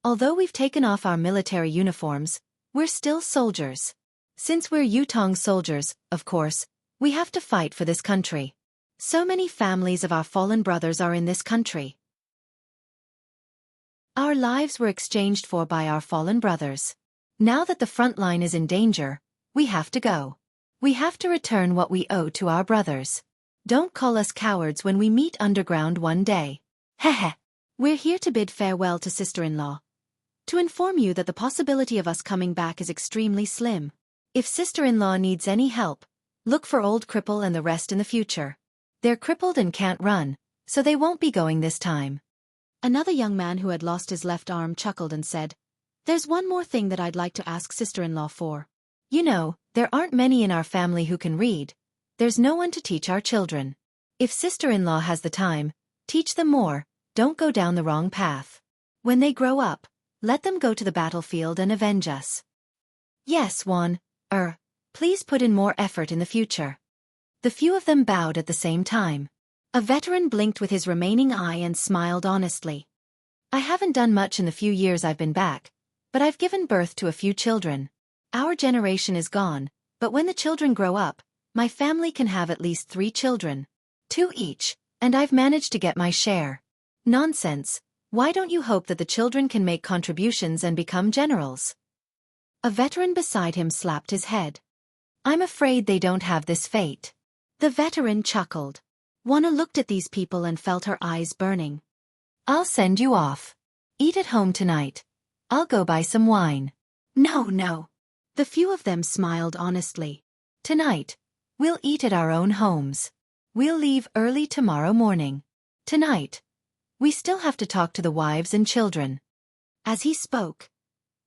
Although we've taken off our military uniforms, we're still soldiers. Since we're Yutong soldiers, of course, we have to fight for this country. So many families of our fallen brothers are in this country. Our lives were exchanged for by our fallen brothers. Now that the front line is in danger, we have to go. We have to return what we owe to our brothers. Don't call us cowards when we meet underground one day. Heh. We're here to bid farewell to sister-in-law. To inform you that the possibility of us coming back is extremely slim. If sister-in-law needs any help, look for old cripple and the rest in the future. They're crippled and can't run, so they won't be going this time. Another young man who had lost his left arm chuckled and said, There's one more thing that I'd like to ask sister-in-law for. You know, there aren't many in our family who can read. There's no one to teach our children. If sister-in-law has the time, teach them more, don't go down the wrong path. When they grow up, let them go to the battlefield and avenge us. Yes, Wan, please put in more effort in the future. The few of them bowed at the same time. A veteran blinked with his remaining eye and smiled honestly. I haven't done much in the few years I've been back, but I've given birth to a few children. Our generation is gone, but when the children grow up, my family can have at least 3 children. 2 each, and I've managed to get my share. Nonsense, why don't you hope that the children can make contributions and become generals? A veteran beside him slapped his head. I'm afraid they don't have this fate. The veteran chuckled. Wana looked at these people and felt her eyes burning. I'll send you off. Eat at home tonight. I'll go buy some wine. No. The few of them smiled honestly. Tonight, we'll eat at our own homes. We'll leave early tomorrow morning. Tonight, we still have to talk to the wives and children. As he spoke,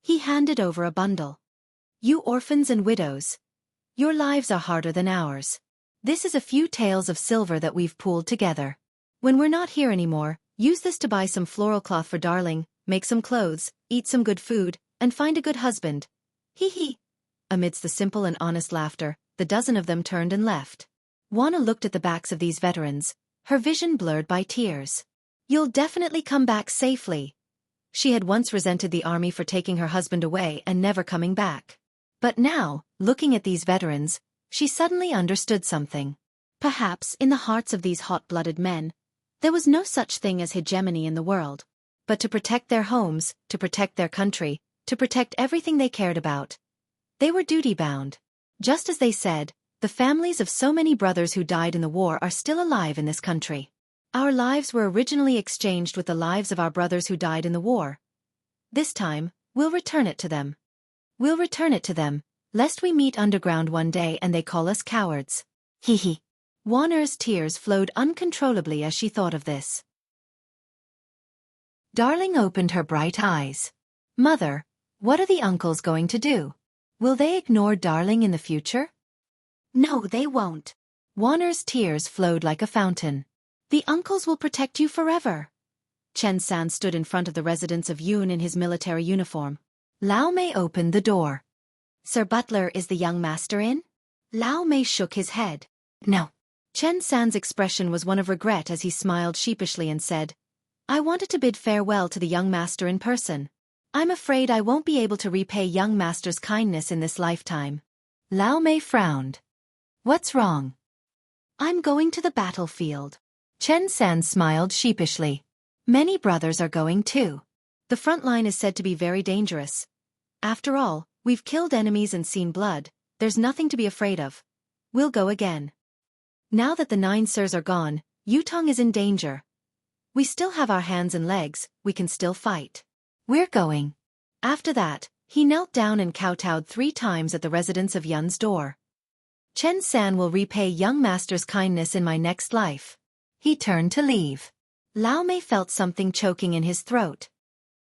he handed over a bundle. You orphans and widows, your lives are harder than ours. This is a few taels of silver that we've pooled together. When we're not here anymore, use this to buy some floral cloth for darling, make some clothes, eat some good food, and find a good husband. Hee. Amidst the simple and honest laughter, the dozen of them turned and left. Wana looked at the backs of these veterans, her vision blurred by tears. You'll definitely come back safely. She had once resented the army for taking her husband away and never coming back. But now, looking at these veterans, she suddenly understood something. Perhaps, in the hearts of these hot-blooded men, there was no such thing as hegemony in the world. But to protect their homes, to protect their country, to protect everything they cared about, they were duty-bound. Just as they said, the families of so many brothers who died in the war are still alive in this country. Our lives were originally exchanged with the lives of our brothers who died in the war. This time, we'll return it to them. We'll return it to them, lest we meet underground one day and they call us cowards. Hee. Warner's tears flowed uncontrollably as she thought of this. Darling opened her bright eyes. Mother, what are the uncles going to do? Will they ignore Darling in the future? No, they won't. Warner's tears flowed like a fountain. The uncles will protect you forever. Chen San stood in front of the residence of Yoon in his military uniform. Lao Mei opened the door. Sir Butler, is the young master in? Lao Mei shook his head. No. Chen San's expression was one of regret as he smiled sheepishly and said, I wanted to bid farewell to the young master in person. I'm afraid I won't be able to repay young master's kindness in this lifetime. Lao Mei frowned. What's wrong? I'm going to the battlefield. Chen San smiled sheepishly. Many brothers are going too. The front line is said to be very dangerous. After all, we've killed enemies and seen blood, there's nothing to be afraid of. We'll go again. Now that the 9 sirs are gone, Yutong is in danger. We still have our hands and legs, we can still fight. We're going. After that, he knelt down and kowtowed 3 times at the residence of Yun's door. Chen San will repay young master's kindness in my next life. He turned to leave. Lao Mei felt something choking in his throat.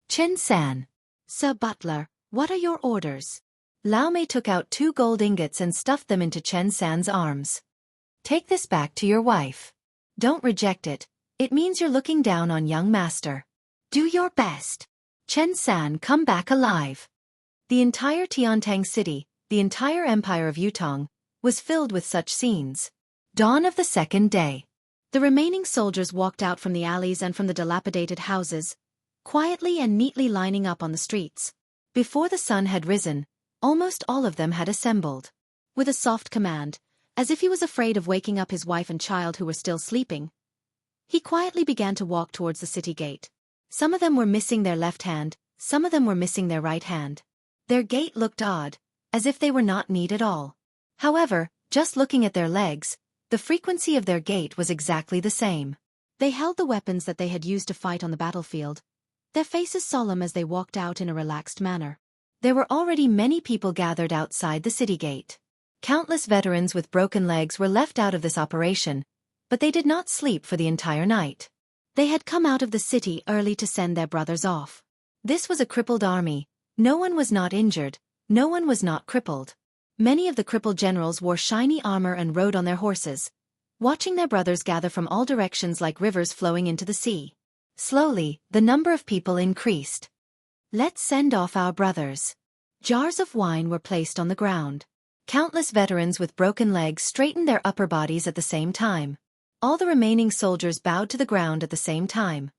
Chen San. Sir Butler, what are your orders? Lao Mei took out 2 gold ingots and stuffed them into Chen San's arms. Take this back to your wife. Don't reject it, it means you're looking down on young master. Do your best. Chen San, come back alive. The entire Tiantang city, the entire empire of Yutong, was filled with such scenes. Dawn of the 2nd day. The remaining soldiers walked out from the alleys and from the dilapidated houses, quietly and neatly lining up on the streets. Before the sun had risen, almost all of them had assembled. With a soft command, as if he was afraid of waking up his wife and child who were still sleeping, he quietly began to walk towards the city gate. Some of them were missing their left hand, some of them were missing their right hand. Their gait looked odd, as if they were not neat at all. However, just looking at their legs, the frequency of their gait was exactly the same. They held the weapons that they had used to fight on the battlefield, their faces solemn as they walked out in a relaxed manner. There were already many people gathered outside the city gate. Countless veterans with broken legs were left out of this operation, but they did not sleep for the entire night. They had come out of the city early to send their brothers off. This was a crippled army. No one was not injured, no one was not crippled. Many of the crippled generals wore shiny armor and rode on their horses, watching their brothers gather from all directions like rivers flowing into the sea. Slowly, the number of people increased. Let's send off our brothers. Jars of wine were placed on the ground. Countless veterans with broken legs straightened their upper bodies at the same time. All the remaining soldiers bowed to the ground at the same time.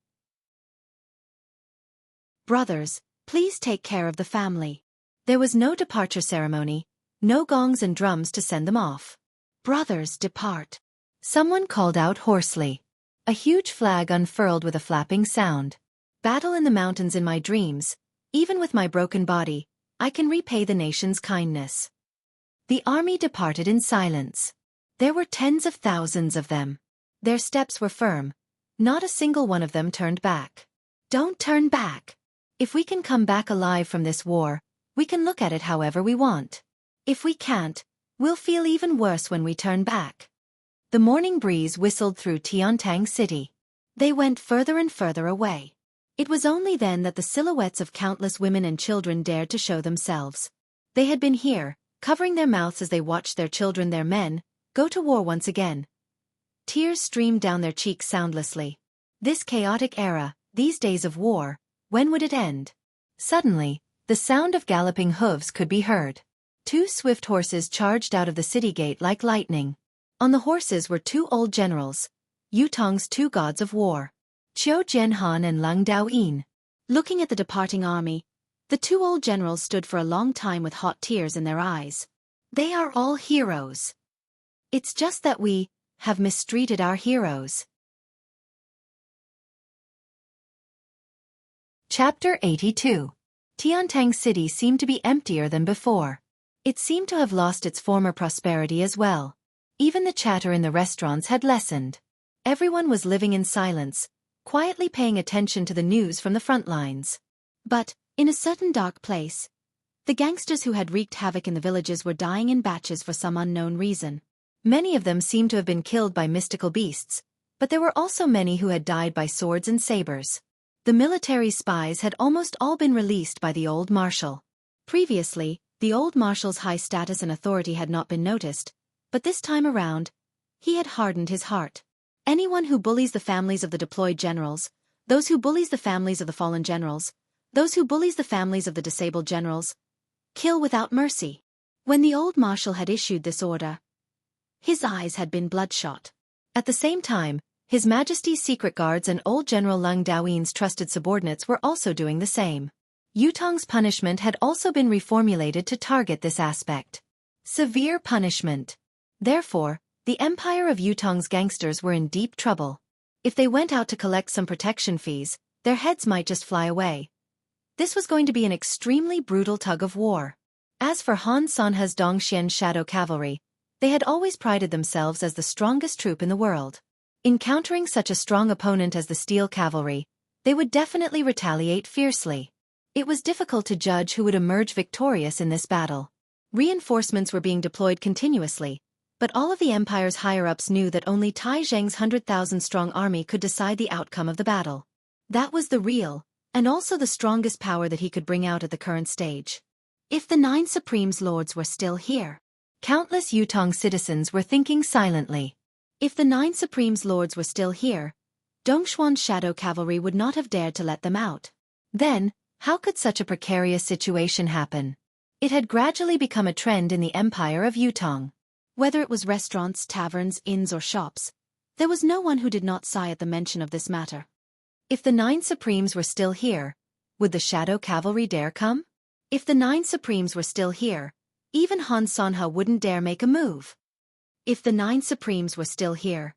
Brothers, please take care of the family. There was no departure ceremony, no gongs and drums to send them off. Brothers, depart. Someone called out hoarsely. A huge flag unfurled with a flapping sound. Battle in the mountains in my dreams. Even with my broken body, I can repay the nation's kindness. The army departed in silence. There were tens of thousands of them. Their steps were firm. Not a single one of them turned back. Don't turn back. If we can come back alive from this war, we can look at it however we want. If we can't, we'll feel even worse when we turn back. The morning breeze whistled through Tiantang City. They went further and further away. It was only then that the silhouettes of countless women and children dared to show themselves. They had been here, covering their mouths as they watched their children, their men, go to war once again. Tears streamed down their cheeks soundlessly. This chaotic era, these days of war, when would it end? Suddenly, the sound of galloping hooves could be heard. 2 swift horses charged out of the city gate like lightning. On the horses were 2 old generals, Yutong's 2 gods of war, Qiu Jianhan and Leng Daoyin. Looking at the departing army, the 2 old generals stood for a long time with hot tears in their eyes. They are all heroes. It's just that we have mistreated our heroes. Chapter 82. Tiantang City seemed to be emptier than before. It seemed to have lost its former prosperity as well. Even the chatter in the restaurants had lessened. Everyone was living in silence, quietly paying attention to the news from the front lines. But, in a certain dark place, the gangsters who had wreaked havoc in the villages were dying in batches for some unknown reason. Many of them seemed to have been killed by mystical beasts, but there were also many who had died by swords and sabers. The military spies had almost all been released by the old marshal. Previously, the old marshal's high status and authority had not been noticed, but this time around, he had hardened his heart. Anyone who bullies the families of the deployed generals, those who bullies the families of the fallen generals, those who bullies the families of the disabled generals, kill without mercy. When the old marshal had issued this order, his eyes had been bloodshot. At the same time, His Majesty's secret guards and old General Lung Dawin's trusted subordinates were also doing the same. Yutong's punishment had also been reformulated to target this aspect. Severe punishment. Therefore, the empire of Yutong's gangsters were in deep trouble. If they went out to collect some protection fees, their heads might just fly away. This was going to be an extremely brutal tug of war. As for Han Sanhe's Dongxian Shadow Cavalry, they had always prided themselves as the strongest troop in the world. Encountering such a strong opponent as the Steel Cavalry, they would definitely retaliate fiercely. It was difficult to judge who would emerge victorious in this battle. Reinforcements were being deployed continuously, but all of the Empire's higher-ups knew that only Tai Zheng's 100,000-strong army could decide the outcome of the battle. That was the real, and also the strongest power that he could bring out at the current stage. If the 9 Supremes Lords were still here, countless Yutong citizens were thinking silently. If the 9 Supremes Lords were still here, Dongxuan's Shadow Cavalry would not have dared to let them out. Then, how could such a precarious situation happen? It had gradually become a trend in the Empire of Yutong. Whether it was restaurants, taverns, inns or shops, there was no one who did not sigh at the mention of this matter. If the 9 Supremes were still here, would the Shadow Cavalry dare come? If the 9 Supremes were still here, even Han Sanhe wouldn't dare make a move. If the 9 Supremes were still here,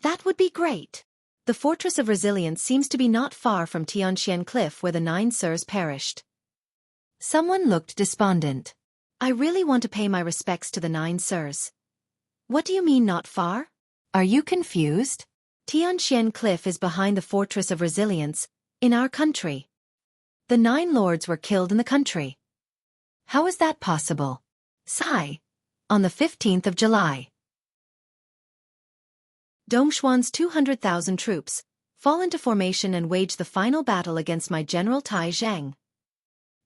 that would be great. The Fortress of Resilience seems to be not far from Tianxian Cliff where the 9 Sirs perished. Someone looked despondent. I really want to pay my respects to the 9 Sirs. What do you mean not far? Are you confused? Tianxian Cliff is behind the Fortress of Resilience, in our country. The 9 lords were killed in the country. How is that possible? Sigh. On the 15th of July. Dongxuan's 200,000 troops fall into formation and wage the final battle against my General Tai Zheng.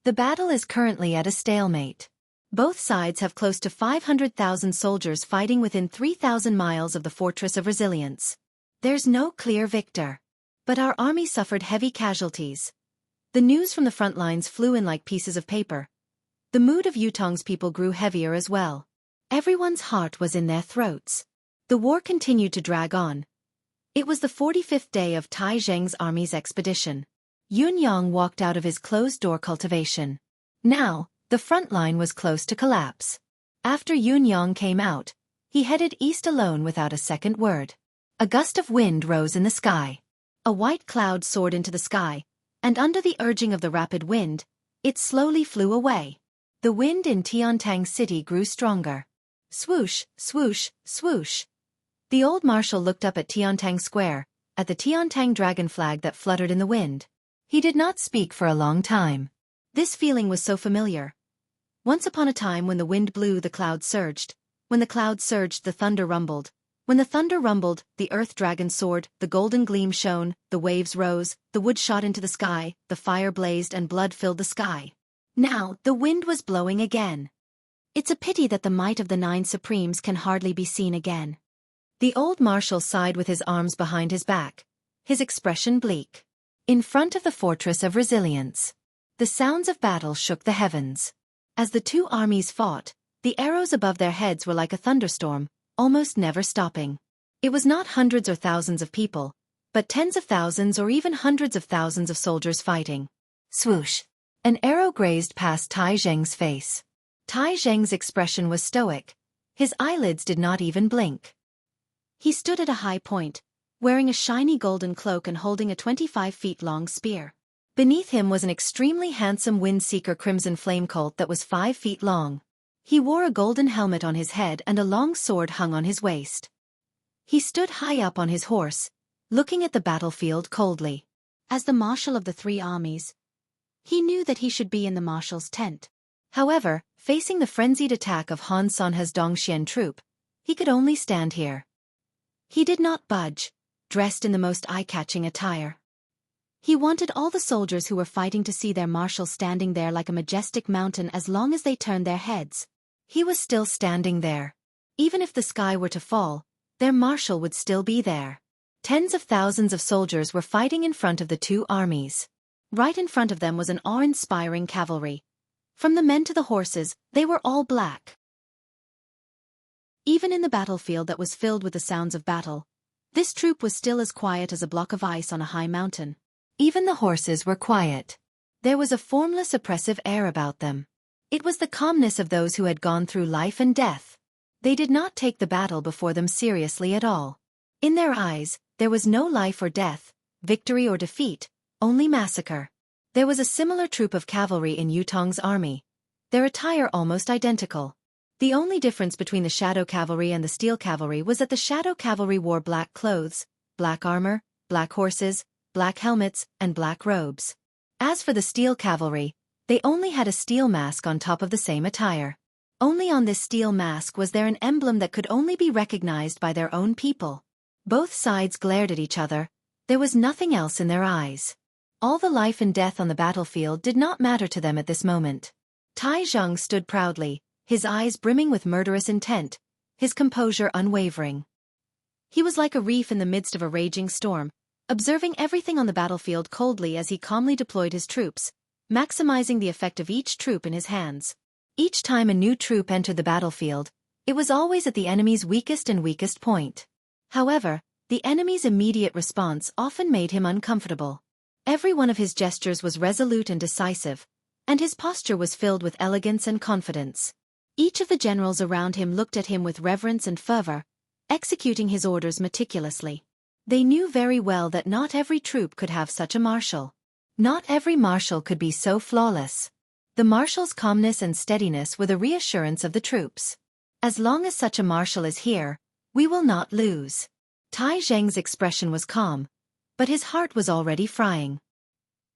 The battle is currently at a stalemate. Both sides have close to 500,000 soldiers fighting within 3,000 miles of the Fortress of Resilience. There's no clear victor. But our army suffered heavy casualties. The news from the front lines flew in like pieces of paper. The mood of Yutong's people grew heavier as well. Everyone's heart was in their throats. The war continued to drag on. It was the 45th day of Tai Zheng's army's expedition. Yun Yang walked out of his closed-door cultivation. Now, the front line was close to collapse. After Yun Yang came out, he headed east alone without a second word. A gust of wind rose in the sky. A white cloud soared into the sky, and under the urging of the rapid wind, it slowly flew away. The wind in Tiantang City grew stronger. Swoosh, swoosh, swoosh. The old marshal looked up at Tiantang Square, at the Tiantang dragon flag that fluttered in the wind. He did not speak for a long time. This feeling was so familiar. Once upon a time when the wind blew, the clouds surged. When the clouds surged, the thunder rumbled. When the thunder rumbled, the earth dragon soared, the golden gleam shone, the waves rose, the wood shot into the sky, the fire blazed and blood filled the sky. Now, the wind was blowing again. It's a pity that the might of the 9 Supremes can hardly be seen again. The old marshal sighed with his arms behind his back, his expression bleak. In front of the Fortress of Resilience, the sounds of battle shook the heavens. As the two armies fought, the arrows above their heads were like a thunderstorm, almost never stopping. It was not hundreds or thousands of people, but tens of thousands or even hundreds of thousands of soldiers fighting. Swoosh! An arrow grazed past Tai Zheng's face. Tai Zheng's expression was stoic. His eyelids did not even blink. He stood at a high point, wearing a shiny golden cloak and holding a 25-feet-long spear. Beneath him was an extremely handsome Windseeker Crimson Flame Colt that was 5 feet long. He wore a golden helmet on his head and a long sword hung on his waist. He stood high up on his horse, looking at the battlefield coldly. As the marshal of the 3 armies, he knew that he should be in the marshal's tent. However, facing the frenzied attack of Han Sanhe's Dongxian troop, he could only stand here. He did not budge, dressed in the most eye-catching attire. He wanted all the soldiers who were fighting to see their marshal standing there like a majestic mountain as long as they turned their heads. He was still standing there. Even if the sky were to fall, their marshal would still be there. Tens of thousands of soldiers were fighting in front of the 2 armies. Right in front of them was an awe-inspiring cavalry. From the men to the horses, they were all black. Even in the battlefield that was filled with the sounds of battle, this troop was still as quiet as a block of ice on a high mountain. Even the horses were quiet. There was a formless, oppressive air about them. It was the calmness of those who had gone through life and death. They did not take the battle before them seriously at all. In their eyes, there was no life or death, victory or defeat, only massacre. There was a similar troop of cavalry in Yutong's army. Their attire almost identical. The only difference between the Shadow Cavalry and the Steel Cavalry was that the Shadow Cavalry wore black clothes, black armor, black horses, black helmets, and black robes. As for the Steel Cavalry, they only had a steel mask on top of the same attire. Only on this steel mask was there an emblem that could only be recognized by their own people. Both sides glared at each other. There was nothing else in their eyes. All the life and death on the battlefield did not matter to them at this moment. Tai Zhang stood proudly, his eyes brimming with murderous intent, his composure unwavering. He was like a reef in the midst of a raging storm, observing everything on the battlefield coldly as he calmly deployed his troops, maximizing the effect of each troop in his hands. Each time a new troop entered the battlefield, it was always at the enemy's weakest point. However, the enemy's immediate response often made him uncomfortable. Every one of his gestures was resolute and decisive, and his posture was filled with elegance and confidence. Each of the generals around him looked at him with reverence and fervor, executing his orders meticulously. They knew very well that not every troop could have such a marshal. Not every marshal could be so flawless. The marshal's calmness and steadiness were the reassurance of the troops. As long as such a marshal is here, we will not lose. Tai Zheng's expression was calm, but his heart was already frying.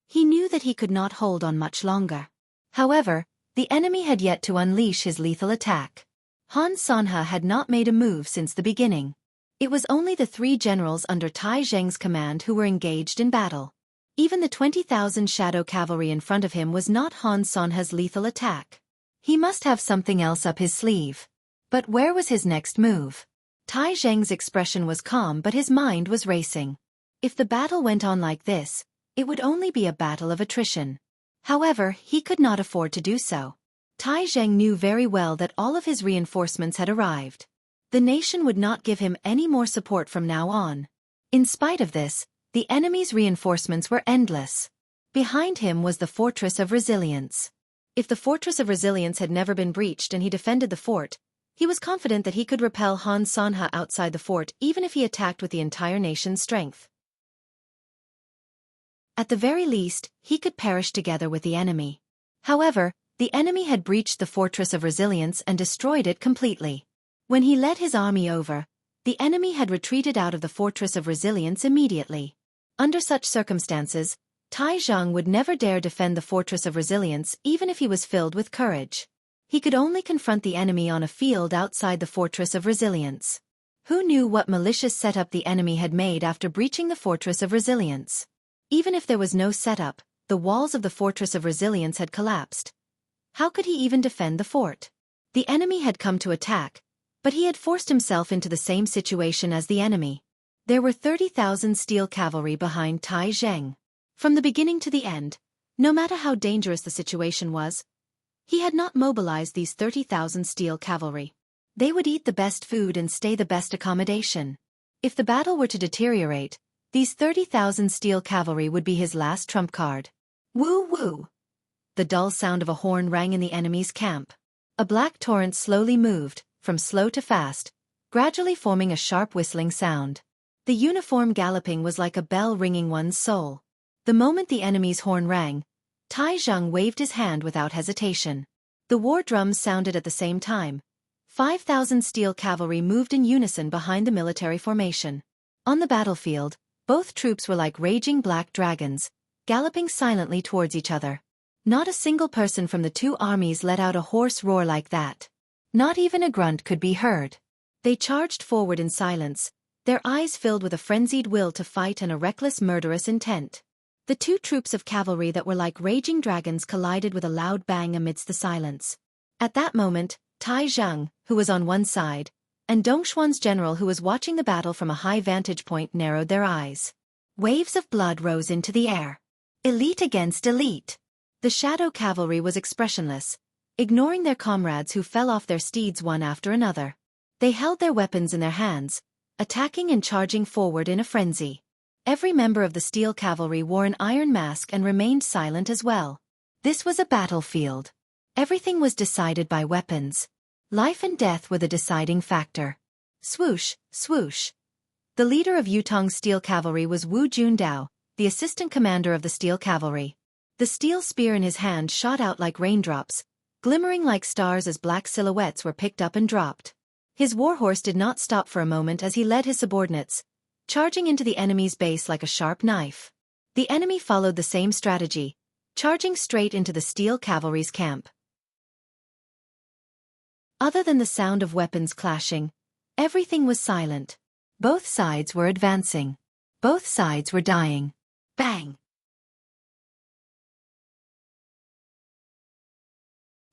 He knew that he could not hold on much longer. However, the enemy had yet to unleash his lethal attack. Han Sanhe had not made a move since the beginning. It was only the 3 generals under Tai Zheng's command who were engaged in battle. Even the 20,000 shadow cavalry in front of him was not Han Sanhe's lethal attack. He must have something else up his sleeve. But where was his next move? Tai Zheng's expression was calm, but his mind was racing. If the battle went on like this, it would only be a battle of attrition. However, he could not afford to do so. Tai Zheng knew very well that all of his reinforcements had arrived. The nation would not give him any more support from now on. In spite of this, the enemy's reinforcements were endless. Behind him was the Fortress of Resilience. If the Fortress of Resilience had never been breached and he defended the fort, he was confident that he could repel Han Sanhe outside the fort even if he attacked with the entire nation's strength. At the very least, he could perish together with the enemy. However, the enemy had breached the Fortress of Resilience and destroyed it completely. When he led his army over, the enemy had retreated out of the Fortress of Resilience immediately. Under such circumstances, Tai Zhang would never dare defend the Fortress of Resilience even if he was filled with courage. He could only confront the enemy on a field outside the Fortress of Resilience. Who knew what malicious setup the enemy had made after breaching the Fortress of Resilience? Even if there was no setup, the walls of the Fortress of Resilience had collapsed. How could he even defend the fort? The enemy had come to attack, but he had forced himself into the same situation as the enemy. There were 30,000 steel cavalry behind Tai Zheng. From the beginning to the end, no matter how dangerous the situation was, he had not mobilized these 30,000 steel cavalry. They would eat the best food and stay the best accommodation. If the battle were to deteriorate, these 30,000 steel cavalry would be his last trump card. Woo woo! The dull sound of a horn rang in the enemy's camp. A black torrent slowly moved, from slow to fast, gradually forming a sharp whistling sound. The uniform galloping was like a bell ringing one's soul. The moment the enemy's horn rang, Tai Zhang waved his hand without hesitation. The war drums sounded at the same time. 5,000 steel cavalry moved in unison behind the military formation. On the battlefield, both troops were like raging black dragons, galloping silently towards each other. Not a single person from the 2 armies let out a hoarse roar like that. Not even a grunt could be heard. They charged forward in silence, their eyes filled with a frenzied will to fight and a reckless murderous intent. The 2 troops of cavalry that were like raging dragons collided with a loud bang amidst the silence. At that moment, Tai Zhang, who was on one side, and Dongxuan's general who was watching the battle from a high vantage point narrowed their eyes. Waves of blood rose into the air. Elite against elite. The shadow cavalry was expressionless, ignoring their comrades who fell off their steeds one after another. They held their weapons in their hands, attacking and charging forward in a frenzy. Every member of the steel cavalry wore an iron mask and remained silent as well. This was a battlefield. Everything was decided by weapons. Life and death were the deciding factor. Swoosh, swoosh. The leader of Yutong's steel cavalry was Wu Jundao, the assistant commander of the steel cavalry. The steel spear in his hand shot out like raindrops, glimmering like stars as black silhouettes were picked up and dropped. His warhorse did not stop for a moment as he led his subordinates, charging into the enemy's base like a sharp knife. The enemy followed the same strategy, charging straight into the steel cavalry's camp. Other than the sound of weapons clashing, everything was silent. Both sides were advancing. Both sides were dying. Bang!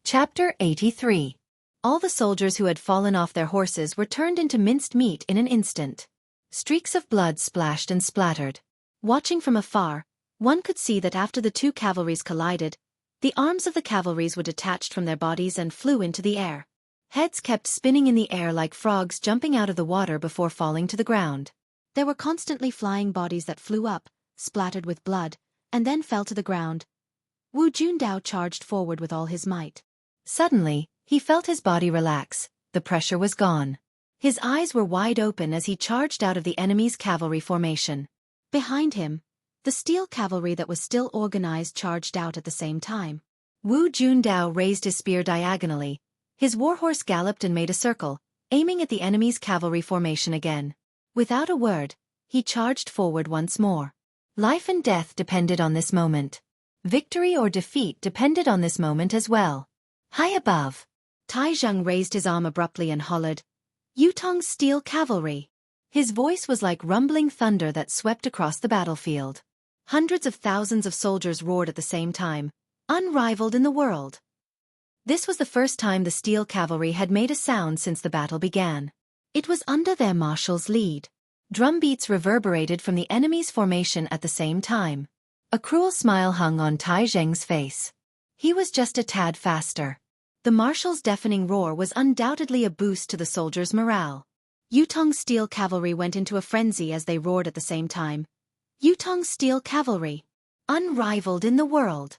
Chapter 83. All the soldiers who had fallen off their horses were turned into minced meat in an instant. Streaks of blood splashed and splattered. Watching from afar, one could see that after the two cavalries collided, the arms of the cavalries were detached from their bodies and flew into the air. Heads kept spinning in the air like frogs jumping out of the water before falling to the ground. There were constantly flying bodies that flew up, splattered with blood, and then fell to the ground. Wu Jundao charged forward with all his might. Suddenly, he felt his body relax. The pressure was gone. His eyes were wide open as he charged out of the enemy's cavalry formation. Behind him, the steel cavalry that was still organized charged out at the same time. Wu Jundao raised his spear diagonally. His warhorse galloped and made a circle, aiming at the enemy's cavalry formation again. Without a word, he charged forward once more. Life and death depended on this moment. Victory or defeat depended on this moment as well. High above, Tai Zheng raised his arm abruptly and hollered, "Yutong's steel cavalry." His voice was like rumbling thunder that swept across the battlefield. Hundreds of thousands of soldiers roared at the same time, unrivaled in the world. This was the first time the steel cavalry had made a sound since the battle began. It was under their marshal's lead. Drumbeats reverberated from the enemy's formation at the same time. A cruel smile hung on Tai Zheng's face. He was just a tad faster. The marshal's deafening roar was undoubtedly a boost to the soldiers' morale. Yutong's steel cavalry went into a frenzy as they roared at the same time. Yutong's steel cavalry, unrivaled in the world.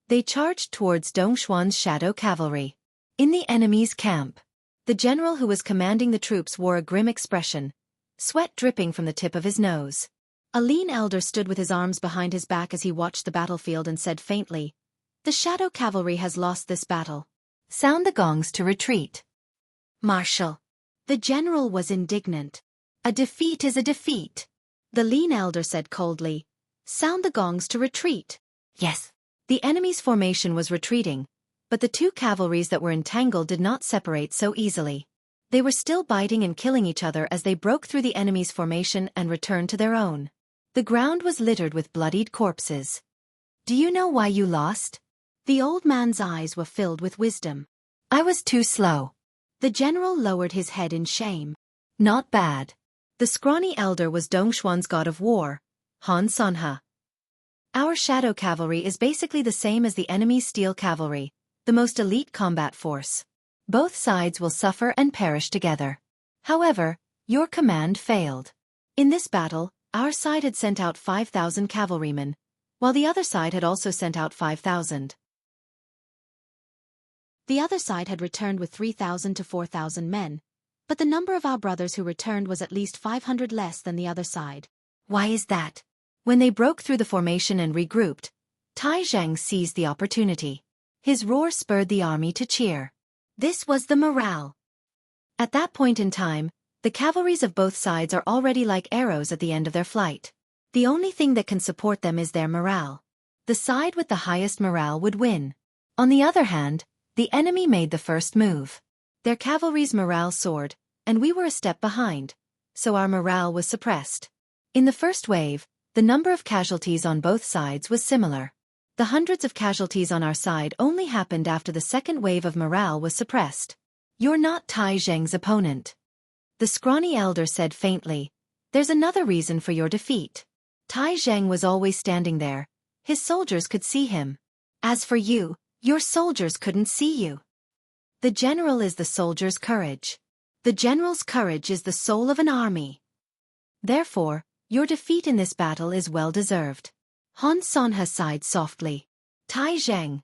They charged towards Dongshuan's shadow cavalry. In the enemy's camp, the general who was commanding the troops wore a grim expression, sweat dripping from the tip of his nose. A lean elder stood with his arms behind his back as he watched the battlefield and said faintly, "The shadow cavalry has lost this battle. Sound the gongs to retreat." "Marshal." The general was indignant. "A defeat is a defeat." The lean elder said coldly, "Sound the gongs to retreat." Yes. The enemy's formation was retreating, but the two cavalries that were entangled did not separate so easily. They were still biting and killing each other as they broke through the enemy's formation and returned to their own. The ground was littered with bloodied corpses. "Do you know why you lost?" The old man's eyes were filled with wisdom. "I was too slow." The general lowered his head in shame. "Not bad." The scrawny elder was Dongshuan's god of war, Han Sanha. "Our shadow cavalry is basically the same as the enemy's steel cavalry, the most elite combat force. Both sides will suffer and perish together. However, your command failed. In this battle, our side had sent out 5,000 cavalrymen, while the other side had also sent out 5,000. The other side had returned with 3,000 to 4,000 men, but the number of our brothers who returned was at least 500 less than the other side. Why is that?" When they broke through the formation and regrouped, Tai Zheng seized the opportunity. His roar spurred the army to cheer. This was the morale. At that point in time, the cavalries of both sides are already like arrows at the end of their flight. The only thing that can support them is their morale. The side with the highest morale would win. On the other hand, the enemy made the first move. Their cavalry's morale soared, and we were a step behind, so our morale was suppressed. In the first wave, the number of casualties on both sides was similar. The hundreds of casualties on our side only happened after the second wave of morale was suppressed. "You're not Tai Zheng's opponent." The scrawny elder said faintly, "There's another reason for your defeat." Tai Zheng was always standing there. His soldiers could see him. As for you, your soldiers couldn't see you. The general is the soldier's courage. The general's courage is the soul of an army. Therefore, your defeat in this battle is well-deserved. Han Sanhe sighed softly. Tai Zheng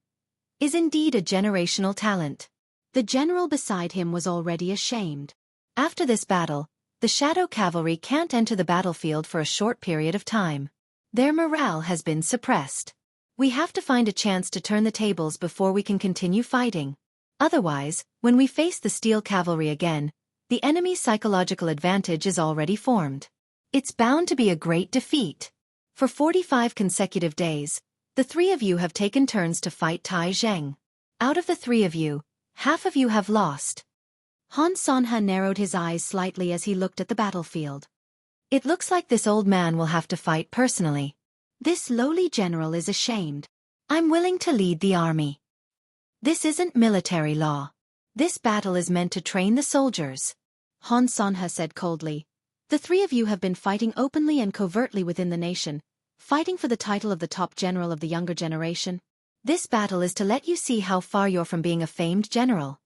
is indeed a generational talent. The general beside him was already ashamed. After this battle, the shadow cavalry can't enter the battlefield for a short period of time. Their morale has been suppressed. We have to find a chance to turn the tables before we can continue fighting. Otherwise, when we face the steel cavalry again, the enemy's psychological advantage is already formed. It's bound to be a great defeat. For 45 consecutive days, the three of you have taken turns to fight Tai Zheng. Out of the three of you, half of you have lost. Han Sanhe narrowed his eyes slightly as he looked at the battlefield. It looks like this old man will have to fight personally. This lowly general is ashamed. I'm willing to lead the army. This isn't military law. This battle is meant to train the soldiers. Han Sanhe said coldly. The three of you have been fighting openly and covertly within the nation, fighting for the title of the top general of the younger generation. This battle is to let you see how far you're from being a famed general.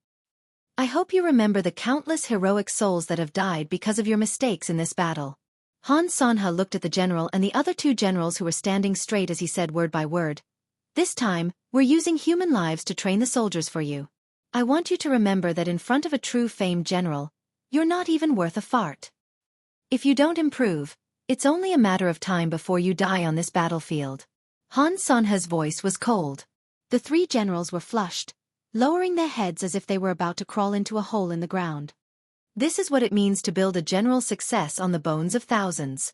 I hope you remember the countless heroic souls that have died because of your mistakes in this battle. Han Sanhe looked at the general and the other two generals who were standing straight as he said word by word. This time, we're using human lives to train the soldiers for you. I want you to remember that in front of a true famed general, you're not even worth a fart. If you don't improve, it's only a matter of time before you die on this battlefield. Han Sanhe's voice was cold. The three generals were flushed, lowering their heads as if they were about to crawl into a hole in the ground. This is what it means to build a general's success on the bones of thousands.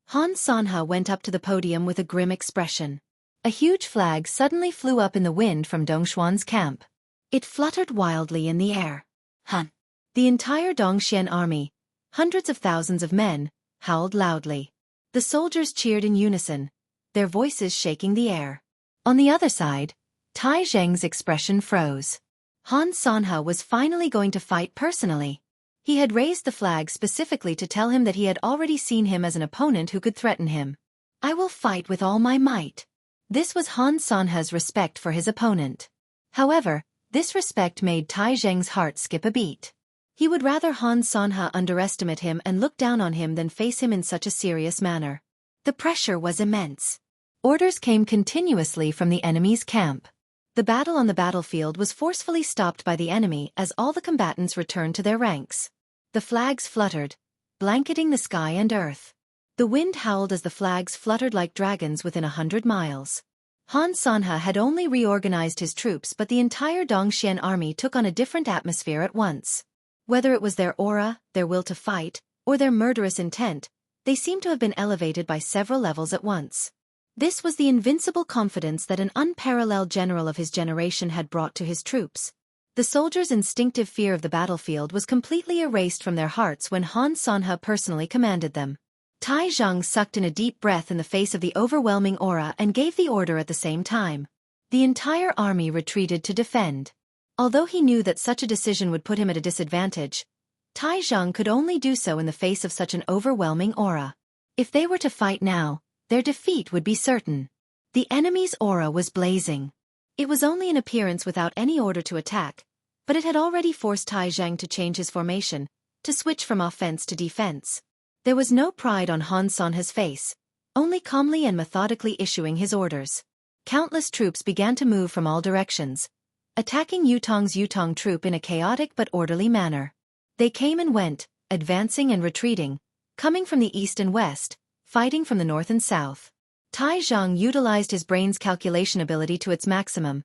Han Sanhe went up to the podium with a grim expression. A huge flag suddenly flew up in the wind from Dongxuan's camp. It fluttered wildly in the air. Han! The entire Dongxian army, hundreds of thousands of men, howled loudly. The soldiers cheered in unison, their voices shaking the air. On the other side, Tai Zheng's expression froze. Han Sanhe was finally going to fight personally. He had raised the flag specifically to tell him that he had already seen him as an opponent who could threaten him. I will fight with all my might. This was Han Sanhe's respect for his opponent. However, this respect made Tai Zheng's heart skip a beat. He would rather Han Sanhe underestimate him and look down on him than face him in such a serious manner. The pressure was immense. Orders came continuously from the enemy's camp. The battle on the battlefield was forcefully stopped by the enemy as all the combatants returned to their ranks. The flags fluttered, blanketing the sky and earth. The wind howled as the flags fluttered like dragons within 100 miles. Han Sanhe had only reorganized his troops, but the entire Dongxian army took on a different atmosphere at once. Whether it was their aura, their will to fight, or their murderous intent, they seemed to have been elevated by several levels at once. This was the invincible confidence that an unparalleled general of his generation had brought to his troops. The soldiers' instinctive fear of the battlefield was completely erased from their hearts when Han Sanhe personally commanded them. Tai Zheng sucked in a deep breath in the face of the overwhelming aura and gave the order at the same time. The entire army retreated to defend. Although he knew that such a decision would put him at a disadvantage, Tai Zheng could only do so in the face of such an overwhelming aura. If they were to fight now, their defeat would be certain. The enemy's aura was blazing. It was only an appearance without any order to attack, but it had already forced Tai Zheng to change his formation, to switch from offense to defense. There was no pride on Han Sanhe's face, only calmly and methodically issuing his orders. Countless troops began to move from all directions, attacking Yutong's Yutong troop in a chaotic but orderly manner. They came and went, advancing and retreating, coming from the east and west, fighting from the north and south. Tai Zheng utilized his brain's calculation ability to its maximum,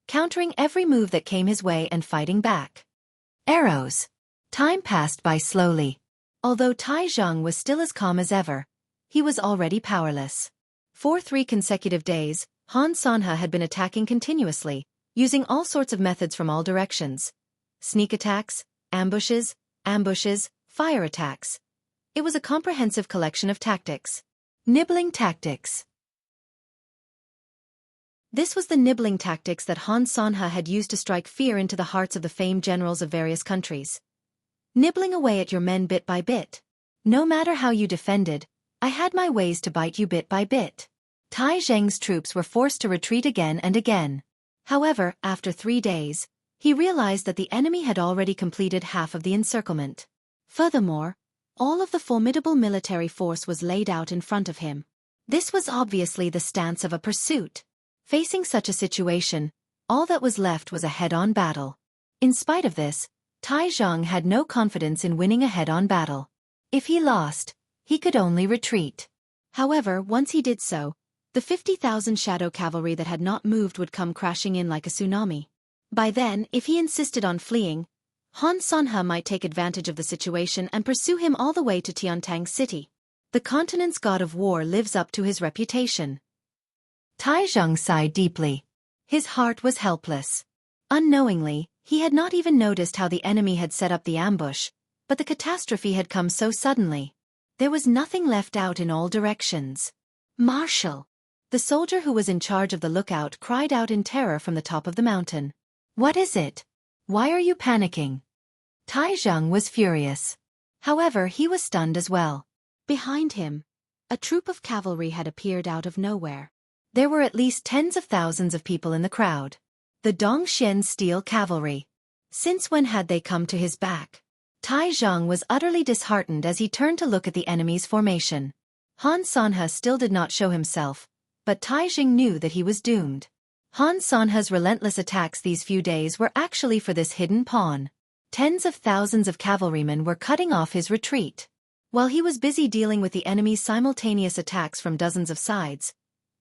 countering every move that came his way and fighting back. Arrows. Time passed by slowly. Although Tai Zheng was still as calm as ever, he was already powerless. For 3 consecutive days, Han Sanhe had been attacking continuously, using all sorts of methods from all directions. Sneak attacks, ambushes, fire attacks. It was a comprehensive collection of tactics. Nibbling tactics. This was the nibbling tactics that Han Sanhe had used to strike fear into the hearts of the famed generals of various countries. Nibbling away at your men bit by bit. No matter how you defended, I had my ways to bite you bit by bit. Tai Zheng's troops were forced to retreat again and again. However, after 3 days, he realized that the enemy had already completed half of the encirclement. Furthermore, all of the formidable military force was laid out in front of him. This was obviously the stance of a pursuit. Facing such a situation, all that was left was a head-on battle. In spite of this, Tai Zheng had no confidence in winning a head-on battle. If he lost, he could only retreat. However, once he did so, the 50,000 shadow cavalry that had not moved would come crashing in like a tsunami. By then, if he insisted on fleeing, Han Sanhe might take advantage of the situation and pursue him all the way to Tiantang City. The continent's god of war lives up to his reputation. Tai Zheng sighed deeply. His heart was helpless. Unknowingly, he had not even noticed how the enemy had set up the ambush, but the catastrophe had come so suddenly. There was nothing left out in all directions. Marshal! The soldier who was in charge of the lookout cried out in terror from the top of the mountain. What is it? Why are you panicking? Tai Zheng was furious. However, he was stunned as well. Behind him, a troop of cavalry had appeared out of nowhere. There were at least tens of thousands of people in the crowd. The Dongxian Steel Cavalry. Since when had they come to his back? Tai Zheng was utterly disheartened as he turned to look at the enemy's formation. Han Sanhe still did not show himself, but Tai Zheng knew that he was doomed. Han Sanhe's relentless attacks these few days were actually for this hidden pawn. Tens of thousands of cavalrymen were cutting off his retreat. While he was busy dealing with the enemy's simultaneous attacks from dozens of sides,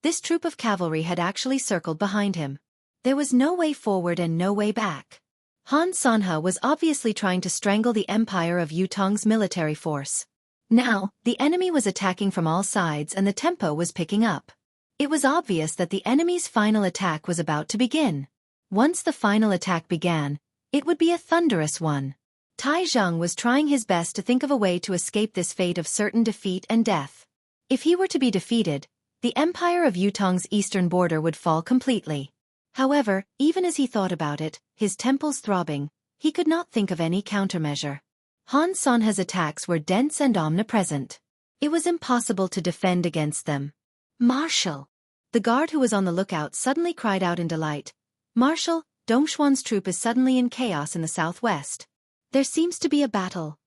this troop of cavalry had actually circled behind him. There was no way forward and no way back. Han Sanhe was obviously trying to strangle the empire of Yutong's military force. Now, the enemy was attacking from all sides and the tempo was picking up. It was obvious that the enemy's final attack was about to begin. Once the final attack began, it would be a thunderous one. Tai Zheng was trying his best to think of a way to escape this fate of certain defeat and death. If he were to be defeated, the empire of Yutong's eastern border would fall completely. However, even as he thought about it, his temples throbbing, he could not think of any countermeasure. Han Sanhe's attacks were dense and omnipresent. It was impossible to defend against them. Marshal! The guard who was on the lookout suddenly cried out in delight. Marshal, Dongxuan's troop is suddenly in chaos in the southwest. There seems to be a battle.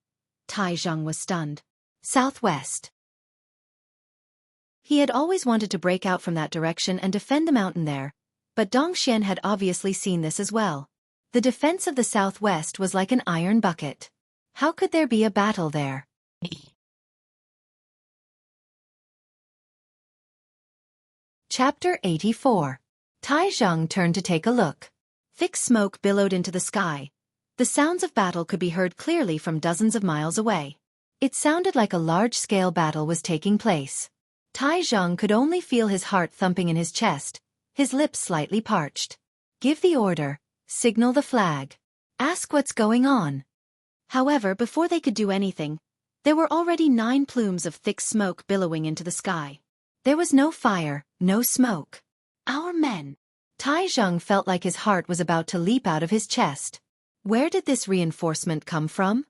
Tai Zheng was stunned. Southwest. He had always wanted to break out from that direction and defend the mountain there, but Dongxian had obviously seen this as well. The defense of the southwest was like an iron bucket. How could there be a battle there? Chapter 84. Tai Zheng turned to take a look. Thick smoke billowed into the sky. The sounds of battle could be heard clearly from dozens of miles away. It sounded like a large-scale battle was taking place. Tai Zheng could only feel his heart thumping in his chest, his lips slightly parched. Give the order, signal the flag. Ask what's going on. However, before they could do anything, there were already 9 plumes of thick smoke billowing into the sky. There was no fire, no smoke. Our men. Tai Zheng felt like his heart was about to leap out of his chest. Where did this reinforcement come from?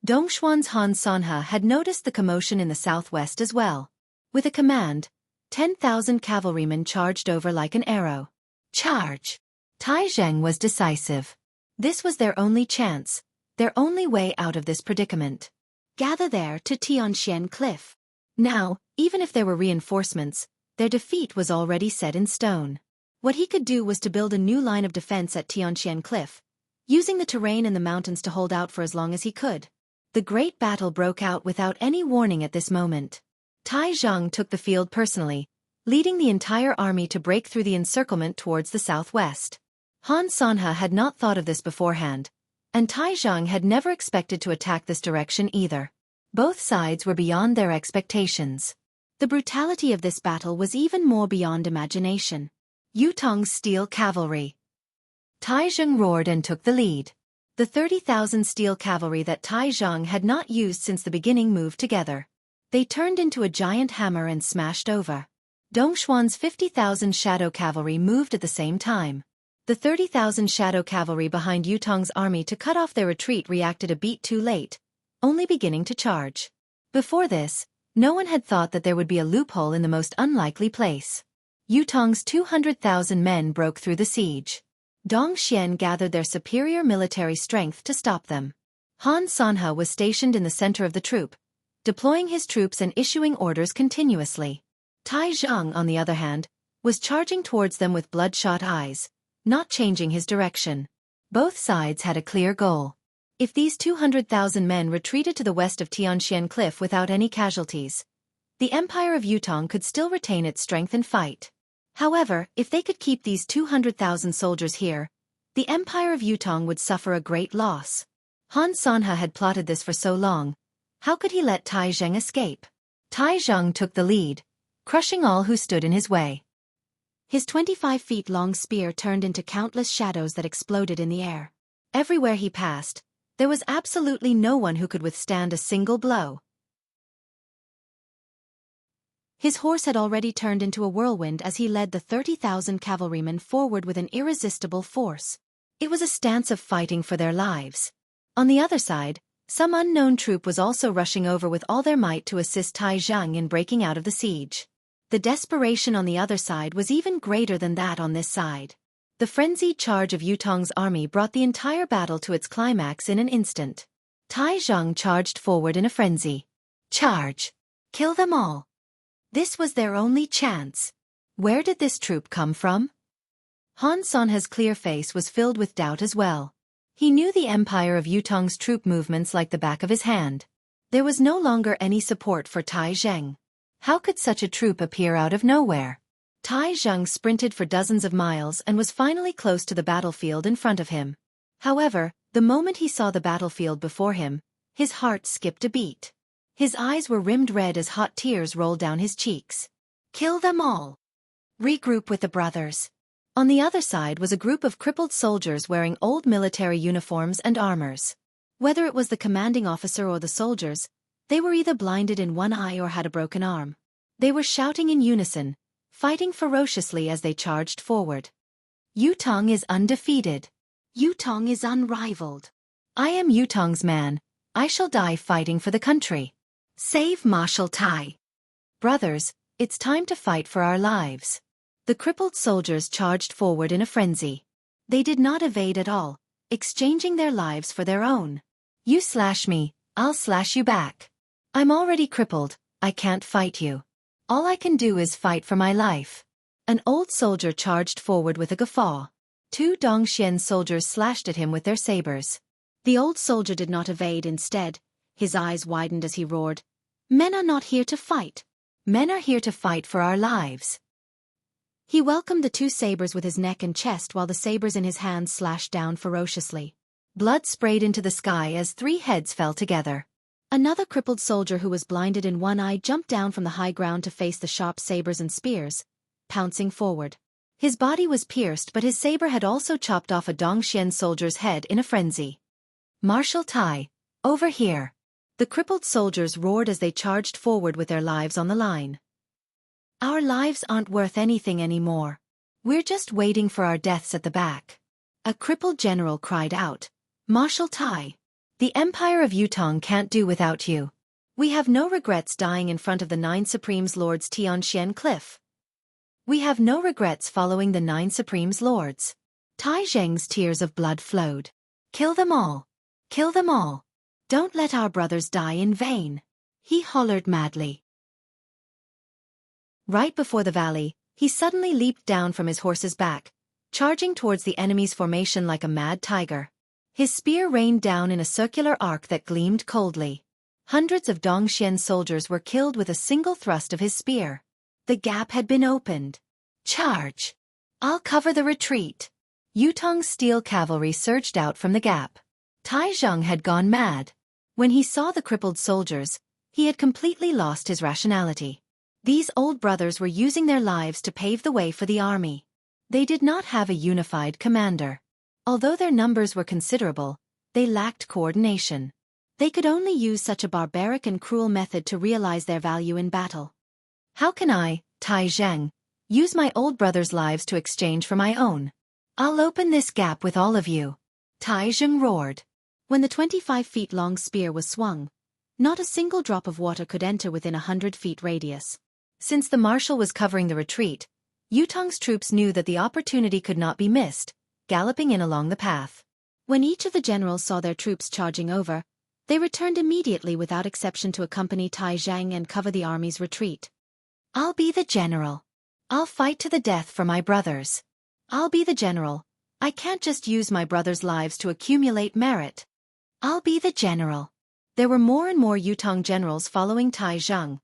Dongxuan's Han Sanhe had noticed the commotion in the southwest as well. With a command, 10,000 cavalrymen charged over like an arrow. Charge! Tai Zheng was decisive. This was their only chance, their only way out of this predicament. Gather there to Tianxian Cliff. Now, even if there were reinforcements, their defeat was already set in stone. What he could do was to build a new line of defense at Tianxian Cliff, using the terrain and the mountains to hold out for as long as he could. The great battle broke out without any warning at this moment. Tai Zheng took the field personally, leading the entire army to break through the encirclement towards the southwest. Han Sanhe had not thought of this beforehand, and Tai Zheng had never expected to attack this direction either. Both sides were beyond their expectations. The brutality of this battle was even more beyond imagination. Yutong's Steel Cavalry. Tai Zheng roared and took the lead. The 30,000 steel cavalry that Tai Zheng had not used since the beginning moved together. They turned into a giant hammer and smashed over. Dongxuan's 50,000 shadow cavalry moved at the same time. The 30,000 shadow cavalry behind Yutong's army to cut off their retreat reacted a beat too late, only beginning to charge. Before this, No one had thought that there would be a loophole in the most unlikely place. Yutong's 200,000 men broke through the siege. Dongxian gathered their superior military strength to stop them. Han Sanhe was stationed in the center of the troop, deploying his troops and issuing orders continuously. Tai Zhang, on the other hand, was charging towards them with bloodshot eyes, not changing his direction. Both sides had a clear goal. If these 200,000 men retreated to the west of Tianshan Cliff without any casualties, the Empire of Yutong could still retain its strength and fight. However, if they could keep these 200,000 soldiers here, the Empire of Yutong would suffer a great loss. Han Sanhe had plotted this for so long. How could he let Tai Zhang escape? Tai Zhang took the lead, crushing all who stood in his way. His 25-feet-long spear turned into countless shadows that exploded in the air. Everywhere he passed, there was absolutely no one who could withstand a single blow. His horse had already turned into a whirlwind as he led the 30,000 cavalrymen forward with an irresistible force. It was a stance of fighting for their lives. On the other side, some unknown troop was also rushing over with all their might to assist Tai Zhang in breaking out of the siege. The desperation on the other side was even greater than that on this side. The frenzied charge of Yutong's army brought the entire battle to its climax in an instant. Tai Zhang charged forward in a frenzy. Charge! Kill them all! This was their only chance. Where did this troop come from? Han Sanhe's clear face was filled with doubt as well. He knew the Empire of Yutong's troop movements like the back of his hand. There was no longer any support for Tai Zhang. How could such a troop appear out of nowhere? Tai Zhang sprinted for dozens of miles and was finally close to the battlefield in front of him. However, the moment he saw the battlefield before him, his heart skipped a beat. His eyes were rimmed red as hot tears rolled down his cheeks. Kill them all! Regroup with the brothers. On the other side was a group of crippled soldiers wearing old military uniforms and armors. Whether it was the commanding officer or the soldiers, they were either blinded in one eye or had a broken arm. They were shouting in unison, fighting ferociously as they charged forward. Yutong is undefeated. Yutong is unrivaled. I am Yutong's man. I shall die fighting for the country. Save Marshal Tai. Brothers, it's time to fight for our lives. The crippled soldiers charged forward in a frenzy. They did not evade at all, exchanging their lives for their own. You slash me, I'll slash you back. I'm already crippled, I can't fight you. All I can do is fight for my life. An old soldier charged forward with a guffaw. Two Dongxian soldiers slashed at him with their sabers. The old soldier did not evade. Instead, his eyes widened as he roared, "Men are not here to fight. Men are here to fight for our lives." He welcomed the two sabers with his neck and chest while the sabers in his hands slashed down ferociously. Blood sprayed into the sky as three heads fell together. Another crippled soldier who was blinded in one eye jumped down from the high ground to face the sharp sabers and spears, pouncing forward. His body was pierced, but his saber had also chopped off a Dongxian soldier's head in a frenzy. "Marshal Tai, over here!" The crippled soldiers roared as they charged forward with their lives on the line. "Our lives aren't worth anything anymore. We're just waiting for our deaths at the back." A crippled general cried out, "Marshal Tai, the Empire of Yutong can't do without you. We have no regrets dying in front of the 9 Supremes Lords Tianshan Cliff. We have no regrets following the 9 Supremes Lords." Tai Zheng's tears of blood flowed. "Kill them all! Kill them all! Don't let our brothers die in vain!" he hollered madly. Right before the valley, he suddenly leaped down from his horse's back, charging towards the enemy's formation like a mad tiger. His spear rained down in a circular arc that gleamed coldly. Hundreds of Dongxian soldiers were killed with a single thrust of his spear. The gap had been opened. "Charge! I'll cover the retreat." Yutong's steel cavalry surged out from the gap. Tai Zhang had gone mad. When he saw the crippled soldiers, he had completely lost his rationality. These old brothers were using their lives to pave the way for the army. They did not have a unified commander. Although their numbers were considerable, they lacked coordination. They could only use such a barbaric and cruel method to realize their value in battle. "How can I, Tai Zhang, use my old brothers' lives to exchange for my own? I'll open this gap with all of you," Tai Zhang roared. When the 25-feet-long spear was swung, Not a single drop of water could enter within 100 feet radius. Since the marshal was covering the retreat, Yutong's troops knew that the opportunity could not be missed, galloping in along the path. When each of the generals saw their troops charging over, they returned immediately without exception to accompany Tai Zhang and cover the army's retreat. I'll be the general. I'll fight to the death for my brothers. I'll be the general. I can't just use my brothers' lives to accumulate merit. I'll be the general. There were more and more Yutong generals following Tai Zhang,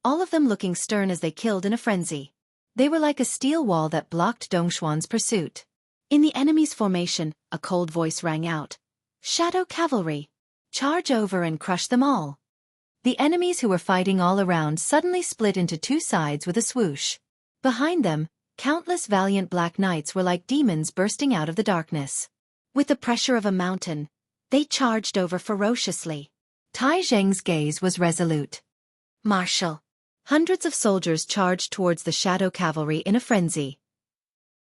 all of them looking stern as they killed in a frenzy. They were like a steel wall that blocked Dongxuan's pursuit. In the enemy's formation, a cold voice rang out. Shadow cavalry! Charge over and crush them all! The enemies who were fighting all around suddenly split into two sides with a swoosh. Behind them, countless valiant black knights were like demons bursting out of the darkness. With the pressure of a mountain, they charged over ferociously. Tai Zheng's gaze was resolute. Marshal. Hundreds of soldiers charged towards the shadow cavalry in a frenzy.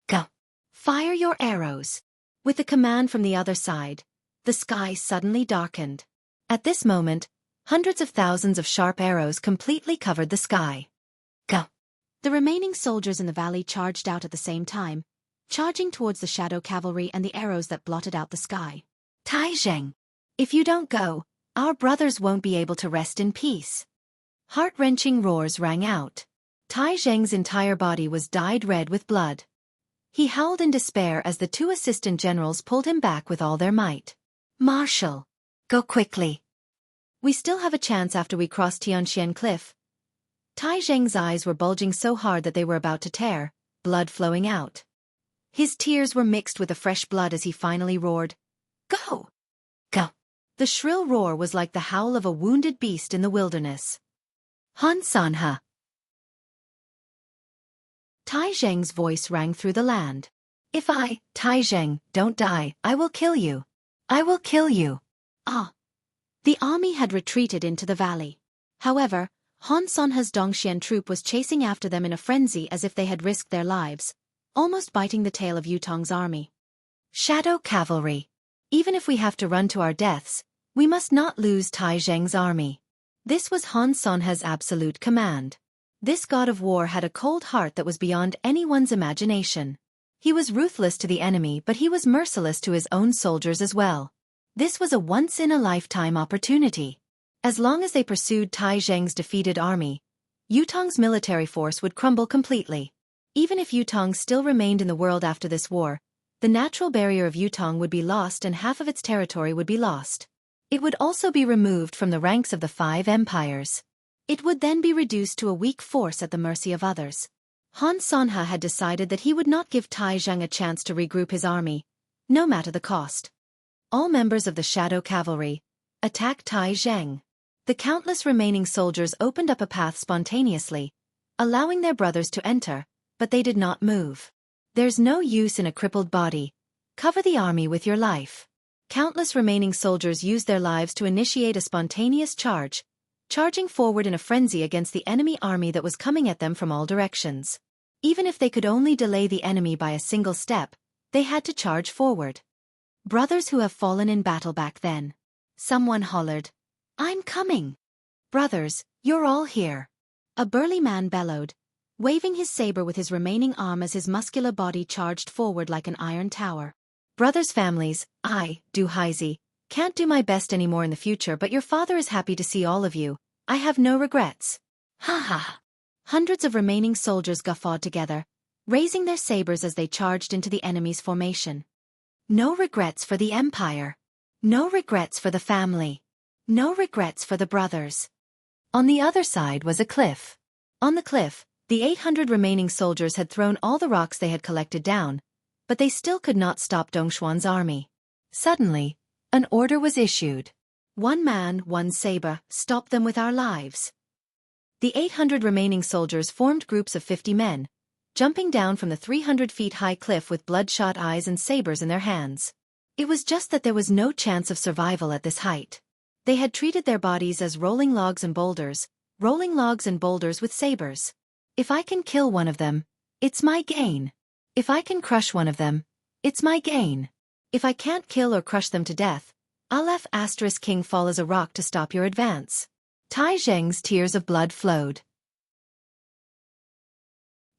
Go. Fire your arrows. With a command from the other side, the sky suddenly darkened. At this moment, hundreds of thousands of sharp arrows completely covered the sky. Go. The remaining soldiers in the valley charged out at the same time, charging towards the shadow cavalry and the arrows that blotted out the sky. Tai Zheng, if you don't go, our brothers won't be able to rest in peace. Heart-wrenching roars rang out. Tai Zheng's entire body was dyed red with blood. He howled in despair as the two assistant generals pulled him back with all their might. Marshal, go quickly. We still have a chance after we cross Tianxian Cliff. Tai Zheng's eyes were bulging so hard that they were about to tear, blood flowing out. His tears were mixed with the fresh blood as he finally roared, Go! Go! The shrill roar was like the howl of a wounded beast in the wilderness. Han Sanha! Tai Zheng's voice rang through the land. If I, Tai Zheng, don't die, I will kill you. I will kill you. Ah! The army had retreated into the valley. However, Han Sanha's Dongxian troop was chasing after them in a frenzy as if they had risked their lives, almost biting the tail of Yutong's army. Shadow cavalry. Even if we have to run to our deaths, we must not lose Tai Zheng's army. This was Han Sanha's absolute command. This god of war had a cold heart that was beyond anyone's imagination. He was ruthless to the enemy, but he was merciless to his own soldiers as well. This was a once-in-a-lifetime opportunity. As long as they pursued Tai Zheng's defeated army, Yutong's military force would crumble completely. Even if Yutong still remained in the world after this war, the natural barrier of Yutong would be lost and half of its territory would be lost. It would also be removed from the ranks of the 5 empires. It would then be reduced to a weak force at the mercy of others. Han Sanha had decided that he would not give Tai Zheng a chance to regroup his army, no matter the cost. All members of the Shadow Cavalry attacked Tai Zheng. The countless remaining soldiers opened up a path spontaneously, allowing their brothers to enter, but they did not move. There's no use in a crippled body. Cover the army with your life. Countless remaining soldiers used their lives to initiate a spontaneous charge, charging forward in a frenzy against the enemy army that was coming at them from all directions. Even if they could only delay the enemy by a single step, they had to charge forward. Brothers who have fallen in battle back then. Someone hollered, I'm coming. Brothers, you're all here. A burly man bellowed, waving his saber with his remaining arm as his muscular body charged forward like an iron tower. Brothers' families, I, Du Haizi, can't do my best anymore in the future, but your father is happy to see all of you. I have no regrets. Ha ha. Hundreds of remaining soldiers guffawed together, raising their sabers as they charged into the enemy's formation. No regrets for the empire. No regrets for the family. No regrets for the brothers. On the other side was a cliff. On the cliff, the 800 remaining soldiers had thrown all the rocks they had collected down, but they still could not stop Dongxuan's army. Suddenly, an order was issued. One man, one saber, stop them with our lives. The 800 remaining soldiers formed groups of 50 men, jumping down from the 300-feet-high cliff with bloodshot eyes and sabers in their hands. It was just that there was no chance of survival at this height. They had treated their bodies as rolling logs and boulders with sabers. If I can kill one of them, it's my gain. If I can crush one of them, it's my gain. If I can't kill or crush them to death, I'll King fall as a rock to stop your advance. Tai Zheng's tears of blood flowed.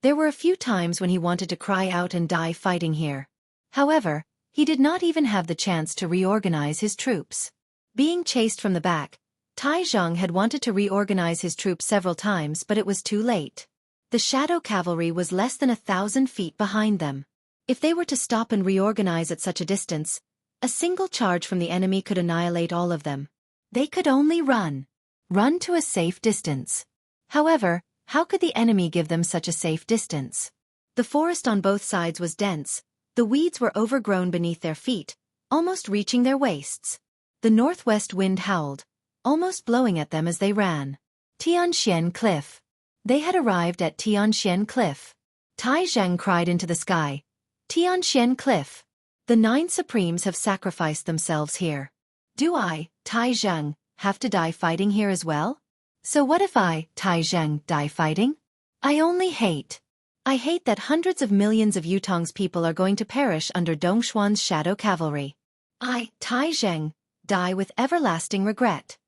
There were a few times when he wanted to cry out and die fighting here. However, he did not even have the chance to reorganize his troops. Being chased from the back, Tai Zheng had wanted to reorganize his troops several times, but it was too late. The shadow cavalry was less than 1,000 feet behind them. If they were to stop and reorganize at such a distance, a single charge from the enemy could annihilate all of them. They could only run. Run to a safe distance. However, how could the enemy give them such a safe distance? The forest on both sides was dense, the weeds were overgrown beneath their feet, almost reaching their waists. The northwest wind howled, almost blowing at them as they ran. Tianxian Cliff. They had arrived at Tianxian Cliff. Tai Zheng cried into the sky. Tianxian Cliff. The 9 Supremes have sacrificed themselves here. Do I, Tai Zheng, have to die fighting here as well? So what if I, Tai Zheng, die fighting? I hate that hundreds of millions of Yutong's people are going to perish under Dongshuan's shadow cavalry. I, Tai Zheng, die with everlasting regret.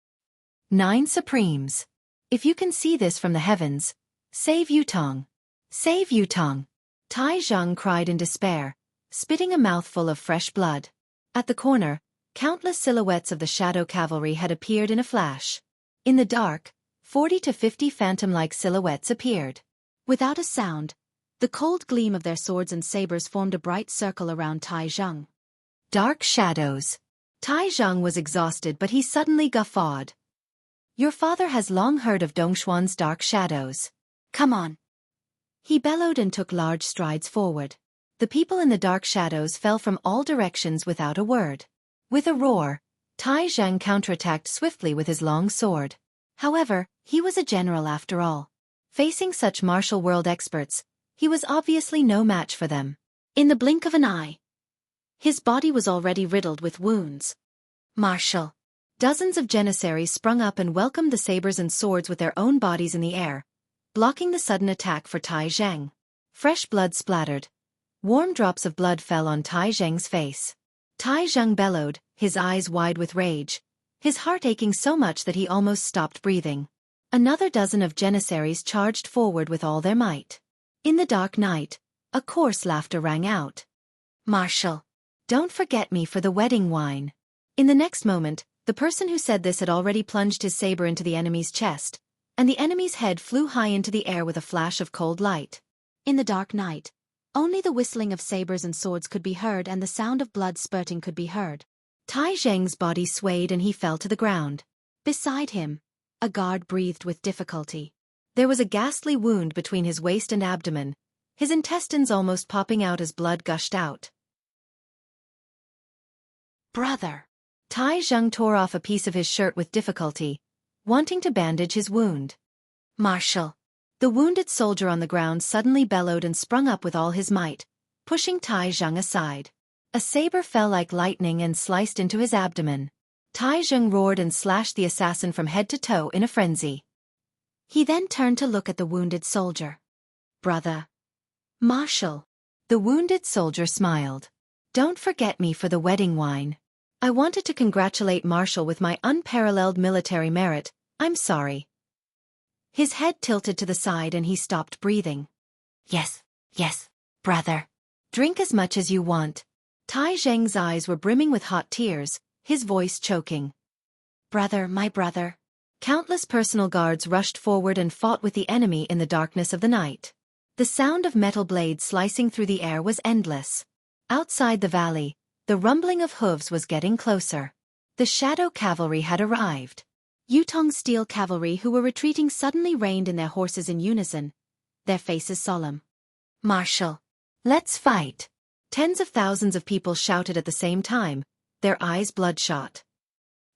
9 Supremes. If you can see this from the heavens, save Yutong. Save Yutong. Tai Zheng cried in despair, spitting a mouthful of fresh blood. At the corner, countless silhouettes of the shadow cavalry had appeared in a flash. In the dark, 40 to 50 phantom-like silhouettes appeared. Without a sound, the cold gleam of their swords and sabers formed a bright circle around Tai Zheng. Dark shadows. Tai Zheng was exhausted, but he suddenly guffawed. Your father has long heard of Dongshuan's dark shadows. Come on. He bellowed and took large strides forward. The people in the dark shadows fell from all directions without a word. With a roar, Tai Zheng counterattacked swiftly with his long sword. However, he was a general after all. Facing such martial world experts, he was obviously no match for them. In the blink of an eye, his body was already riddled with wounds. Martial. Dozens of janissaries sprung up and welcomed the sabers and swords with their own bodies in the air, blocking the sudden attack for Tai Zheng. Fresh blood splattered. Warm drops of blood fell on Tai Zheng's face. Tai Zheng bellowed, his eyes wide with rage, his heart aching so much that he almost stopped breathing. Another dozen of janissaries charged forward with all their might. In the dark night, a coarse laughter rang out. Marshal, don't forget me for the wedding wine. In the next moment, the person who said this had already plunged his saber into the enemy's chest, and the enemy's head flew high into the air with a flash of cold light. In the dark night, only the whistling of sabers and swords could be heard and the sound of blood spurting could be heard. Tai Zheng's body swayed and he fell to the ground. Beside him, a guard breathed with difficulty. There was a ghastly wound between his waist and abdomen, his intestines almost popping out as blood gushed out. Brother! Tai Zheng tore off a piece of his shirt with difficulty, wanting to bandage his wound. Marshal! The wounded soldier on the ground suddenly bellowed and sprung up with all his might, pushing Tai Zheng aside. A saber fell like lightning and sliced into his abdomen. Tai Zheng roared and slashed the assassin from head to toe in a frenzy. He then turned to look at the wounded soldier. Brother. Marshal. The wounded soldier smiled. Don't forget me for the wedding wine. I wanted to congratulate Marshal with my unparalleled military merit. I'm sorry. His head tilted to the side and he stopped breathing. Yes, brother. Drink as much as you want. Tai Zheng's eyes were brimming with hot tears, his voice choking. Brother, my brother. Countless personal guards rushed forward and fought with the enemy in the darkness of the night. The sound of metal blades slicing through the air was endless. Outside the valley, the rumbling of hooves was getting closer. The shadow cavalry had arrived. Yutong's steel cavalry who were retreating suddenly reined in their horses in unison, their faces solemn. Marshal, let's fight! Tens of thousands of people shouted at the same time, their eyes bloodshot.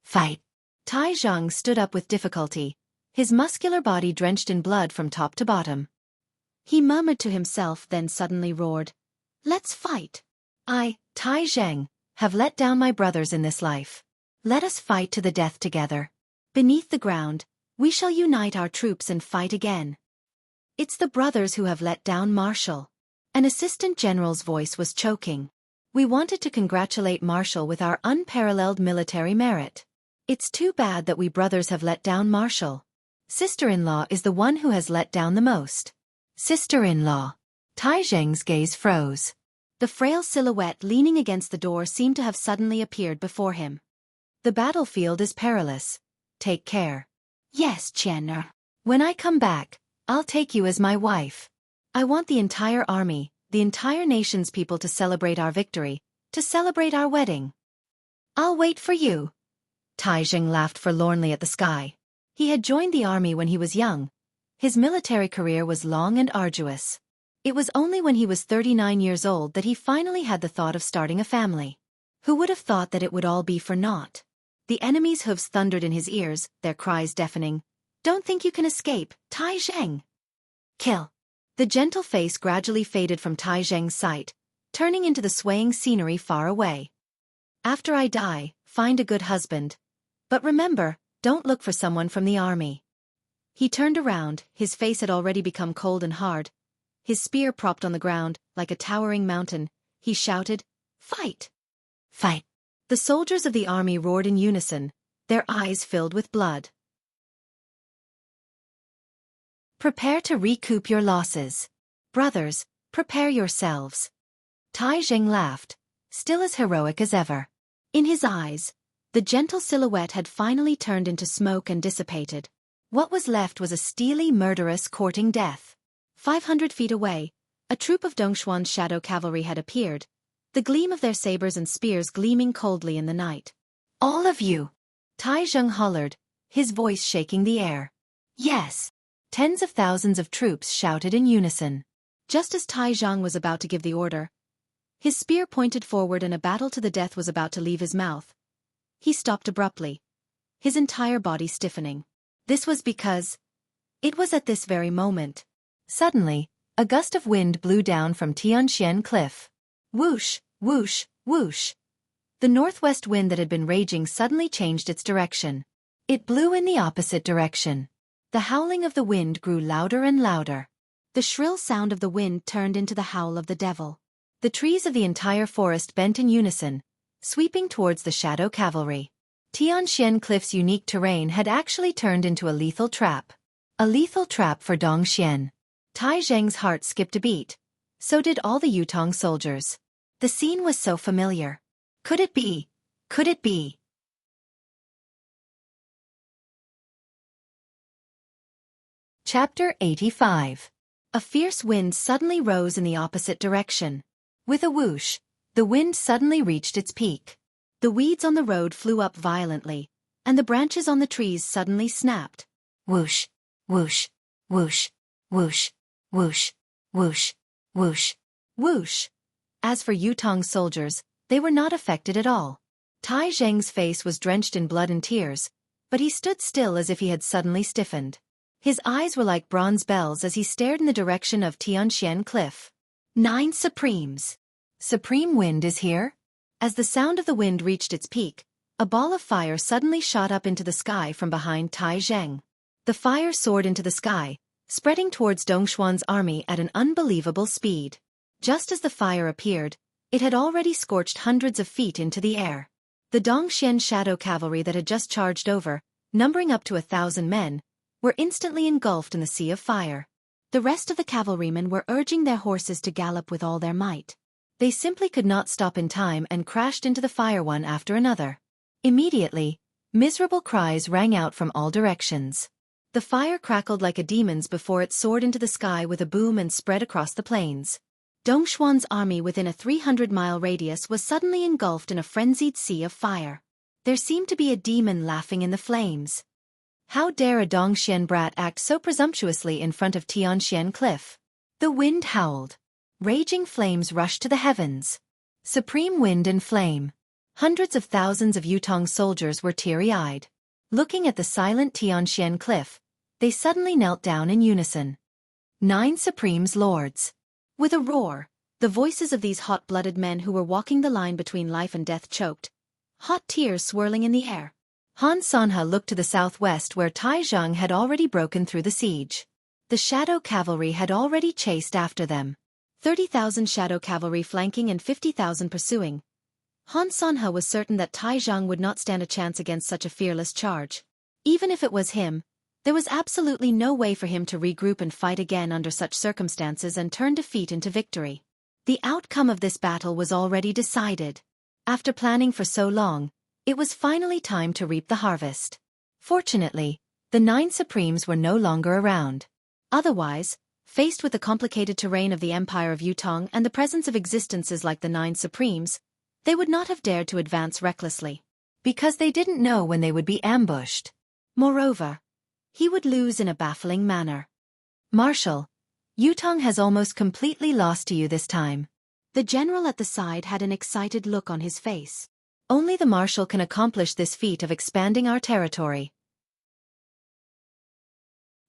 Fight! Tai Zheng stood up with difficulty, his muscular body drenched in blood from top to bottom. He murmured to himself, then suddenly roared, Let's fight! I, Tai Zheng, have let down my brothers in this life. Let us fight to the death together. Beneath the ground, we shall unite our troops and fight again. It's the brothers who have let down Marshal. An assistant general's voice was choking. We wanted to congratulate Marshal with our unparalleled military merit. It's too bad that we brothers have let down Marshall. Sister-in-law is the one who has let down the most. Sister-in-law. Tai Zheng's gaze froze. The frail silhouette leaning against the door seemed to have suddenly appeared before him. The battlefield is perilous. Take care. Yes, Qian'er. When I come back, I'll take you as my wife. I want the entire army, the entire nation's people to celebrate our victory, to celebrate our wedding. I'll wait for you. Tai Zheng laughed forlornly at the sky. He had joined the army when he was young. His military career was long and arduous. It was only when he was 39 years old that he finally had the thought of starting a family. Who would have thought that it would all be for naught? The enemy's hooves thundered in his ears, their cries deafening. Don't think you can escape, Tai Zheng. Kill. The gentle face gradually faded from Tai Zheng's sight, turning into the swaying scenery far away. After I die, find a good husband. But remember, don't look for someone from the army. He turned around, his face had already become cold and hard. His spear propped on the ground, like a towering mountain, he shouted, "Fight! Fight!" The soldiers of the army roared in unison, their eyes filled with blood. Prepare to recoup your losses. Brothers, prepare yourselves. Tai Zheng laughed, still as heroic as ever. In his eyes, the gentle silhouette had finally turned into smoke and dissipated. What was left was a steely, murderous courting death. 500 feet away, a troop of Dongshuan's shadow cavalry had appeared, the gleam of their sabers and spears gleaming coldly in the night. All of you! Tai Zheng hollered, his voice shaking the air. Yes! Tens of thousands of troops shouted in unison. Just as Tai Zheng was about to give the order, his spear pointed forward and a battle to the death was about to leave his mouth. He stopped abruptly, his entire body stiffening. This was because it was at this very moment. Suddenly, a gust of wind blew down from Tianxian Cliff. Whoosh, whoosh, whoosh. The northwest wind that had been raging suddenly changed its direction. It blew in the opposite direction. The howling of the wind grew louder and louder. The shrill sound of the wind turned into the howl of the devil. The trees of the entire forest bent in unison, sweeping towards the shadow cavalry. Tianxian Cliff's unique terrain had actually turned into a lethal trap. A lethal trap for Dongxian. Tai Zheng's heart skipped a beat. So did all the Yutong soldiers. The scene was so familiar. Could it be? Could it be? Chapter 85. A fierce wind suddenly rose in the opposite direction. With a whoosh, the wind suddenly reached its peak. The weeds on the road flew up violently, and the branches on the trees suddenly snapped. Whoosh, whoosh, whoosh, whoosh, whoosh, whoosh, whoosh, whoosh. As for Yutong's soldiers, they were not affected at all. Tai Zheng's face was drenched in blood and tears, but he stood still as if he had suddenly stiffened. His eyes were like bronze bells as he stared in the direction of Tianxian Cliff. 9 Supremes. Supreme wind is here? As the sound of the wind reached its peak, a ball of fire suddenly shot up into the sky from behind Tai Zheng. The fire soared into the sky, spreading towards Dongshuan's army at an unbelievable speed. Just as the fire appeared, it had already scorched hundreds of feet into the air. The Dongxian shadow cavalry that had just charged over, numbering up to 1,000 men, were instantly engulfed in the sea of fire. The rest of the cavalrymen were urging their horses to gallop with all their might. They simply could not stop in time and crashed into the fire one after another. Immediately, miserable cries rang out from all directions. The fire crackled like a demon's before it soared into the sky with a boom and spread across the plains. Dongshuan's army within a 300-mile radius was suddenly engulfed in a frenzied sea of fire. There seemed to be a demon laughing in the flames. How dare a Dongxian brat act so presumptuously in front of Tianxian Cliff? The wind howled. Raging flames rushed to the heavens. Supreme wind and flame. Hundreds of thousands of Yutong soldiers were teary-eyed. Looking at the silent Tianxian Cliff, they suddenly knelt down in unison. 9 Supremes Lords. With a roar, the voices of these hot-blooded men who were walking the line between life and death choked, hot tears swirling in the air. Han Sanha looked to the southwest where Tai Zheng had already broken through the siege. The shadow cavalry had already chased after them. 30,000 shadow cavalry flanking and 50,000 pursuing. Han Sanha was certain that Tai Zhang would not stand a chance against such a fearless charge. Even if it was him, there was absolutely no way for him to regroup and fight again under such circumstances and turn defeat into victory. The outcome of this battle was already decided. After planning for so long, it was finally time to reap the harvest. Fortunately, the 9 Supremes were no longer around. Otherwise, faced with the complicated terrain of the Empire of Yutong and the presence of existences like the 9 Supremes, they would not have dared to advance recklessly. Because they didn't know when they would be ambushed. Moreover, he would lose in a baffling manner. Marshal, Yutong has almost completely lost to you this time. The general at the side had an excited look on his face. Only the marshal can accomplish this feat of expanding our territory.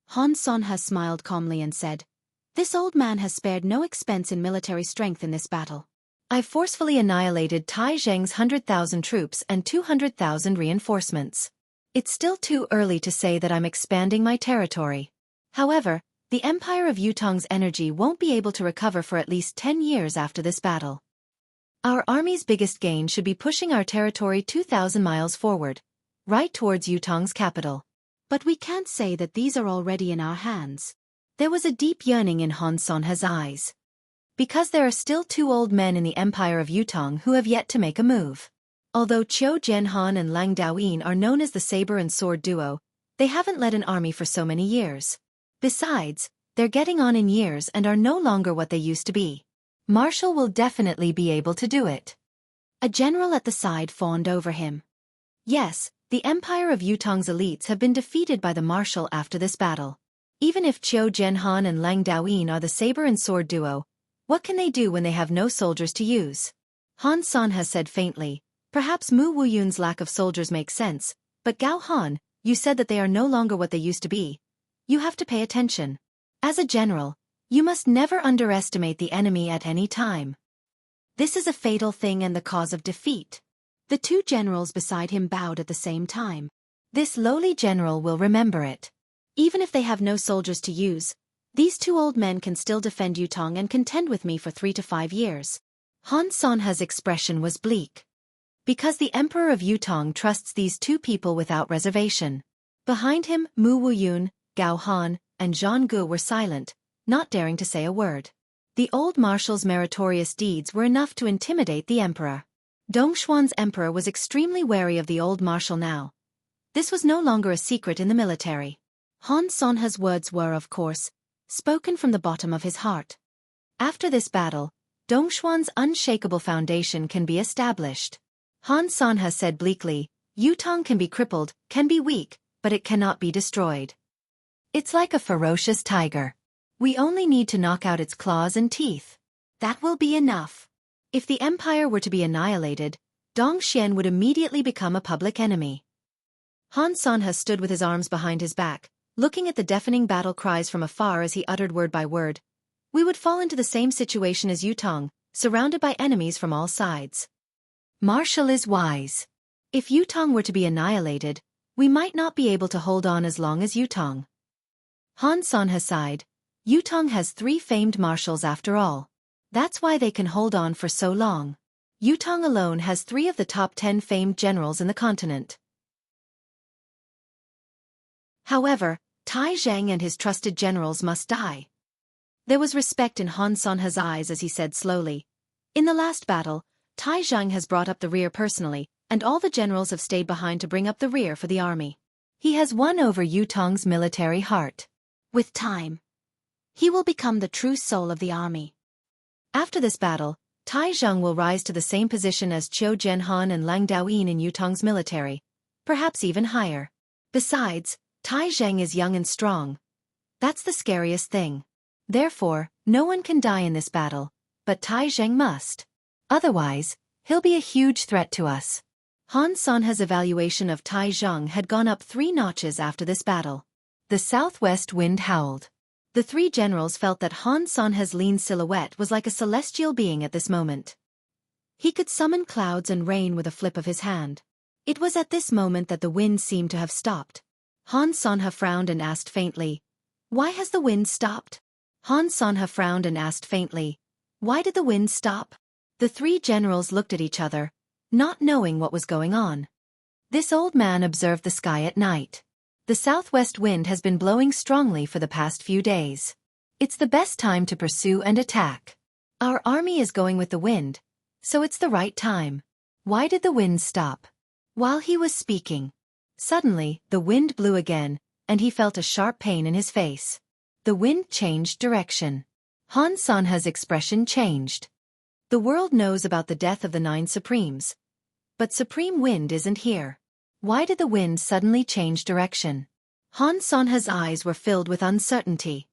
Han Sanha smiled calmly and said, "This old man has spared no expense in military strength in this battle. I forcefully annihilated Tai Zheng's 100,000 troops and 200,000 reinforcements. It's still too early to say that I'm expanding my territory. However, the Empire of Yutong's energy won't be able to recover for at least 10 years after this battle. Our army's biggest gain should be pushing our territory 2,000 miles forward, right towards Yutong's capital. But we can't say that these are already in our hands." There was a deep yearning in Han Sanha's eyes. Because there are still 2 old men in the Empire of Yutong who have yet to make a move. Although Qiu Jianhan and Lang Daoyin are known as the saber and sword duo, they haven't led an army for so many years. Besides, they're getting on in years and are no longer what they used to be. Marshal will definitely be able to do it. A general at the side fawned over him. Yes, the Empire of Yutong's elites have been defeated by the Marshal after this battle. Even if Qiu Jianhan and Lang Daoyin are the saber and sword duo, what can they do when they have no soldiers to use? Han Sanha said faintly, "Perhaps Mu Wuyun's lack of soldiers makes sense, but Gao Han, you said that they are no longer what they used to be. You have to pay attention. As a general, you must never underestimate the enemy at any time. This is a fatal thing and the cause of defeat." The 2 generals beside him bowed at the same time. This lowly general will remember it. Even if they have no soldiers to use, these 2 old men can still defend Yutong and contend with me for 3 to 5 years. Han Sanha's expression was bleak. Because the Emperor of Yutong trusts these 2 people without reservation. Behind him, Mu Wuyun, Gao Han, and Zhang Gu were silent, not daring to say a word. The old marshal's meritorious deeds were enough to intimidate the emperor. Dongshuan's emperor was extremely wary of the old marshal now. This was no longer a secret in the military. Han Sanha's words were, of course, spoken from the bottom of his heart. After this battle, Dongshuan's unshakable foundation can be established. Han Sanha said bleakly, "Yutong can be crippled, can be weak, but it cannot be destroyed. It's like a ferocious tiger. We only need to knock out its claws and teeth. That will be enough." If the empire were to be annihilated, Dongxian would immediately become a public enemy. Han Sanha stood with his arms behind his back, looking at the deafening battle cries from afar as he uttered word by word. "We would fall into the same situation as Yutong, surrounded by enemies from all sides. Marshal is wise. If Yutong were to be annihilated, we might not be able to hold on as long as Yutong." Han Sanha sighed. Yutong has 3 famed marshals after all. That's why they can hold on for so long. Yutong alone has 3 of the top 10 famed generals in the continent. However, Tai Zheng and his trusted generals must die. There was respect in Han Sanha's eyes as he said slowly, "In the last battle, Tai Zheng has brought up the rear personally, and all the generals have stayed behind to bring up the rear for the army. He has won over Yutong's military heart. With time, he will become the true soul of the army." After this battle, Tai Zheng will rise to the same position as Qiu Jianhan and Lang Daoyin in Yutong's military, perhaps even higher. Besides, Tai Zheng is young and strong. That's the scariest thing. Therefore, no one can die in this battle, but Tai Zheng must. Otherwise, he'll be a huge threat to us. Han Sanha's evaluation of Tai Zheng had gone up 3 notches after this battle. The southwest wind howled. The 3 generals felt that Han Sanha's lean silhouette was like a celestial being at this moment. He could summon clouds and rain with a flip of his hand. It was at this moment that the wind seemed to have stopped. Han Sanha frowned and asked faintly, "Why has the wind stopped?" Han Sanha frowned and asked faintly, "Why did the wind stop?" The 3 generals looked at each other, not knowing what was going on. This old man observed the sky at night. The southwest wind has been blowing strongly for the past few days. It's the best time to pursue and attack. Our army is going with the wind, so it's the right time. Why did the wind stop? While he was speaking, suddenly, the wind blew again, and he felt a sharp pain in his face. The wind changed direction. Han Sanha's expression changed. The world knows about the death of the 9 Supremes. But Supreme Wind isn't here. Why did the wind suddenly change direction? Han Sanha's eyes were filled with uncertainty.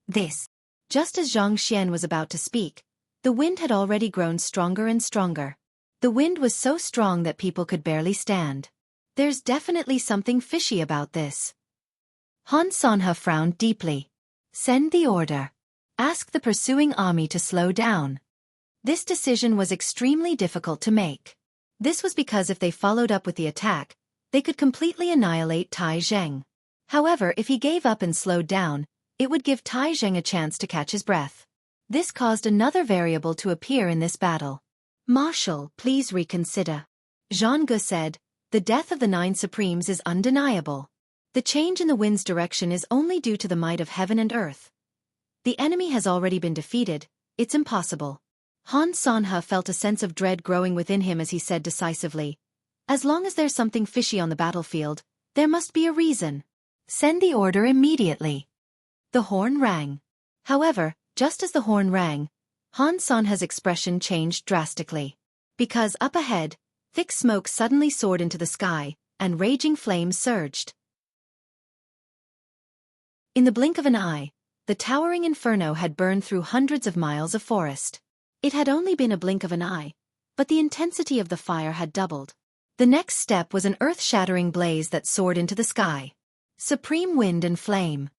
Just as Zhang Xian was about to speak, the wind had already grown stronger and stronger. The wind was so strong that people could barely stand. There's definitely something fishy about this. Han Sanha frowned deeply. Send the order. Ask the pursuing army to slow down. This decision was extremely difficult to make. This was because if they followed up with the attack, they could completely annihilate Tai Zheng. However, if he gave up and slowed down, it would give Tai Zheng a chance to catch his breath. This caused another variable to appear in this battle. Marshal, please reconsider. Zhang Ge said, the death of the 9 Supremes is undeniable. The change in the wind's direction is only due to the might of heaven and earth. The enemy has already been defeated, it's impossible. Han Sanha felt a sense of dread growing within him as he said decisively, as long as there's something fishy on the battlefield, there must be a reason. Send the order immediately. The horn rang. However, just as the horn rang, Han Sanha's expression changed drastically. Because up ahead, thick smoke suddenly soared into the sky, and raging flames surged. In the blink of an eye, the towering inferno had burned through hundreds of miles of forest. It had only been a blink of an eye, but the intensity of the fire had doubled. The next step was an earth-shattering blaze that soared into the sky. Supreme wind and flame.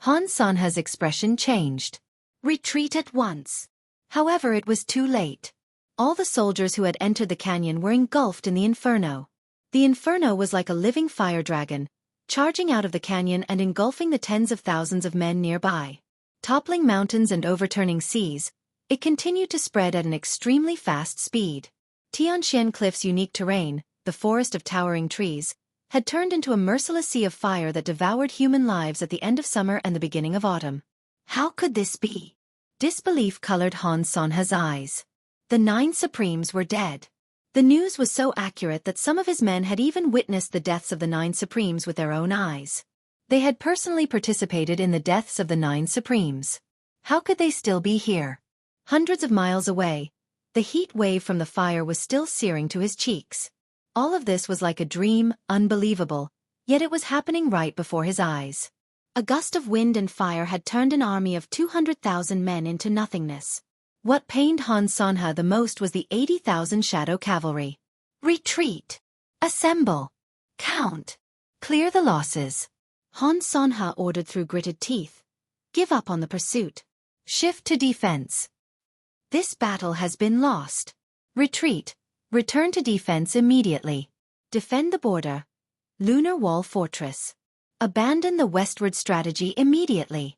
Han Sanha's expression changed. Retreat at once. However, it was too late. All the soldiers who had entered the canyon were engulfed in the inferno. The inferno was like a living fire dragon, charging out of the canyon and engulfing the tens of thousands of men nearby. Toppling mountains and overturning seas, it continued to spread at an extremely fast speed. Tianshan Cliff's unique terrain, the forest of towering trees, had turned into a merciless sea of fire that devoured human lives at the end of summer and the beginning of autumn. How could this be? Disbelief colored Han Sanha's eyes. The 9 Supremes were dead. The news was so accurate that some of his men had even witnessed the deaths of the 9 Supremes with their own eyes. They had personally participated in the deaths of the 9 Supremes. How could they still be here? Hundreds of miles away, the heat wave from the fire was still searing to his cheeks. All of this was like a dream, unbelievable, yet it was happening right before his eyes. A gust of wind and fire had turned an army of 200,000 men into nothingness. What pained Han Sanha the most was the 80,000 shadow cavalry. Retreat! Assemble! Count! Clear the losses! Han Sanha ordered through gritted teeth. Give up on the pursuit. Shift to defense. This battle has been lost. Retreat. Return to defense immediately. Defend the border. Lunar Wall Fortress. Abandon the westward strategy immediately.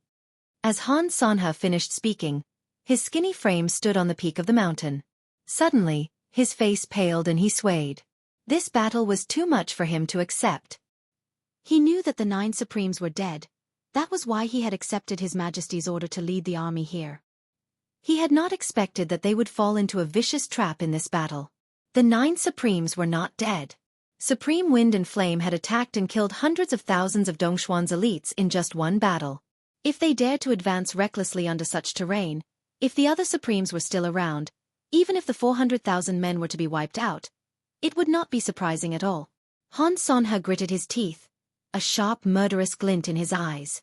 As Han Sanha finished speaking, his skinny frame stood on the peak of the mountain. Suddenly, his face paled and he swayed. This battle was too much for him to accept. He knew that the 9 Supremes were dead. That was why he had accepted His Majesty's order to lead the army here. He had not expected that they would fall into a vicious trap in this battle. The 9 Supremes were not dead. Supreme Wind and Flame had attacked and killed hundreds of thousands of Dongxuan's elites in just one battle. If they dared to advance recklessly onto such terrain, if the other Supremes were still around, even if the 400,000 men were to be wiped out, it would not be surprising at all. Han Sanha gritted his teeth, a sharp, murderous glint in his eyes.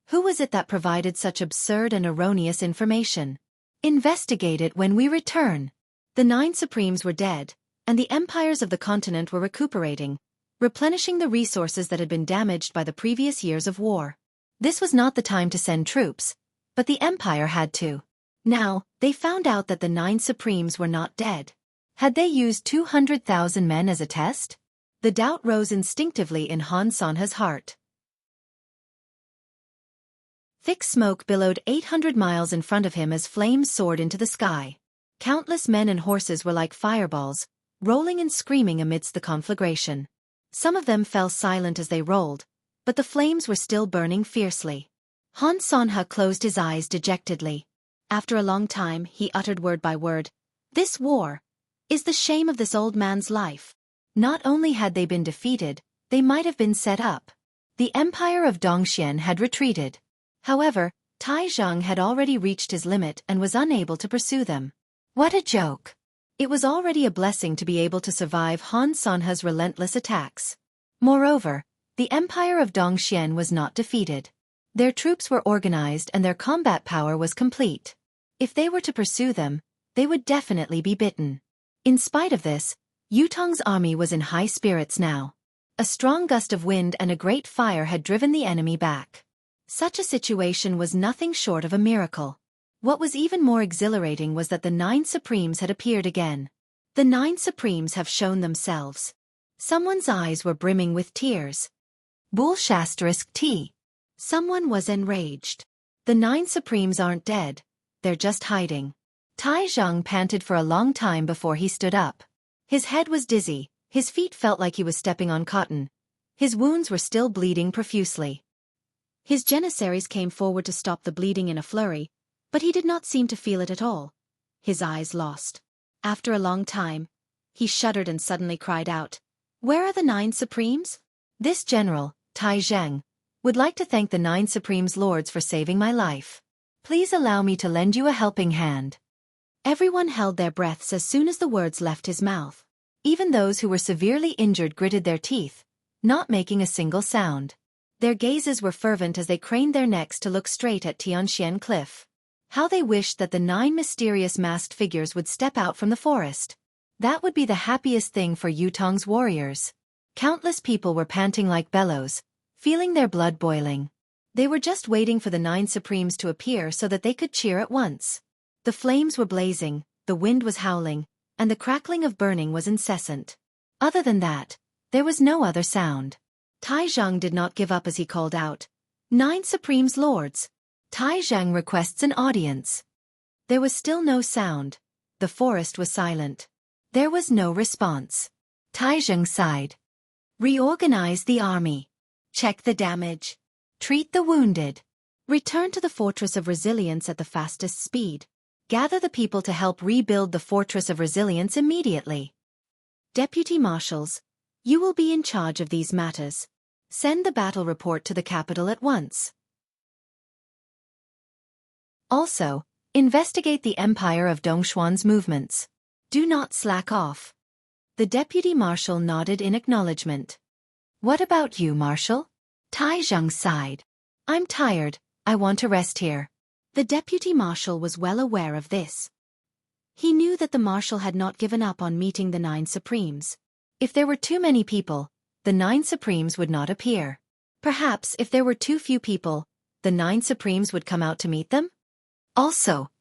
Who was it that provided such absurd and erroneous information? Investigate it when we return. The 9 Supremes were dead, and the empires of the continent were recuperating, replenishing the resources that had been damaged by the previous years of war. This was not the time to send troops, but the empire had to. Now, they found out that the 9 Supremes were not dead. Had they used 200,000 men as a test? The doubt rose instinctively in Han Sanha's heart. Thick smoke billowed 800 miles in front of him as flames soared into the sky. Countless men and horses were like fireballs, rolling and screaming amidst the conflagration. Some of them fell silent as they rolled, but the flames were still burning fiercely. Han Sonha closed his eyes dejectedly. After a long time, he uttered word by word, "This war is the shame of this old man's life." Not only had they been defeated, they might have been set up. The empire of Dongxian had retreated. However, Tai Zhang had already reached his limit and was unable to pursue them. What a joke! It was already a blessing to be able to survive Han Sonha's relentless attacks. Moreover, the empire of Dongxian was not defeated. Their troops were organized and their combat power was complete. If they were to pursue them, they would definitely be bitten. In spite of this, Yutong's army was in high spirits now. A strong gust of wind and a great fire had driven the enemy back. Such a situation was nothing short of a miracle. What was even more exhilarating was that the 9 Supremes had appeared again. The 9 Supremes have shown themselves. Someone's eyes were brimming with tears. Bull**T. Someone was enraged. The 9 Supremes aren't dead, they're just hiding. Tai Zhang panted for a long time before he stood up. His head was dizzy, his feet felt like he was stepping on cotton. His wounds were still bleeding profusely. His janissaries came forward to stop the bleeding in a flurry, but he did not seem to feel it at all. His eyes lost. After a long time, he shuddered and suddenly cried out, "Where are the 9 Supremes?" This general, Tai Zhang, would like to thank the 9 Supremes Lords for saving my life. Please allow me to lend you a helping hand. Everyone held their breaths as soon as the words left his mouth. Even those who were severely injured gritted their teeth, not making a single sound. Their gazes were fervent as they craned their necks to look straight at Tianxian Cliff. How they wished that the 9 mysterious masked figures would step out from the forest. That would be the happiest thing for Yutong's warriors. Countless people were panting like bellows, feeling their blood boiling. They were just waiting for the 9 Supremes to appear so that they could cheer at once. The flames were blazing, the wind was howling, and the crackling of burning was incessant. Other than that, there was no other sound. Tai Zhang did not give up as he called out, "9 Supremes Lords! Tai Zhang requests an audience." There was still no sound. The forest was silent. There was no response. Tai Zhang sighed. "Reorganize the army. Check the damage. Treat the wounded. Return to the Fortress of Resilience at the fastest speed. Gather the people to help rebuild the Fortress of Resilience immediately. Deputy Marshals, you will be in charge of these matters. Send the battle report to the capital at once. Also, investigate the Empire of Dongxuan's movements. Do not slack off." The deputy marshal nodded in acknowledgement. "What about you, Marshal?" Tai Zhang sighed. "I'm tired, I want to rest here." The deputy marshal was well aware of this. He knew that the marshal had not given up on meeting the 9 Supremes. If there were too many people, the 9 Supremes would not appear. Perhaps if there were too few people, the 9 Supremes would come out to meet them? Also,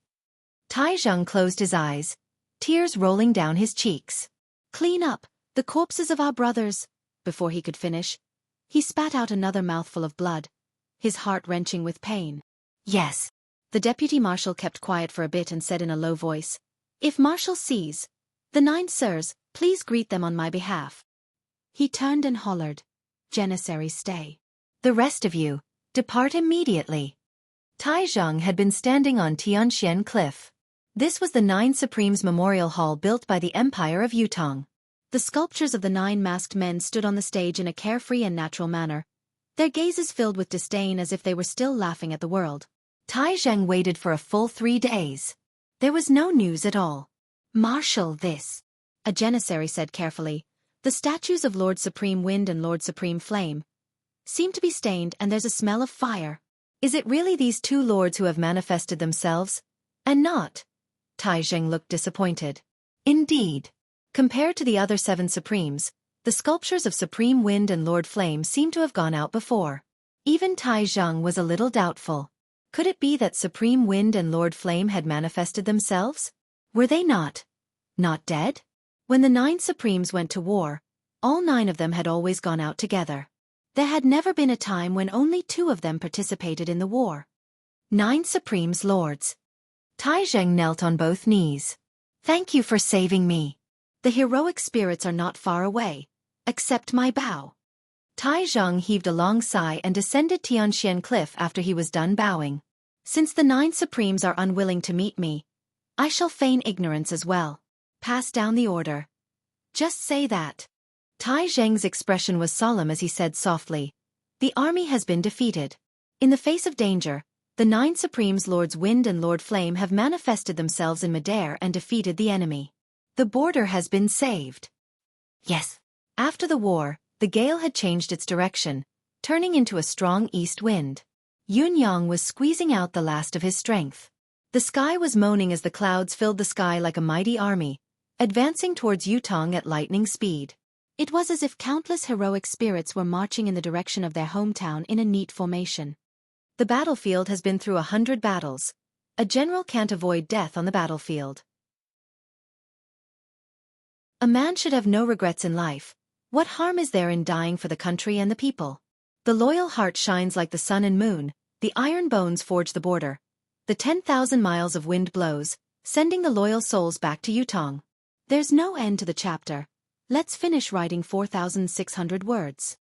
Tai Zhang closed his eyes, tears rolling down his cheeks. "Clean up the corpses of our brothers." Before he could finish, he spat out another mouthful of blood, his heart wrenching with pain. "Yes." The deputy marshal kept quiet for a bit and said in a low voice, "If Marshal sees the 9 sirs, please greet them on my behalf." He turned and hollered, "Janissaries, stay. The rest of you, depart immediately." Tai Zhang had been standing on Tianxian Cliff. This was the 9 Supremes Memorial Hall built by the Empire of Yutong. The sculptures of the 9 masked men stood on the stage in a carefree and natural manner, their gazes filled with disdain as if they were still laughing at the world. Tai Zhang waited for a full 3 days. There was no news at all. "Marshal, this," a janissary said carefully. "The statues of Lord Supreme Wind and Lord Supreme Flame seem to be stained and there's a smell of fire. Is it really these 2 lords who have manifested themselves? And not?" Tai Zhang looked disappointed. Indeed. Compared to the other 7 Supremes, the sculptures of Supreme Wind and Lord Flame seemed to have gone out before. Even Tai Zhang was a little doubtful. Could it be that Supreme Wind and Lord Flame had manifested themselves? Were they not dead? When the 9 Supremes went to war, all 9 of them had always gone out together. There had never been a time when only 2 of them participated in the war. 9 Supremes Lords. Tai Zhang knelt on both knees. "Thank you for saving me. The heroic spirits are not far away. Accept my bow. Tai Zhang heaved a long sigh and descended Tianxian Cliff after he was done bowing. Since the 9 supremes are unwilling to meet me, I shall feign ignorance as well. Pass down the order. Just say that. Tai Zheng's expression was solemn as he said softly, "The army has been defeated. In the face of danger, the 9 supremes Lords Wind and Lord Flame have manifested themselves in midair and defeated the enemy. The border has been saved." Yes. After the war, the gale had changed its direction, turning into a strong east wind. Yun Yang was squeezing out the last of his strength. The sky was moaning as the clouds filled the sky like a mighty army, advancing towards Yutong at lightning speed. It was as if countless heroic spirits were marching in the direction of their hometown in a neat formation. The battlefield has been through 100 battles. A general can't avoid death on the battlefield. A man should have no regrets in life. What harm is there in dying for the country and the people? The loyal heart shines like the sun and moon, the iron bones forge the border. The 10,000 miles of wind blows, sending the loyal souls back to Yutong. There's no end to the chapter. Let's finish writing 4,600 words.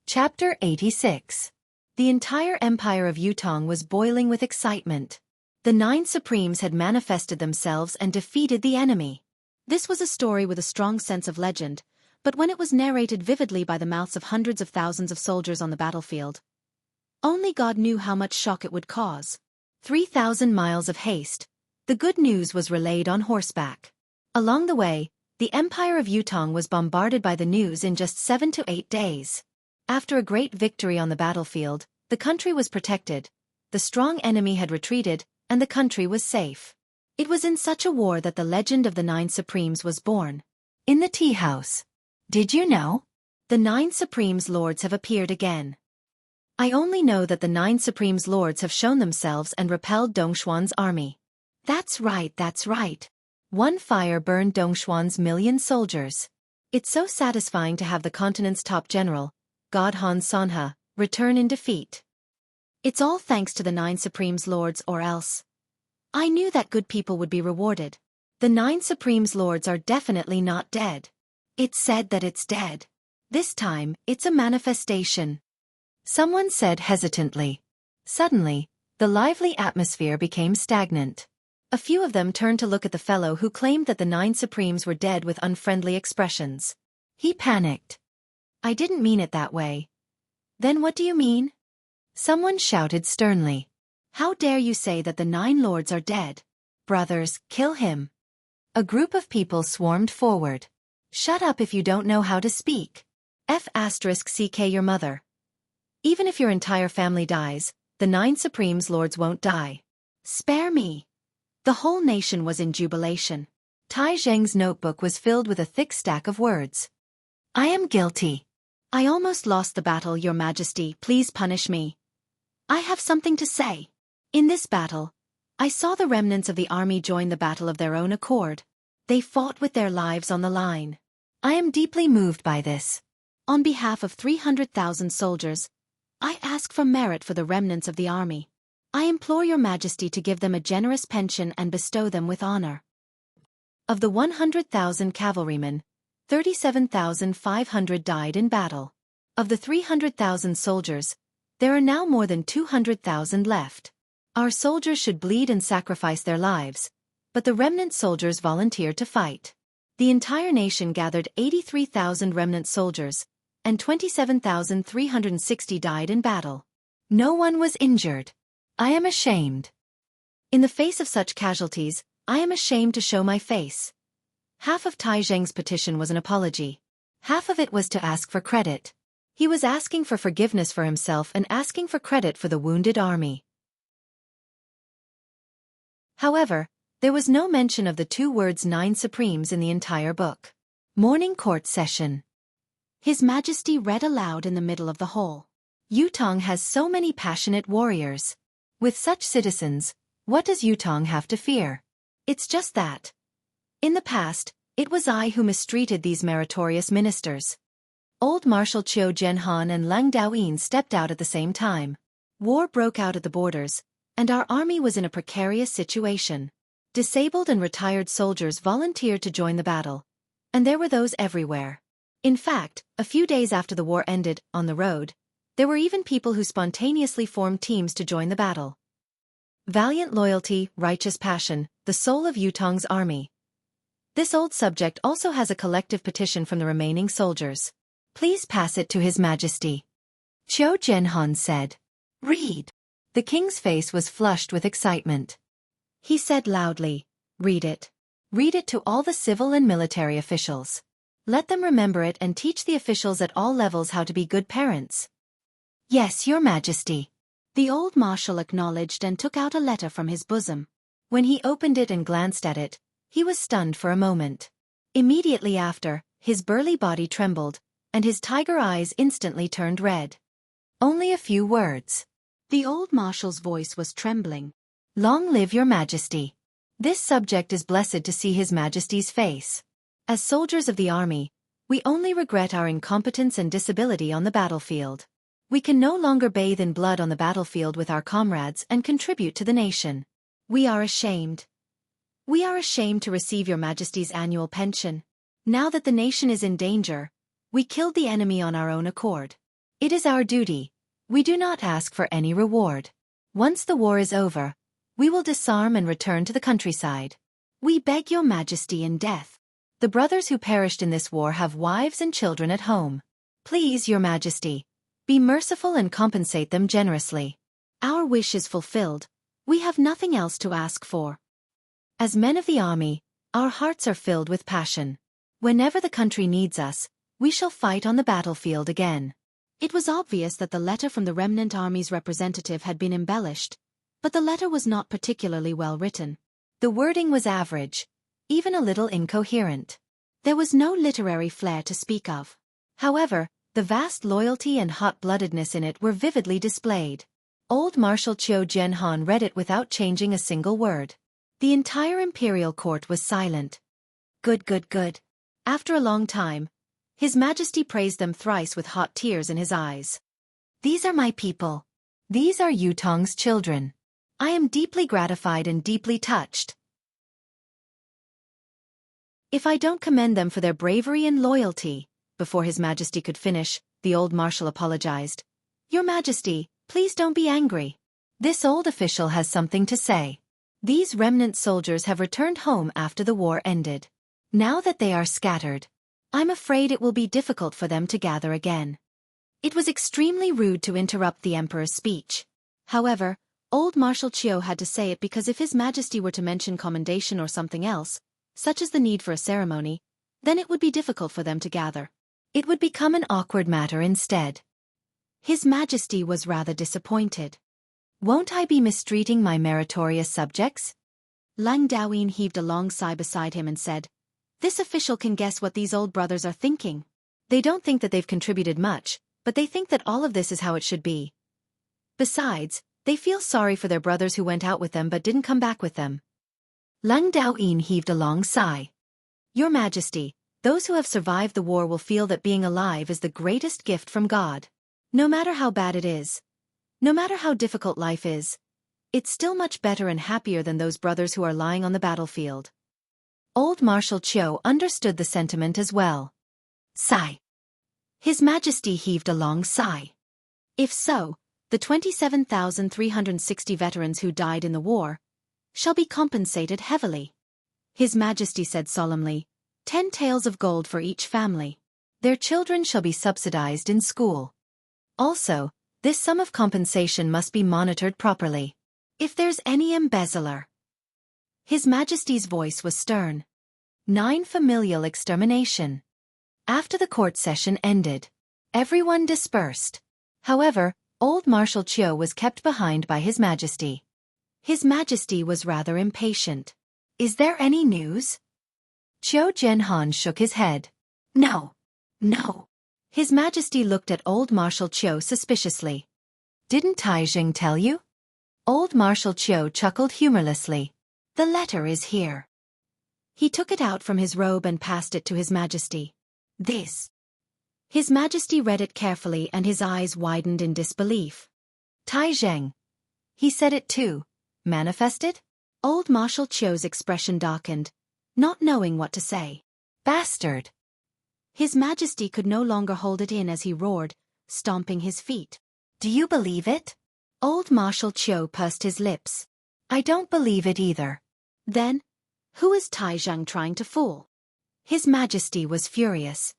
Chapter 86. The entire empire of Yutong was boiling with excitement. The 9 supremes had manifested themselves and defeated the enemy. This was a story with a strong sense of legend, but when it was narrated vividly by the mouths of hundreds of thousands of soldiers on the battlefield, only God knew how much shock it would cause. 3,000 miles of haste. The good news was relayed on horseback. Along the way, the empire of Yutong was bombarded by the news in just 7 to 8 days. After a great victory on the battlefield, the country was protected, the strong enemy had retreated, and the country was safe. It was in such a war that the legend of the 9 supremes was born. In the tea house. Did you know? The 9 supremes lords have appeared again. I only know that the 9 supremes lords have shown themselves and repelled Dongxuan's army. That's right, that's right. One fire burned Dongxuan's million soldiers. It's so satisfying to have the continent's top general, God Han Sanha, return in defeat. It's all thanks to the 9 supremes lords, or else. I knew that good people would be rewarded. The 9 supremes lords are definitely not dead. It's said that it's dead. This time, it's a manifestation. Someone said hesitantly. Suddenly, the lively atmosphere became stagnant. A few of them turned to look at the fellow who claimed that the 9 supremes were dead with unfriendly expressions. He panicked. I didn't mean it that way. Then what do you mean? Someone shouted sternly. How dare you say that the 9 lords are dead? Brothers, kill him. A group of people swarmed forward. Shut up if you don't know how to speak. F***ck your mother. Even if your entire family dies, the 9 supremes lords won't die. Spare me. The whole nation was in jubilation. Tai Zheng's notebook was filled with a thick stack of words. I am guilty. I almost lost the battle, Your Majesty, please punish me. I have something to say. In this battle, I saw the remnants of the army join the battle of their own accord. They fought with their lives on the line. I am deeply moved by this. On behalf of 300,000 soldiers, I ask for merit for the remnants of the army. I implore Your Majesty to give them a generous pension and bestow them with honor. Of the 100,000 cavalrymen, 37,500 died in battle. Of the 300,000 soldiers, there are now more than 200,000 left. Our soldiers should bleed and sacrifice their lives, but the remnant soldiers volunteered to fight. The entire nation gathered 83,000 remnant soldiers, and 27,360 died in battle. No one was injured. I am ashamed. In the face of such casualties, I am ashamed to show my face. Half of Tai Zheng's petition was an apology. Half of it was to ask for credit. He was asking for forgiveness for himself and asking for credit for the wounded army. However, there was no mention of the 2 words 9 supremes in the entire book. Morning court session. His Majesty read aloud in the middle of the hall. Yutong has so many passionate warriors. With such citizens, what does Yutong have to fear? It's just that. In the past, it was I who mistreated these meritorious ministers. Old Marshal Qiu Zhenhan and Lang Daoyin stepped out at the same time. War broke out at the borders, and our army was in a precarious situation. Disabled and retired soldiers volunteered to join the battle, and there were those everywhere. In fact, a few days after the war ended, on the road, there were even people who spontaneously formed teams to join the battle. Valiant loyalty, righteous passion, the soul of Yutong's army. This old subject also has a collective petition from the remaining soldiers. Please pass it to His Majesty. Qiu Jianhan said. Read. The king's face was flushed with excitement. He said loudly, read it. Read it to all the civil and military officials. Let them remember it and teach the officials at all levels how to be good parents. Yes, Your Majesty. The old marshal acknowledged and took out a letter from his bosom. When he opened it and glanced at it, he was stunned for a moment. Immediately after, his burly body trembled, and his tiger eyes instantly turned red. Only a few words. The old marshal's voice was trembling. Long live Your Majesty. This subject is blessed to see His Majesty's face. As soldiers of the army, we only regret our incompetence and disability on the battlefield. We can no longer bathe in blood on the battlefield with our comrades and contribute to the nation. We are ashamed. We are ashamed to receive Your Majesty's annual pension. Now that the nation is in danger, we killed the enemy on our own accord. It is our duty. We do not ask for any reward. Once the war is over, we will disarm and return to the countryside. We beg Your Majesty in death. The brothers who perished in this war have wives and children at home. Please, Your Majesty, be merciful and compensate them generously. Our wish is fulfilled. We have nothing else to ask for. As men of the army, our hearts are filled with passion. Whenever the country needs us, we shall fight on the battlefield again. It was obvious that the letter from the remnant army's representative had been embellished, but the letter was not particularly well written. The wording was average, even a little incoherent. There was no literary flair to speak of. However, the vast loyalty and hot-bloodedness in it were vividly displayed. Old Marshal Qiu Jianhan read it without changing a single word. The entire imperial court was silent. Good, good, good. After a long time, His Majesty praised them thrice with hot tears in his eyes. These are my people. These are Yutong's children. I am deeply gratified and deeply touched. If I don't commend them for their bravery and loyalty, before His Majesty could finish, the old marshal apologized. Your Majesty, please don't be angry. This old official has something to say. These remnant soldiers have returned home after the war ended. Now that they are scattered, I'm afraid it will be difficult for them to gather again. It was extremely rude to interrupt the Emperor's speech. However, old Marshal Qiu had to say it because if His Majesty were to mention commendation or something else, such as the need for a ceremony, then it would be difficult for them to gather. It would become an awkward matter instead. His Majesty was rather disappointed. Won't I be mistreating my meritorious subjects? Lang Daoyin heaved a long sigh beside him and said, This official can guess what these old brothers are thinking. They don't think that they've contributed much, but they think that all of this is how it should be. Besides, they feel sorry for their brothers who went out with them but didn't come back with them. Lang Daoyin heaved a long sigh. Your Majesty, those who have survived the war will feel that being alive is the greatest gift from God. No matter how bad it is, no matter how difficult life is, it's still much better and happier than those brothers who are lying on the battlefield. Old Marshal Qiu understood the sentiment as well. Sigh. His Majesty heaved a long sigh. If so, the 27,360 veterans who died in the war shall be compensated heavily. His Majesty said solemnly, 10 taels of gold for each family. Their children shall be subsidized in school. Also, this sum of compensation must be monitored properly. If there's any embezzler. His Majesty's voice was stern. 9 familial extermination. After the court session ended, everyone dispersed. However, old Marshal Qiu was kept behind by His Majesty. His Majesty was rather impatient. Is there any news? Qiu Jianhan shook his head. No. No. His Majesty looked at old Marshal Qiu suspiciously. Didn't Taizheng tell you? Old Marshal Qiu chuckled humorlessly. The letter is here. He took it out from his robe and passed it to His Majesty. This. His Majesty read it carefully and his eyes widened in disbelief. Taizheng. He said it too. Manifested? Old Marshal Chou's expression darkened, not knowing what to say. Bastard! His Majesty could no longer hold it in as he roared, stomping his feet. Do you believe it? Old Marshal Chou pursed his lips. I don't believe it either. Then, who is Tai Zhang trying to fool? His Majesty was furious.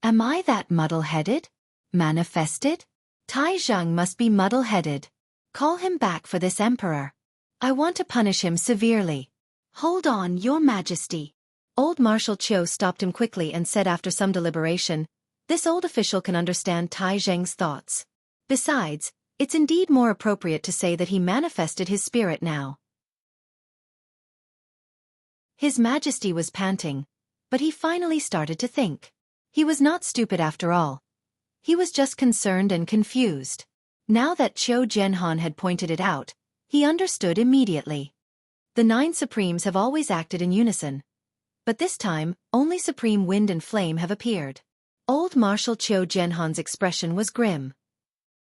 Am I that muddle-headed? Manifested? Tai Zhang must be muddle-headed. Call him back for this emperor. I want to punish him severely. Hold on, Your Majesty. Old Marshal Chou stopped him quickly and said after some deliberation, this old official can understand Tai Zhang's thoughts. Besides, it's indeed more appropriate to say that he manifested his spirit now. His Majesty was panting, but he finally started to think. He was not stupid after all. He was just concerned and confused. Now that Qiu Jianhan had pointed it out, he understood immediately. The 9 Supremes have always acted in unison. But this time, only Supreme Wind and Flame have appeared. Old Marshal Qiu Jianhan's expression was grim.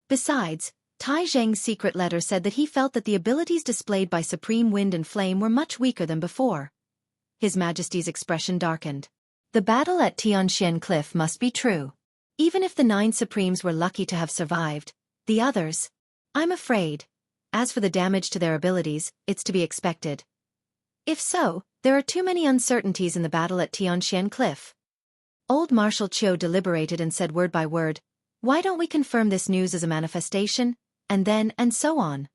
Besides, Tai Zhang's secret letter said that he felt that the abilities displayed by Supreme Wind and Flame were much weaker than before. His Majesty's expression darkened. The battle at Tianxian Cliff must be true. Even if the 9 Supremes were lucky to have survived, the others, I'm afraid. As for the damage to their abilities, it's to be expected. If so, there are too many uncertainties in the battle at Tianxian Cliff. Old Marshal Qiu deliberated and said word by word, why don't we confirm this news as a manifestation, and then, and so on.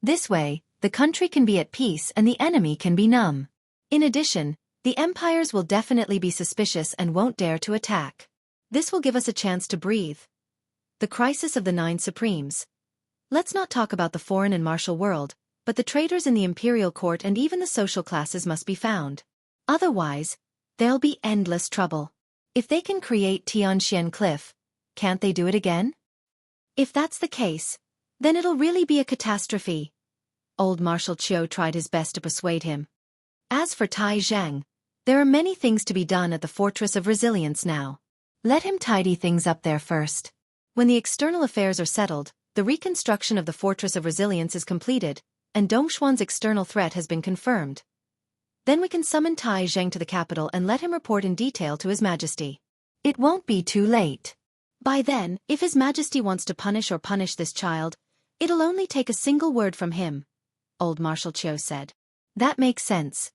This way, the country can be at peace and the enemy can be numb. In addition, the empires will definitely be suspicious and won't dare to attack. This will give us a chance to breathe. The crisis of the 9 Supremes. Let's not talk about the foreign and martial world, but the traitors in the imperial court and even the social classes must be found. Otherwise, there'll be endless trouble. If they can create Tianxian Cliff, can't they do it again? If that's the case, then it'll really be a catastrophe. Old Marshal Qiu tried his best to persuade him. As for Tai Zhang, there are many things to be done at the Fortress of Resilience now. Let him tidy things up there first. When the external affairs are settled, the reconstruction of the Fortress of Resilience is completed, and Dongshuan's external threat has been confirmed. Then we can summon Tai Zhang to the capital and let him report in detail to His Majesty. It won't be too late. By then, if His Majesty wants to punish this child, it'll only take a single word from him, Old Marshal Qiu said. That makes sense.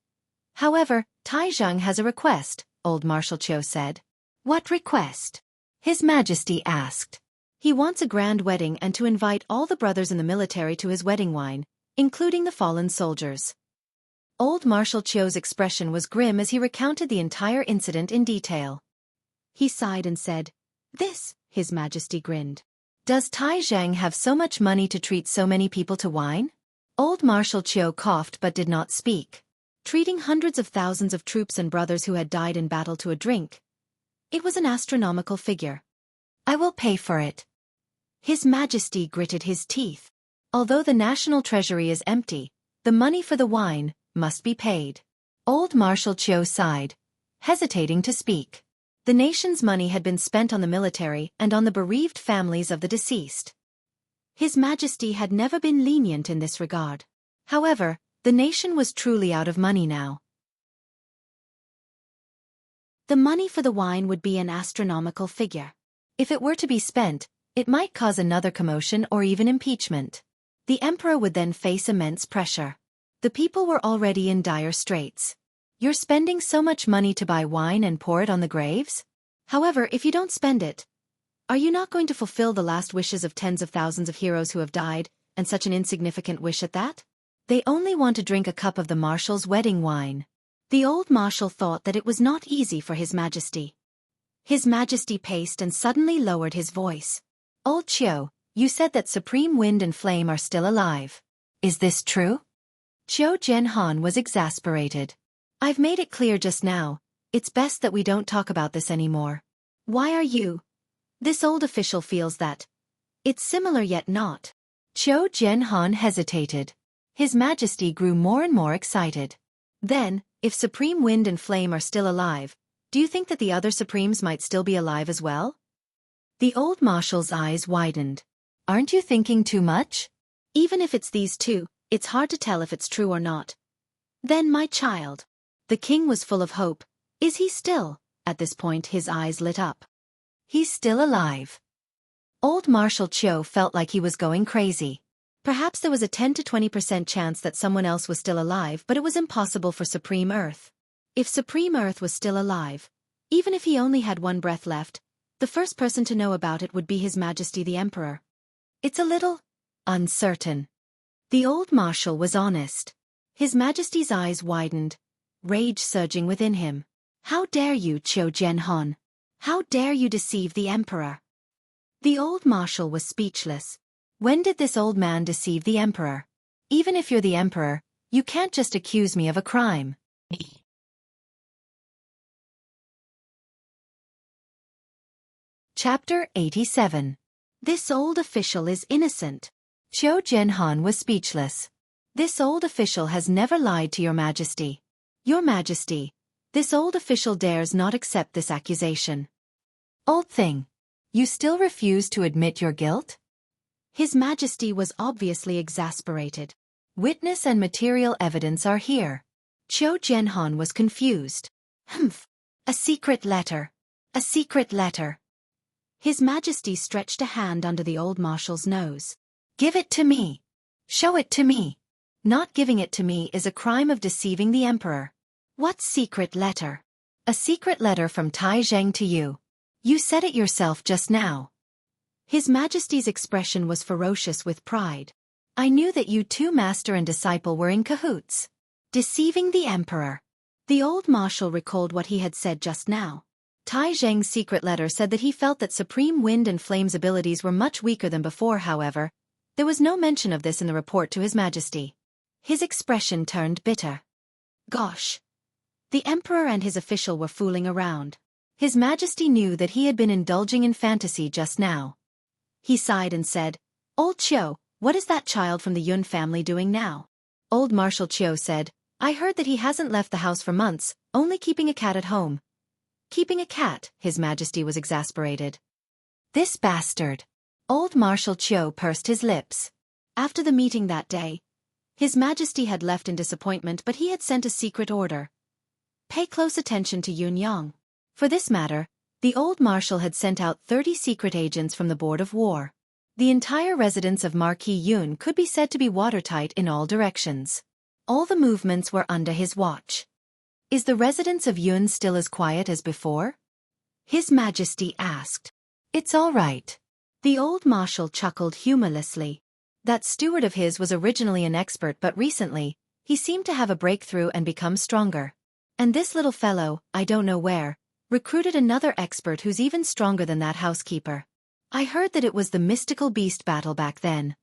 However, Tai Zhang has a request, Old Marshal Qiu said. What request? His Majesty asked. He wants a grand wedding and to invite all the brothers in the military to his wedding wine, including the fallen soldiers. Old Marshal Qiu's expression was grim as he recounted the entire incident in detail. He sighed and said, This, His Majesty grinned. Does Tai Zhang have so much money to treat so many people to wine? Old Marshal Qiu coughed but did not speak. Treating hundreds of thousands of troops and brothers who had died in battle to a drink. It was an astronomical figure. I will pay for it. His Majesty gritted his teeth. Although the national treasury is empty, the money for the wine must be paid. Old Marshal Qiu sighed, hesitating to speak. The nation's money had been spent on the military and on the bereaved families of the deceased. His Majesty had never been lenient in this regard. However, the nation was truly out of money now. The money for the wine would be an astronomical figure. If it were to be spent, it might cause another commotion or even impeachment. The emperor would then face immense pressure. The people were already in dire straits. You're spending so much money to buy wine and pour it on the graves? However, if you don't spend it, are you not going to fulfill the last wishes of tens of thousands of heroes who have died, and such an insignificant wish at that? They only want to drink a cup of the marshal's wedding wine. The old marshal thought that it was not easy for His Majesty. His Majesty paced and suddenly lowered his voice. Old Qiu, you said that Supreme Wind and Flame are still alive. Is this true? Qiu Jianhan was exasperated. I've made it clear just now, it's best that we don't talk about this anymore. Why are you? This old official feels that. It's similar yet not. Qiu Jianhan hesitated. His Majesty grew more and more excited. Then, if Supreme Wind and Flame are still alive, do you think that the other Supremes might still be alive as well? The old marshal's eyes widened. Aren't you thinking too much? Even if it's these two, it's hard to tell if it's true or not. Then my child. The king was full of hope. Is he still? At this point his eyes lit up. He's still alive. Old Marshal Qiu felt like he was going crazy. Perhaps there was a 10 to 20% chance that someone else was still alive, but it was impossible for Supreme Earth. If Supreme Earth was still alive, even if he only had one breath left, the first person to know about it would be His Majesty the Emperor. It's a little uncertain. The old marshal was honest. His Majesty's eyes widened, rage surging within him. How dare you, Qiu Jianhan? How dare you deceive the Emperor? The old marshal was speechless. When did this old man deceive the Emperor? Even if you're the Emperor, you can't just accuse me of a crime. Chapter 87. This old official is innocent. Qiu Jianhan was speechless. This old official has never lied to your Majesty. Your Majesty, this old official dares not accept this accusation. Old thing. You still refuse to admit your guilt? His Majesty was obviously exasperated. Witness and material evidence are here. Qiu Jianhan was confused. Humph. A secret letter. A secret letter. His Majesty stretched a hand under the old marshal's nose. Give it to me. Show it to me. Not giving it to me is a crime of deceiving the Emperor. What secret letter? A secret letter from Tai Zheng to you. You said it yourself just now. His Majesty's expression was ferocious with pride. I knew that you two master and disciple were in cahoots. Deceiving the Emperor. The old marshal recalled what he had said just now. Tai Zheng's secret letter said that he felt that Supreme Wind and Flame's abilities were much weaker than before. However, there was no mention of this in the report to His Majesty. His expression turned bitter. Gosh. The Emperor and his official were fooling around. His Majesty knew that he had been indulging in fantasy just now. He sighed and said, Old Qiu, what is that child from the Yun family doing now? Old Marshal Qiu said, I heard that he hasn't left the house for months, only keeping a cat at home. Keeping a cat, His Majesty was exasperated. This bastard. Old Marshal Qiu pursed his lips. After the meeting that day, His Majesty had left in disappointment, but he had sent a secret order. Pay close attention to Yun Yang. For this matter, the old marshal had sent out 30 secret agents from the Board of War. The entire residence of Marquis Yun could be said to be watertight in all directions. All the movements were under his watch. Is the residence of Yun still as quiet as before? His Majesty asked. It's all right. The old marshal chuckled humorlessly. That steward of his was originally an expert, but recently, he seemed to have a breakthrough and become stronger. And this little fellow, I don't know where, recruited another expert who's even stronger than that housekeeper. I heard that it was the mystical beast battle back then.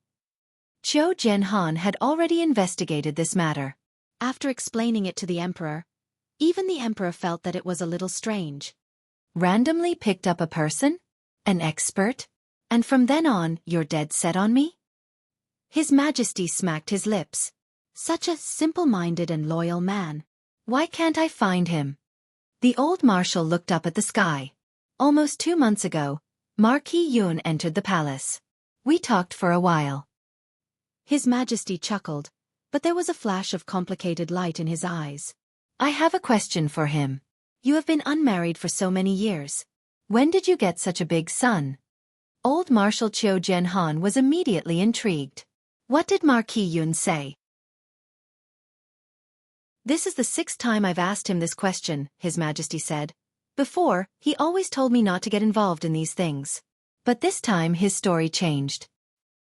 Qiu Jianhan had already investigated this matter. After explaining it to the Emperor, even the Emperor felt that it was a little strange. Randomly picked up a person? An expert? And from then on, you're dead set on me? His Majesty smacked his lips. Such a simple-minded and loyal man. Why can't I find him? The old marshal looked up at the sky. Almost 2 months ago, Marquis Yun entered the palace. We talked for a while. His Majesty chuckled, but there was a flash of complicated light in his eyes. I have a question for him. You have been unmarried for so many years. When did you get such a big son? Old Marshal Qiu Jianhan was immediately intrigued. What did Marquis Yun say? This is the 6th time I've asked him this question, His Majesty said. Before, he always told me not to get involved in these things. But this time his story changed.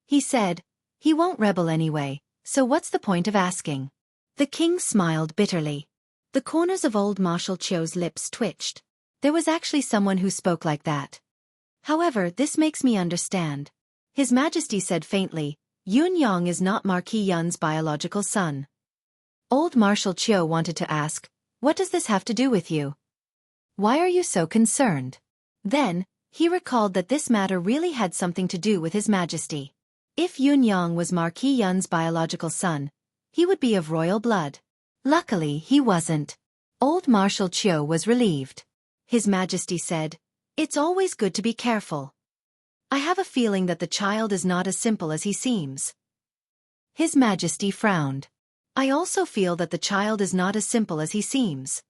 He said, he won't rebel anyway, so what's the point of asking? The king smiled bitterly. The corners of old Marshal Qiu's lips twitched. There was actually someone who spoke like that. However, this makes me understand. His Majesty said faintly, Yun Yang is not Marquis Yun's biological son. Old Marshal Qiu wanted to ask, what does this have to do with you? Why are you so concerned? Then, he recalled that this matter really had something to do with His Majesty. If Yun Yang was Marquis Yun's biological son, he would be of royal blood. Luckily, he wasn't. Old Marshal Qiu was relieved. His Majesty said, it's always good to be careful. I have a feeling that the child is not as simple as he seems. His Majesty frowned. I also feel that the child is not as simple as he seems.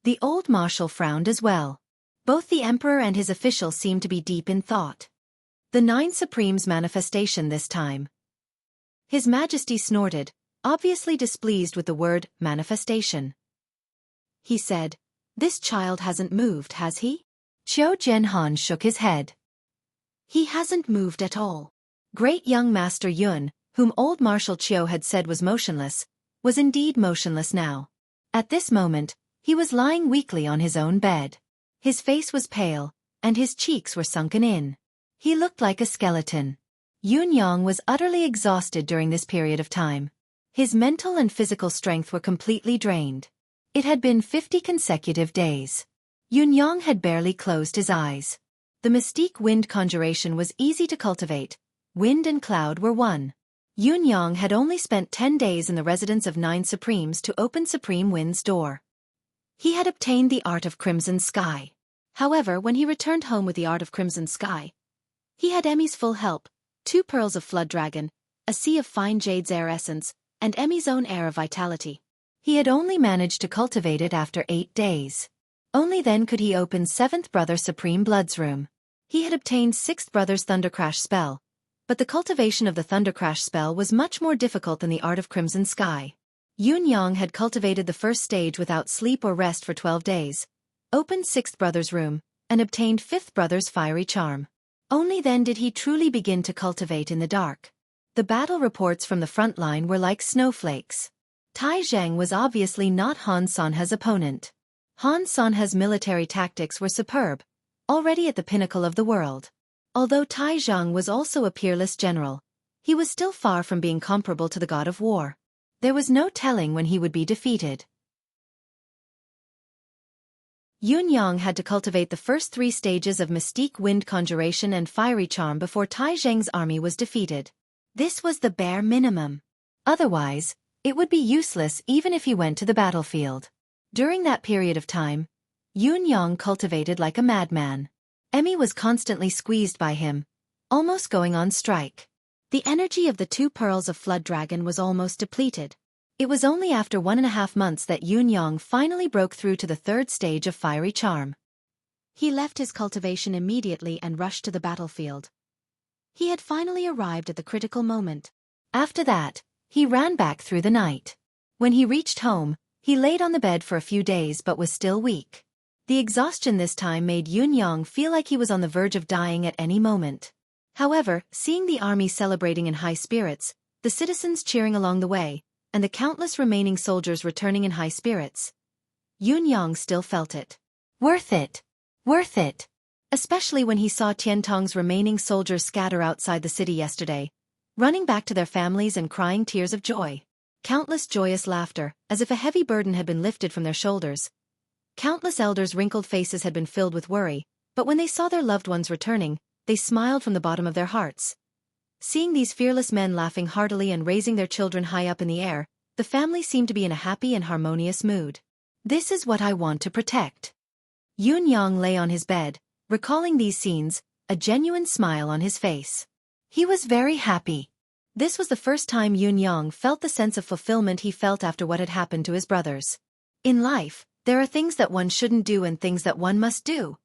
The old marshal frowned as well. Both the emperor and his officials seemed to be deep in thought. The Nine Supremes manifestation this time. His Majesty snorted, obviously displeased with the word manifestation. He said, "This child hasn't moved, has he?" Qiu Jianhan shook his head. "He hasn't moved at all." Great young Master Yun, whom old Marshal Qiu had said was motionless, was indeed motionless now. At this moment, he was lying weakly on his own bed. His face was pale, and his cheeks were sunken in. He looked like a skeleton. Yun Yang was utterly exhausted during this period of time. His mental and physical strength were completely drained. It had been 50 consecutive days. Yun Yang had barely closed his eyes. The mystique wind conjuration was easy to cultivate. Wind and cloud were one. Yun Yang had only spent 10 days in the residence of 9 Supremes to open Supreme Wind's door. He had obtained the art of Crimson Sky. However, when he returned home with the art of Crimson Sky, he had Emmy's full help, 2 pearls of Flood Dragon, a sea of fine jade's air essence, and Emmy's own air of vitality. He had only managed to cultivate it after 8 days. Only then could he open 7th Brother Supreme Blood's room. He had obtained 6th Brother's Thundercrash spell, but the cultivation of the Thundercrash spell was much more difficult than the art of Crimson Sky. Yun Yang had cultivated the first stage without sleep or rest for 12 days, opened 6th Brother's room, and obtained 5th Brother's Fiery Charm. Only then did he truly begin to cultivate in the dark. The battle reports from the front line were like snowflakes. Tai Zheng was obviously not Han Sanhe's opponent. Han Sanhe's military tactics were superb, already at the pinnacle of the world. Although Tai Zheng was also a peerless general, he was still far from being comparable to the god of war. There was no telling when he would be defeated. Yun Yang had to cultivate the first 3 stages of Mystique Wind Conjuration and Fiery Charm before Tai Zheng's army was defeated. This was the bare minimum. Otherwise, it would be useless even if he went to the battlefield. During that period of time, Yun Yang cultivated like a madman. Emmy was constantly squeezed by him, almost going on strike. The energy of the 2 pearls of Flood Dragon was almost depleted. It was only after 1.5 months that Yun Yang finally broke through to the 3rd stage of Fiery Charm. He left his cultivation immediately and rushed to the battlefield. He had finally arrived at the critical moment. After that, he ran back through the night. When he reached home, he laid on the bed for a few days but was still weak. The exhaustion this time made Yun Yang feel like he was on the verge of dying at any moment. However, seeing the army celebrating in high spirits, the citizens cheering along the way, and the countless remaining soldiers returning in high spirits, Yun Yang still felt it. Worth it! Worth it! Especially when he saw Tiantong's remaining soldiers scatter outside the city yesterday, running back to their families and crying tears of joy. Countless joyous laughter, as if a heavy burden had been lifted from their shoulders. Countless elders' wrinkled faces had been filled with worry, but when they saw their loved ones returning, they smiled from the bottom of their hearts. Seeing these fearless men laughing heartily and raising their children high up in the air, the family seemed to be in a happy and harmonious mood. This is what I want to protect. Yun Yang lay on his bed, recalling these scenes, a genuine smile on his face. He was very happy. This was the first time Yun Yang felt the sense of fulfillment he felt after what had happened to his brothers. In life, there are things that one shouldn't do and things that one must do.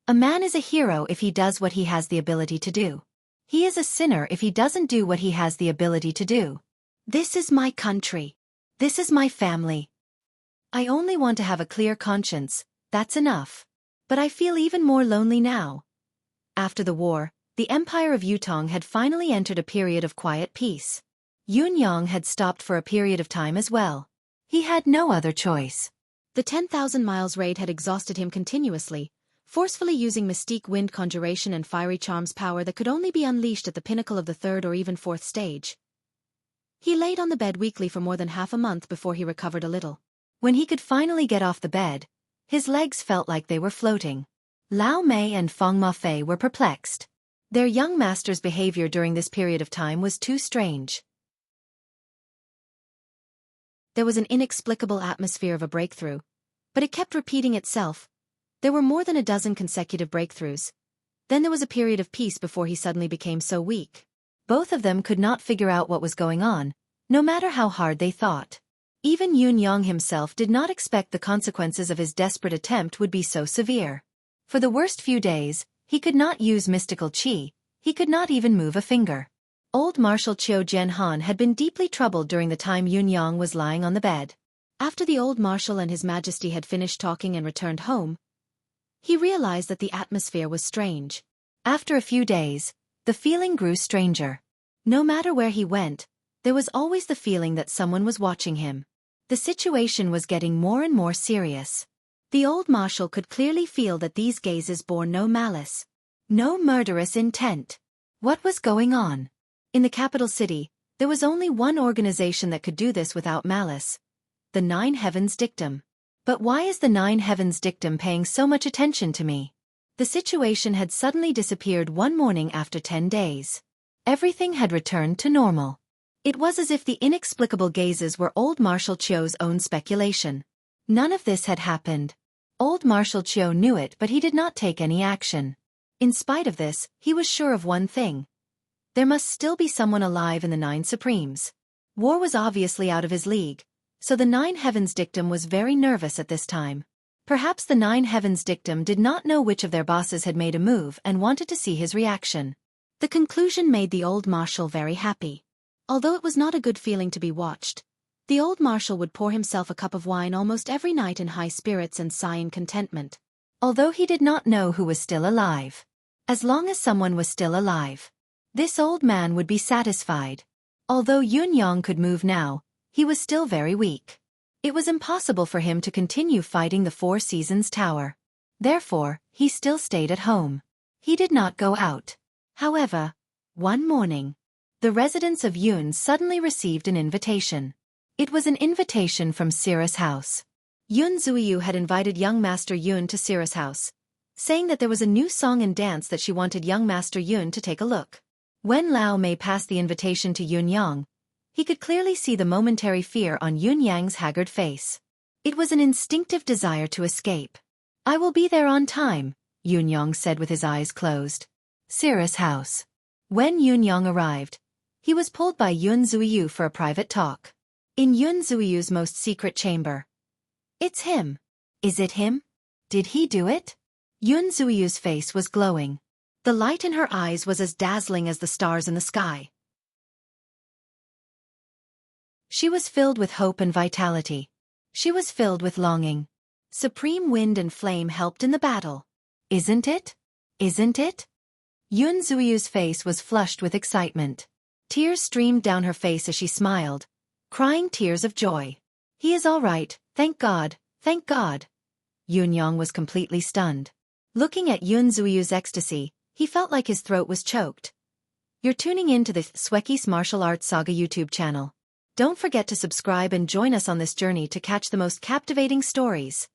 A man is a hero if he does what he has the ability to do. He is a sinner if he doesn't do what he has the ability to do. This is my country. This is my family. I only want to have a clear conscience, that's enough. But I feel even more lonely now. After the war, the Empire of Yutong had finally entered a period of quiet peace. Yun Yang had stopped for a period of time as well. He had no other choice. The 10,000 miles raid had exhausted him continuously, forcefully using Mystique Wind Conjuration and Fiery Charm's power that could only be unleashed at the pinnacle of the 3rd or even 4th stage. He laid on the bed weakly for more than half a month before he recovered a little. When he could finally get off the bed, his legs felt like they were floating. Lao Mei and Feng Mafei were perplexed. Their young master's behavior during this period of time was too strange. There was an inexplicable atmosphere of a breakthrough, but it kept repeating itself. There were more than a dozen consecutive breakthroughs. Then there was a period of peace before he suddenly became so weak. Both of them could not figure out what was going on, no matter how hard they thought. Even Yun Yang himself did not expect the consequences of his desperate attempt would be so severe. For the worst few days, he could not use mystical qi, he could not even move a finger. Old Marshal Qiu Jianhan had been deeply troubled during the time Yun Yang was lying on the bed. After the old marshal and his majesty had finished talking and returned home, he realized that the atmosphere was strange. After a few days, the feeling grew stranger. No matter where he went, there was always the feeling that someone was watching him. The situation was getting more and more serious. The old marshal could clearly feel that these gazes bore no malice, no murderous intent. What was going on? In the capital city, there was only one organization that could do this without malice: the Nine Heavens Dictum. But why is the Nine Heavens Dictum paying so much attention to me? The situation had suddenly disappeared one morning after 10 days. Everything had returned to normal. It was as if the inexplicable gazes were old Marshal Qiu's own speculation. None of this had happened. Old Marshal Qiu knew it, but he did not take any action. In spite of this, he was sure of one thing. There must still be someone alive in the Nine Supremes. War was obviously out of his league, so the Nine Heavens Dictum was very nervous at this time. Perhaps the Nine Heavens Dictum did not know which of their bosses had made a move and wanted to see his reaction. The conclusion made the old marshal very happy. Although it was not a good feeling to be watched, the old marshal would pour himself a cup of wine almost every night in high spirits and sigh in contentment. Although he did not know who was still alive. As long as someone was still alive, this old man would be satisfied. Although Yun Yang could move now, he was still very weak. It was impossible for him to continue fighting the Four Seasons Tower. Therefore, he still stayed at home. He did not go out. However, one morning, the residents of Yun suddenly received an invitation. It was an invitation from Sira's house. Yun Zuiyu had invited young Master Yun to Sira's house, saying that there was a new song and dance that she wanted young Master Yun to take a look. When Lao Mei passed the invitation to Yun Yang, he could clearly see the momentary fear on Yun Yang's haggard face. It was an instinctive desire to escape. "I will be there on time," Yun Yang said with his eyes closed. Sira's house. When Yun Yang arrived, he was pulled by Yun Zuiyu for a private talk. In Yun Zuiyu's most secret chamber. "It's him. Is it him? Did he do it?" Yun Zuiyu's face was glowing. The light in her eyes was as dazzling as the stars in the sky. She was filled with hope and vitality. She was filled with longing. Supreme wind and flame helped in the battle. "Isn't it? Isn't it?" Yun Zuiyu's face was flushed with excitement. Tears streamed down her face as she smiled, crying tears of joy. "He is all right, thank God, thank God." Yun Yang was completely stunned. Looking at Yun Zuiyu's ecstasy, he felt like his throat was choked. You're tuning in to the Xueqi's Martial Arts Saga YouTube channel. Don't forget to subscribe and join us on this journey to catch the most captivating stories.